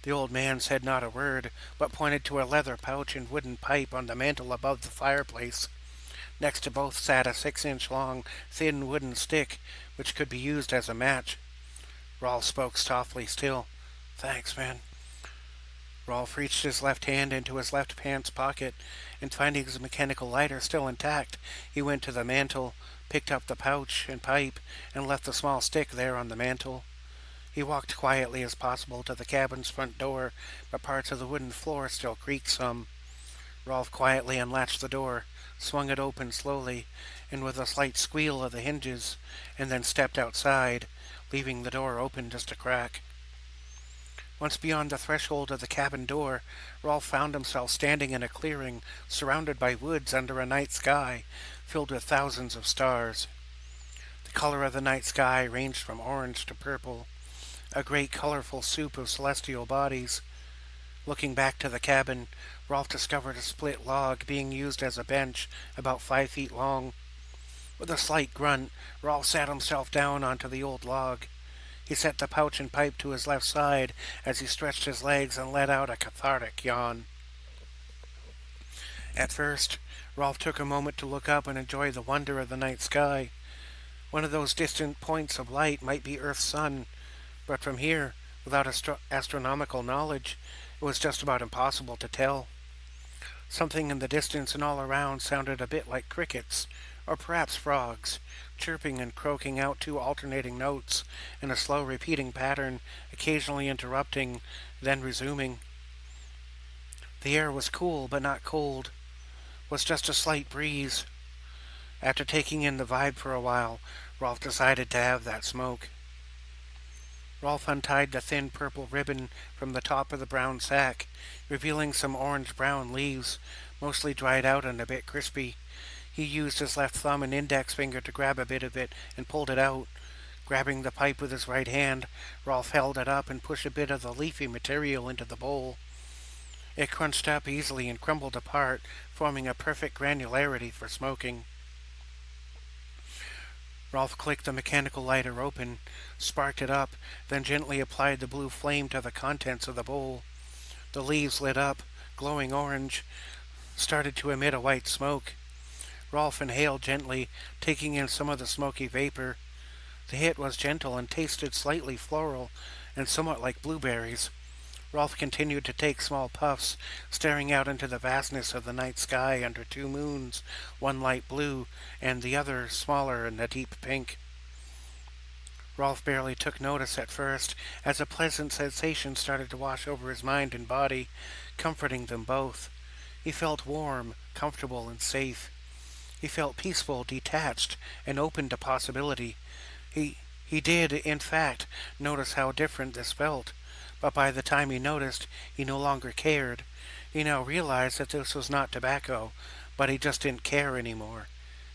The old man said not a word, but pointed to a leather pouch and wooden pipe on the mantel above the fireplace. Next to both sat a 6-inch long, thin wooden stick, which could be used as a match. Rolf spoke softly still. "Thanks, man." Rolf reached his left hand into his left pants pocket, and finding his mechanical lighter still intact, he went to the mantel, picked up the pouch and pipe, and left the small stick there on the mantel. He walked quietly as possible to the cabin's front door, but parts of the wooden floor still creaked some. Rolf quietly unlatched the door, swung it open slowly, and with a slight squeal of the hinges, and then stepped outside, leaving the door open just a crack. Once beyond the threshold of the cabin door, Rolf found himself standing in a clearing, surrounded by woods under a night sky, filled with thousands of stars. The color of the night sky ranged from orange to purple, a great colorful soup of celestial bodies. Looking back to the cabin, Rolf discovered a split log being used as a bench about 5 feet long. With a slight grunt, Rolf sat himself down onto the old log. He set the pouch and pipe to his left side as he stretched his legs and let out a cathartic yawn. At first, Rolf took a moment to look up and enjoy the wonder of the night sky. One of those distant points of light might be Earth's sun, but from here, without astronomical knowledge, it was just about impossible to tell. Something in the distance and all around sounded a bit like crickets, or perhaps frogs, chirping and croaking out two alternating notes in a slow repeating pattern, occasionally interrupting, then resuming. The air was cool but not cold, was just a slight breeze. After taking in the vibe for a while, Rolf decided to have that smoke. Rolf untied the thin purple ribbon from the top of the brown sack, revealing some orange-brown leaves, mostly dried out and a bit crispy. He used his left thumb and index finger to grab a bit of it and pulled it out. Grabbing the pipe with his right hand, Rolf held it up and pushed a bit of the leafy material into the bowl. It crunched up easily and crumbled apart, forming a perfect granularity for smoking. Rolf clicked the mechanical lighter open, sparked it up, then gently applied the blue flame to the contents of the bowl. The leaves lit up, glowing orange, started to emit a white smoke. Rolf inhaled gently, taking in some of the smoky vapor. The hit was gentle and tasted slightly floral and somewhat like blueberries. Rolf continued to take small puffs, staring out into the vastness of the night sky under two moons, one light blue and the other smaller and a deep pink. Rolf barely took notice at first, as a pleasant sensation started to wash over his mind and body, comforting them both. He felt warm, comfortable, and safe. He felt peaceful, detached, and open to possibility. He did, in fact, notice how different this felt, but by the time he noticed, he no longer cared. He now realized that this was not tobacco, but he just didn't care anymore.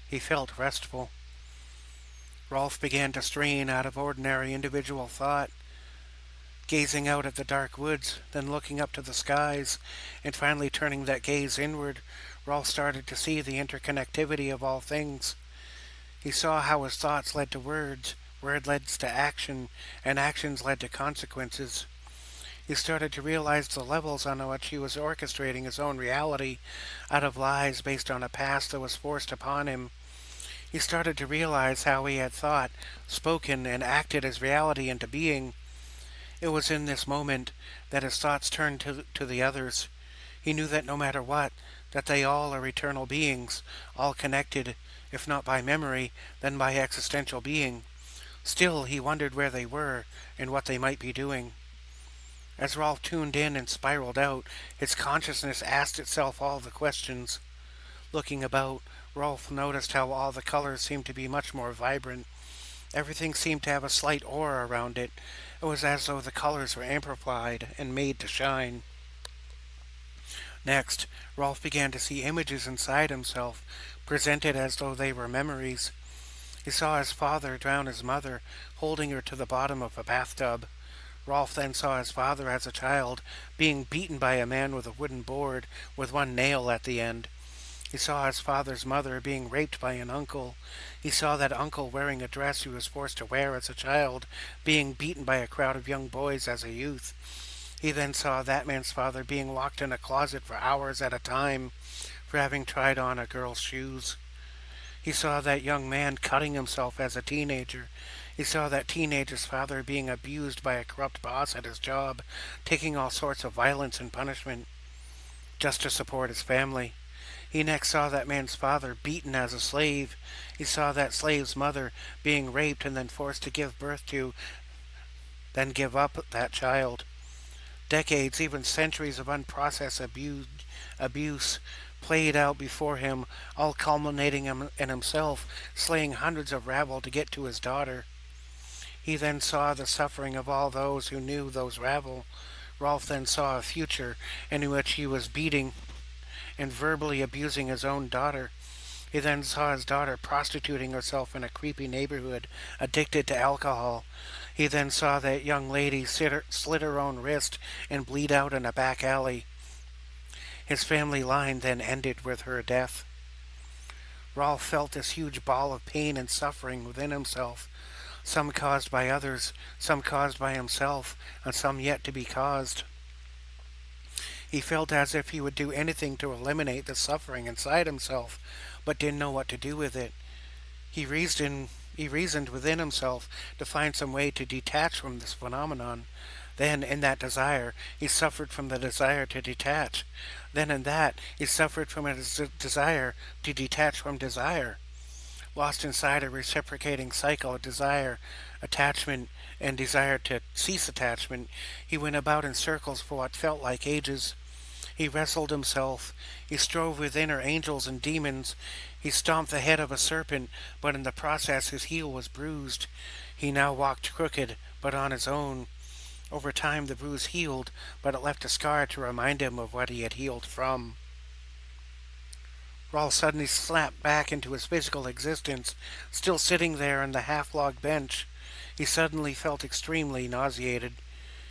He felt restful. Rolf began to strain out of ordinary individual thought, gazing out at the dark woods, then looking up to the skies, and finally turning that gaze inward. Rolf started to see the interconnectivity of all things. He saw how his thoughts led to words, words led to action, and actions led to consequences. He started to realize the levels on which he was orchestrating his own reality out of lies based on a past that was forced upon him. He started to realize how he had thought, spoken, and acted his reality into being. It was in this moment that his thoughts turned to the others. He knew that no matter what, that they all are eternal beings, all connected, if not by memory, then by existential being. Still, he wondered where they were and what they might be doing. As Rolf tuned in and spiraled out, his consciousness asked itself all the questions. Looking about, Rolf noticed how all the colors seemed to be much more vibrant. Everything seemed to have a slight aura around it. It was as though the colors were amplified and made to shine. Next, Rolf began to see images inside himself, presented as though they were memories. He saw his father drown his mother, holding her to the bottom of a bathtub. Rolf then saw his father as a child, being beaten by a man with a wooden board with one nail at the end. He saw his father's mother being raped by an uncle. He saw that uncle wearing a dress he was forced to wear as a child, being beaten by a crowd of young boys as a youth. He then saw that man's father being locked in a closet for hours at a time for having tried on a girl's shoes. He saw that young man cutting himself as a teenager. He saw that teenager's father being abused by a corrupt boss at his job, taking all sorts of violence and punishment just to support his family. He next saw that man's father beaten as a slave. He saw that slave's mother being raped and then forced to give birth to, then give up that child. Decades, even centuries of unprocessed abuse played out before him, all culminating in himself slaying hundreds of rabble to get to his daughter. He then saw the suffering of all those who knew those rabble. Rolf then saw a future in which he was beating and verbally abusing his own daughter. He then saw his daughter prostituting herself in a creepy neighborhood, addicted to alcohol. He then saw that young lady slit her own wrist and bleed out in a back alley. His family line then ended with her death. Rolf felt this huge ball of pain and suffering within himself, some caused by others, some caused by himself, and some yet to be caused. He felt as if he would do anything to eliminate the suffering inside himself, but didn't know what to do with it. He reasoned within himself to find some way to detach from this phenomenon. Then, in that desire, he suffered from the desire to detach. Then, in that, he suffered from his desire to detach from desire. Lost inside a reciprocating cycle of desire, attachment, and desire to cease attachment, he went about in circles for what felt like ages. He wrestled himself. He strove with inner angels and demons. He stomped the head of a serpent, but in the process his heel was bruised. He now walked crooked, but on his own. Over time the bruise healed, but it left a scar to remind him of what he had healed from. Rawl suddenly slapped back into his physical existence, still sitting there on the half-log bench. He suddenly felt extremely nauseated.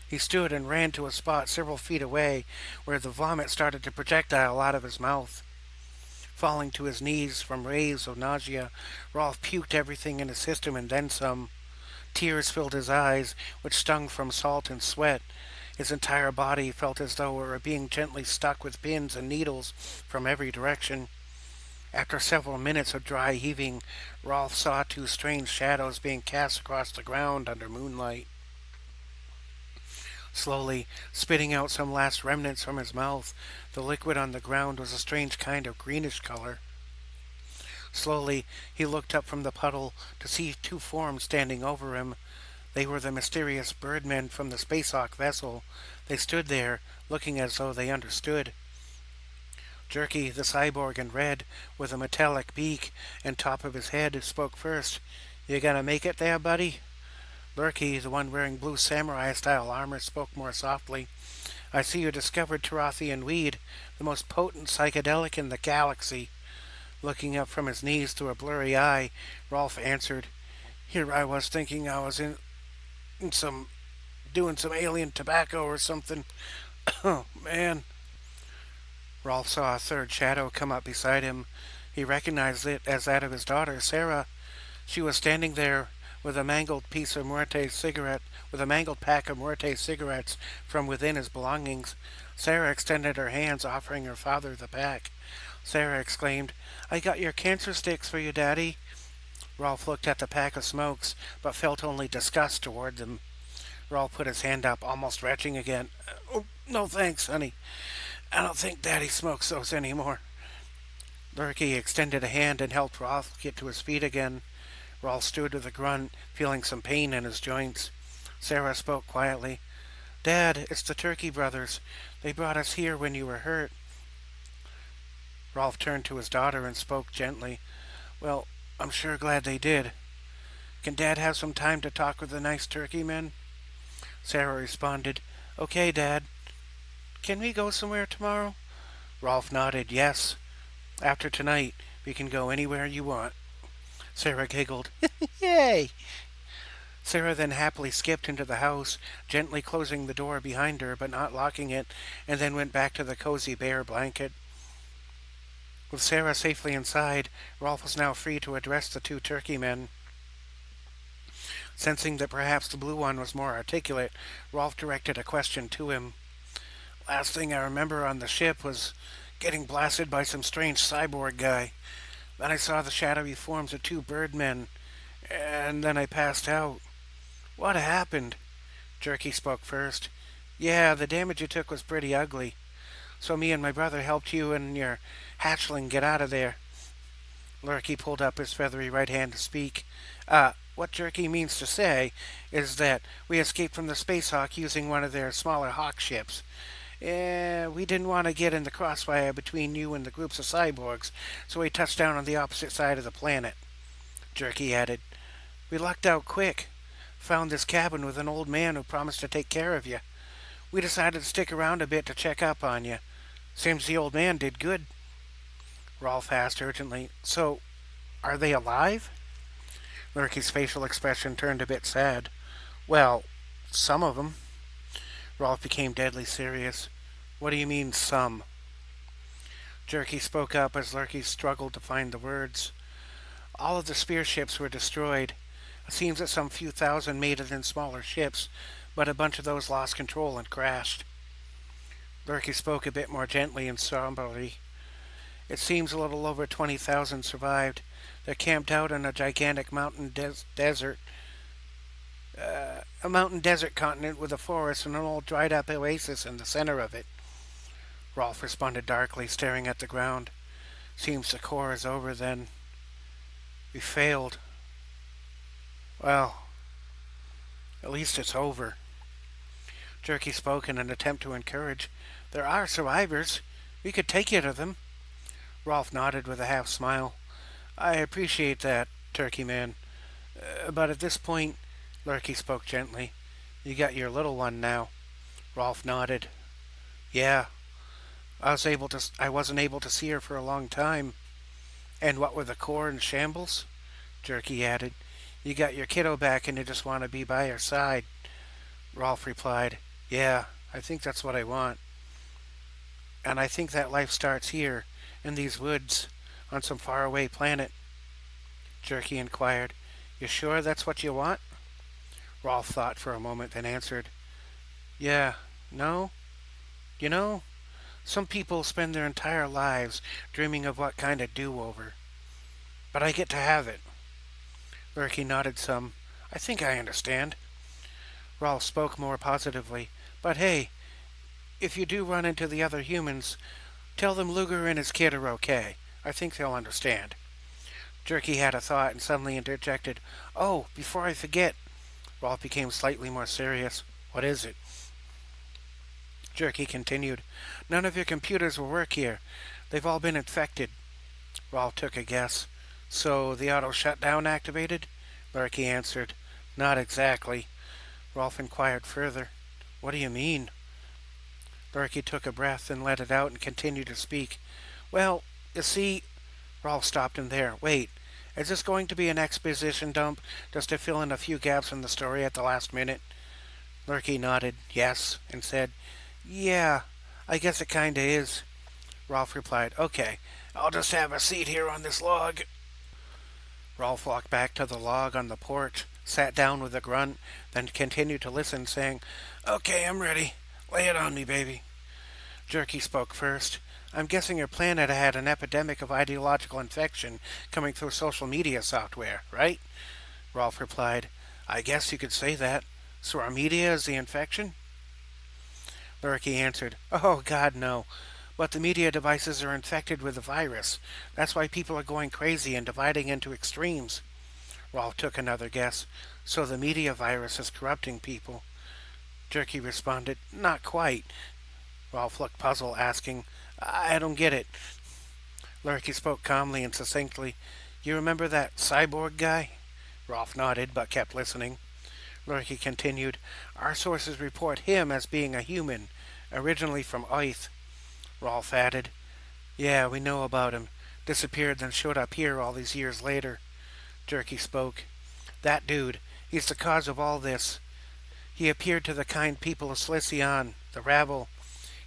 He stood and ran to a spot several feet away where the vomit started to projectile out of his mouth. Falling to his knees from waves of nausea, Rolf puked everything in his system and then some. Tears filled his eyes, which stung from salt and sweat. His entire body felt as though it were being gently stuck with pins and needles from every direction. After several minutes of dry heaving, Rolf saw two strange shadows being cast across the ground under moonlight. Slowly, spitting out some last remnants from his mouth, the liquid on the ground was a strange kind of greenish color. Slowly, he looked up from the puddle to see two forms standing over him. They were the mysterious birdmen from the Spacehawk vessel. They stood there, looking as though they understood. Jerky, the cyborg in red, with a metallic beak and top of his head, spoke first. "You gonna make it there, buddy?" Lurky, the one wearing blue samurai-style armor, spoke more softly. "I see you discovered Tarathian weed, the most potent psychedelic in the galaxy." Looking up from his knees through a blurry eye, Rolf answered, "Here I was thinking I was doing some alien tobacco or something. Oh, man." Rolf saw a third shadow come up beside him. He recognized it as that of his daughter, Sarah. She was standing there with a mangled pack of Muerte cigarettes from within his belongings. Sarah extended her hands, offering her father the pack. Sarah exclaimed, "I got your cancer sticks for you, Daddy." Rolf looked at the pack of smokes, but felt only disgust toward them. Rolf put his hand up, almost retching again. "Oh, no thanks, honey. I don't think Daddy smokes those anymore." Lurky extended a hand and helped Rolf get to his feet again. Rolf stood with a grunt, feeling some pain in his joints. Sarah spoke quietly. Dad, it's the Turkey brothers. They brought us here when you were hurt. Rolf turned to his daughter and spoke gently. Well, I'm sure glad they did. Can Dad have some time to talk with the nice turkey men? Sarah responded, Okay, Dad. Can we go somewhere tomorrow? Rolf nodded, Yes. After tonight, we can go anywhere you want. Sarah giggled. Yay! Sarah then happily skipped into the house, gently closing the door behind her but not locking it, and then went back to the cozy bear blanket. With Sarah safely inside, Rolf was now free to address the two turkey men. Sensing that perhaps the blue one was more articulate, Rolf directed a question to him. Last thing I remember on the ship was getting blasted by some strange cyborg guy. Then I saw the shadowy forms of two birdmen, and then I passed out. What happened? Jerky spoke first. Yeah, the damage you took was pretty ugly. So me and my brother helped you and your hatchling get out of there. Lurky pulled up his feathery right hand to speak. What Jerky means to say is that we escaped from the Space Hawk using one of their smaller Hawk ships. We didn't want to get in the crossfire between you and the groups of cyborgs, so we touched down on the opposite side of the planet. Jerky added, We lucked out quick. Found this cabin with an old man who promised to take care of you. We decided to stick around a bit to check up on you. Seems the old man did good. Rolf asked urgently, So, are they alive? Lurky's facial expression turned a bit sad. Well, some of them. Rolf became deadly serious. What do you mean, some? Jerky spoke up as Lurky struggled to find the words. All of the spear ships were destroyed. It seems that some few thousand made it in smaller ships, but a bunch of those lost control and crashed. Lurky spoke a bit more gently and somberly. It seems a little over 20,000 survived. They're camped out in a gigantic mountain desert. A mountain desert continent with a forest and an old dried up oasis in the center of it. Rolf responded darkly, staring at the ground. Seems the core is over then. We failed. Well, at least it's over. Jerky spoke in an attempt to encourage. There are survivors. We could take you to them. Rolf nodded with a half smile. I appreciate that, Turkey Man. But at this point, Lurky spoke gently. You got your little one now. Rolf nodded. Yeah. I wasn't able to see her for a long time. And what with the core in shambles? Jerky added. You got your kiddo back and you just want to be by her side. Rolf replied, Yeah, I think that's what I want. And I think that life starts here, in these woods, on some faraway planet. Jerky inquired, You sure that's what you want? Rolf thought for a moment, then answered, Yeah, no? You know, some people spend their entire lives dreaming of what kind of do-over. But I get to have it. Lurky nodded some. I think I understand. Rolf spoke more positively. But hey, if you do run into the other humans, tell them Luger and his kid are okay. I think they'll understand. Jerky had a thought and suddenly interjected, Oh, before I forget. Rolf became slightly more serious. What is it? Jerky continued, None of your computers will work here. They've all been infected. Rolf took a guess. So the auto shutdown activated? Lurky answered, Not exactly. Rolf inquired further. What do you mean? Lurky took a breath and let it out and continued to speak. Well, you see... Rolf stopped him there. Wait, is this going to be an exposition dump just to fill in a few gaps in the story at the last minute? Lurky nodded yes and said, Yeah, I guess it kinda is. Rolf replied, Okay, I'll just have a seat here on this log. Rolf walked back to the log on the porch, sat down with a grunt, then continued to listen, saying, Okay, I'm ready. Lay it on me, baby. Jerky spoke first. I'm guessing your planet had an epidemic of ideological infection coming through social media software, right? Rolf replied, I guess you could say that. So our media is the infection? Lurky answered, Oh, God, no. But the media devices are infected with the virus. That's why people are going crazy and dividing into extremes. Rolf took another guess. So the media virus is corrupting people. Jerky responded, Not quite. Rolf looked puzzled, asking, I don't get it. Lurky spoke calmly and succinctly. You remember that cyborg guy? Rolf nodded, but kept listening. Lurky continued, Our sources report him as being a human, originally from Earth. Rolf added, Yeah, we know about him. Disappeared, then showed up here all these years later. Jerky spoke. That dude, he's the cause of all this. He appeared to the kind people of Slicyon, the rabble.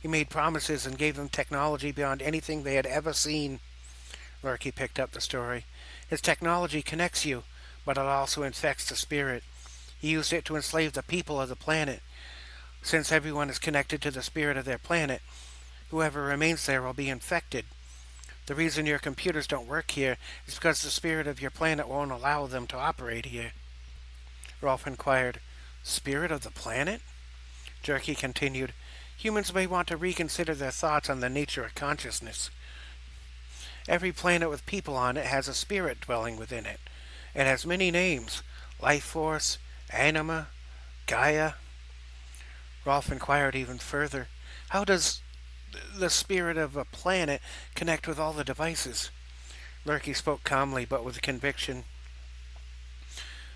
He made promises and gave them technology beyond anything they had ever seen. Lurky picked up the story. His technology connects you, but it also infects the spirit. He used it to enslave the people of the planet. Since everyone is connected to the spirit of their planet, whoever remains there will be infected. The reason your computers don't work here is because the spirit of your planet won't allow them to operate here. Rolf inquired, Spirit of the planet? Jerky continued, Humans may want to reconsider their thoughts on the nature of consciousness. Every planet with people on it has a spirit dwelling within it. It has many names. Life Force, Anima, Gaia. Rolf inquired even further, How does the spirit of a planet connect with all the devices? Lurky spoke calmly but with conviction.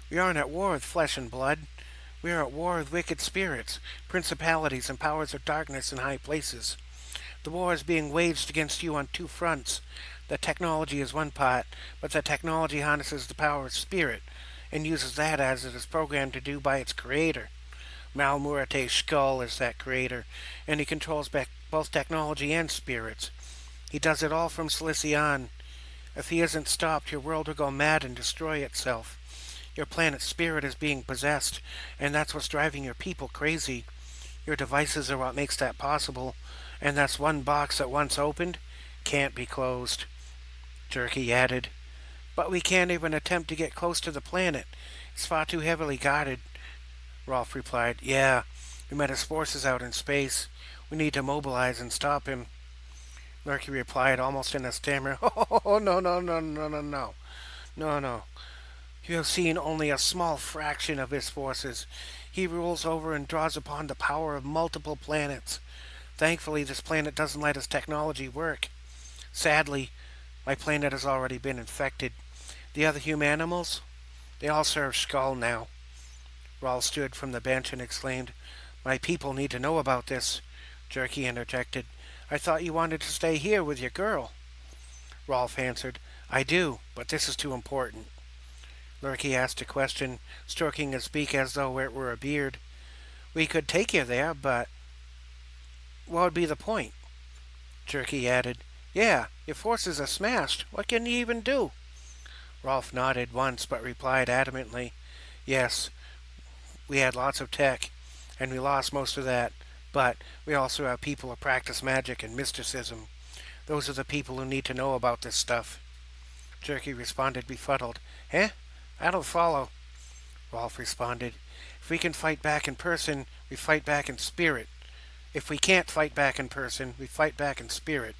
We aren't at war with flesh and blood. We are at war with wicked spirits, principalities, and powers of darkness in high places. The war is being waged against you on two fronts. The technology is one part, but the technology harnesses the power of spirit and uses that as it is programmed to do by its creator. Malmurate Skull is that creator, and he controls both technology and spirits. He does it all from Slicyon. If he isn't stopped, your world will go mad and destroy itself. Your planet's spirit is being possessed, and that's what's driving your people crazy. Your devices are what makes that possible, and that's one box that once opened can't be closed. Jerky added, But we can't even attempt to get close to the planet. It's far too heavily guarded. Rolf replied, Yeah, we met his forces out in space. We need to mobilize and stop him. Lurky replied, almost in a stammer, Oh, no, no, no, no, no, no. No, no. You have seen only a small fraction of his forces. He rules over and draws upon the power of multiple planets. Thankfully, this planet doesn't let his technology work. Sadly, my planet has already been infected. The other humanimals, they all serve Skull now. Rawl stood from the bench and exclaimed, My people need to know about this. Jerky interjected, I thought you wanted to stay here with your girl. Rolf answered, I do, but this is too important. Lurky asked a question, stroking his beak as though it were a beard. We could take you there, but what would be the point? Jerky added, Yeah, your forces are smashed. What can you even do? Rolf nodded once, but replied adamantly, Yes, we had lots of tech, and we lost most of that, but we also have people who practice magic and mysticism. Those are the people who need to know about this stuff. Jerky responded befuddled, Eh? I don't follow. Rolf responded, If we can fight back in person, we fight back in spirit. If we can't fight back in person, we fight back in spirit.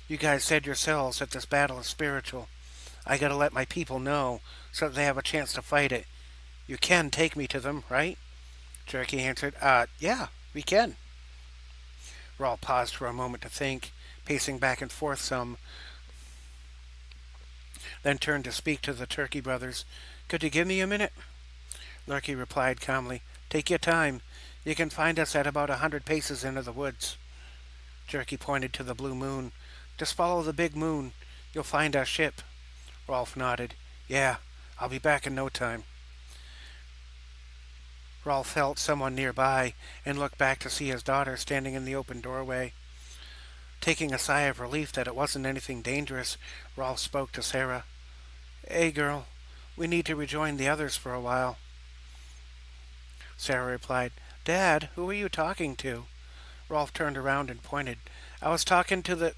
You guys said yourselves that this battle is spiritual. I gotta let my people know so that they have a chance to fight it. You can take me to them, right? Jerky answered, Yeah, we can. Rolf paused for a moment to think, pacing back and forth some, then turned to speak to the Turkey brothers. Could you give me a minute? Lurky replied calmly, Take your time. You can find us at about 100 paces into the woods. Jerky pointed to the blue moon. Just follow the big moon. You'll find our ship. Rolf nodded. Yeah, I'll be back in no time. Rolf felt someone nearby and looked back to see his daughter standing in the open doorway. Taking a sigh of relief that it wasn't anything dangerous, Rolf spoke to Sarah. Hey, girl, we need to rejoin the others for a while. Sarah replied, Dad, who are you talking to? Rolf turned around and pointed. I was talking to the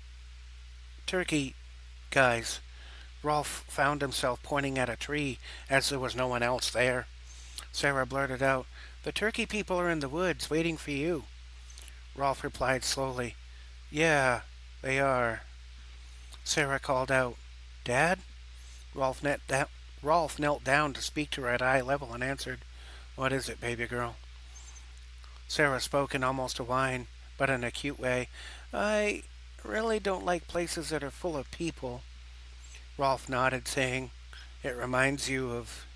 turkey guys. Rolf found himself pointing at a tree as there was no one else there. Sarah blurted out, The turkey people are in the woods waiting for you. Rolf replied slowly, Yeah, they are. Sarah called out, Dad? Rolf knelt down to speak to her at eye level and answered, "What is it, baby girl?" Sarah spoke in almost a whine, but in a cute way. "I really don't like places that are full of people." Rolf nodded, saying, "It reminds you of..."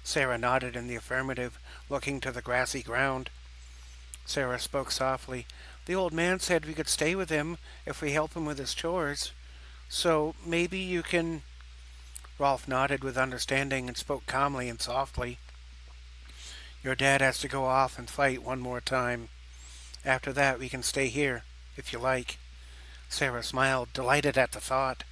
Sarah nodded in the affirmative, looking to the grassy ground. Sarah spoke softly. "The old man said we could stay with him if we help him with his chores. So maybe you can..." Rolf nodded with understanding and spoke calmly and softly. "Your dad has to go off and fight one more time. After that, we can stay here, if you like." Sarah smiled, delighted at the thought.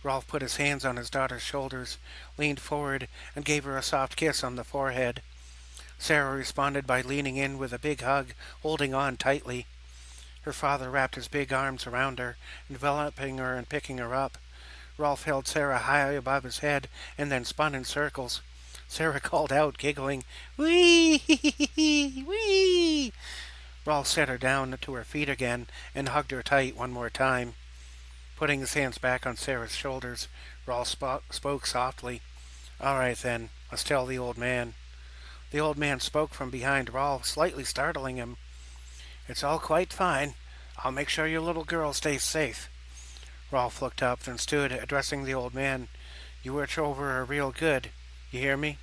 Rolf put his hands on his daughter's shoulders, leaned forward, and gave her a soft kiss on the forehead. Sarah responded by leaning in with a big hug, holding on tightly. Her father wrapped his big arms around her, enveloping her and picking her up. Rolf held Sarah high above his head and then spun in circles. Sarah called out, giggling, "Wee! Wee!" Rolf set her down to her feet again and hugged her tight one more time. Putting his hands back on Sarah's shoulders, Rolf spoke softly. "All right, then. Let's tell the old man." The old man spoke from behind Rolf, slightly startling him. "It's all quite fine. I'll make sure your little girl stays safe." Rolf looked up, then stood, addressing the old man. "You watch over her real good. You hear me?"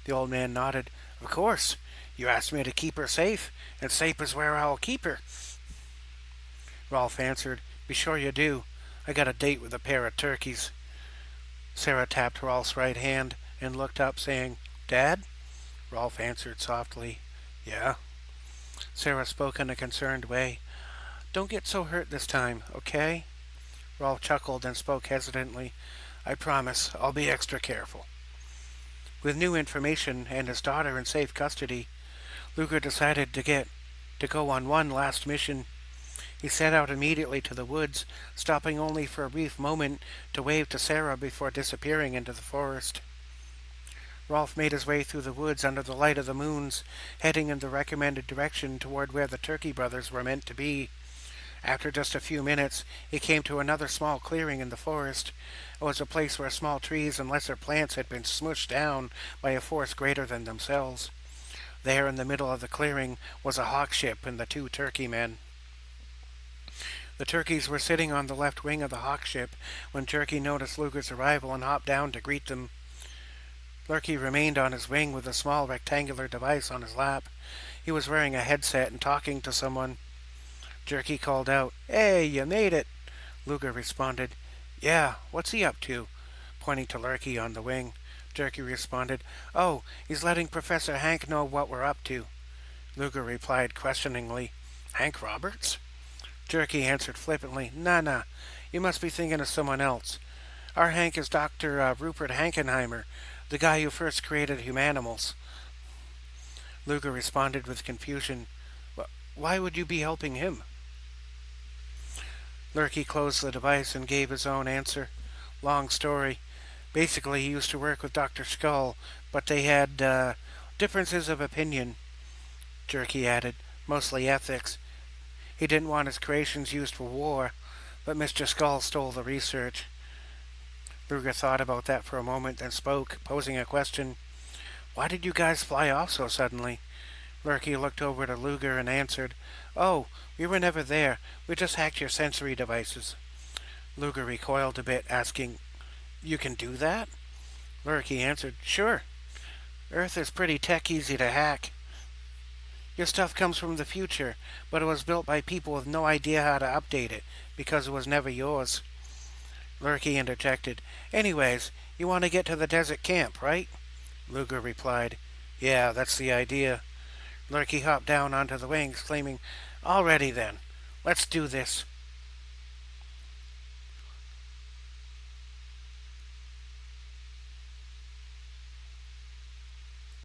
The old man nodded. "Of course. You asked me to keep her safe, and safe is where I'll keep her." Rolf answered, "Be sure you do. I got a date with a pair of turkeys." Sarah tapped Rolf's right hand and looked up, saying, "Dad?" Rolf answered softly, "Yeah." Sarah spoke in a concerned way. "Don't get so hurt this time, okay?" Rolf chuckled and spoke hesitantly. "I promise I'll be extra careful." With new information and his daughter in safe custody, Luger decided to go on one last mission. He set out immediately to the woods, stopping only for a brief moment to wave to Sarah before disappearing into the forest. Rolf made his way through the woods under the light of the moons, heading in the recommended direction toward where the Turkey brothers were meant to be. After just a few minutes, he came to another small clearing in the forest. It was a place where small trees and lesser plants had been smushed down by a force greater than themselves. There in the middle of the clearing was a hawk ship and the two turkey men. The turkeys were sitting on the left wing of the hawk ship when Turkey noticed Luger's arrival and hopped down to greet them. Lurkey remained on his wing with a small rectangular device on his lap. He was wearing a headset and talking to someone. Jerky called out, "Hey, you made it!" Luger responded, "Yeah, what's he up to?" pointing to Lurkey on the wing. Jerky responded, "Oh, he's letting Professor Hank know what we're up to." Luger replied questioningly, "Hank Roberts?" Jerky answered flippantly, Nah, you must be thinking of someone else. Our Hank is Dr. Rupert Hankenheimer, the guy who first created Humanimals." Luger responded with confusion, "Why would you be helping him?" Lurkey closed the device and gave his own answer. "Long story. Basically, he used to work with Dr. Skull, but they had differences of opinion." Jerky added, "Mostly ethics. He didn't want his creations used for war, but Mr. Skull stole the research." Luger thought about that for a moment, then spoke, posing a question. "Why did you guys fly off so suddenly?" Lurkey looked over to Luger and answered, "Oh, we were never there. We just hacked your sensory devices." Luger recoiled a bit, asking, "You can do that?" Lurkey answered, "Sure. Earth is pretty tech easy to hack. Your stuff comes from the future, but it was built by people with no idea how to update it, because it was never yours." Lurkey interjected, "Anyways, you want to get to the desert camp, right?" Luger replied, "Yeah, that's the idea." Lurkey hopped down onto the wing, exclaiming, "Already then. Let's do this."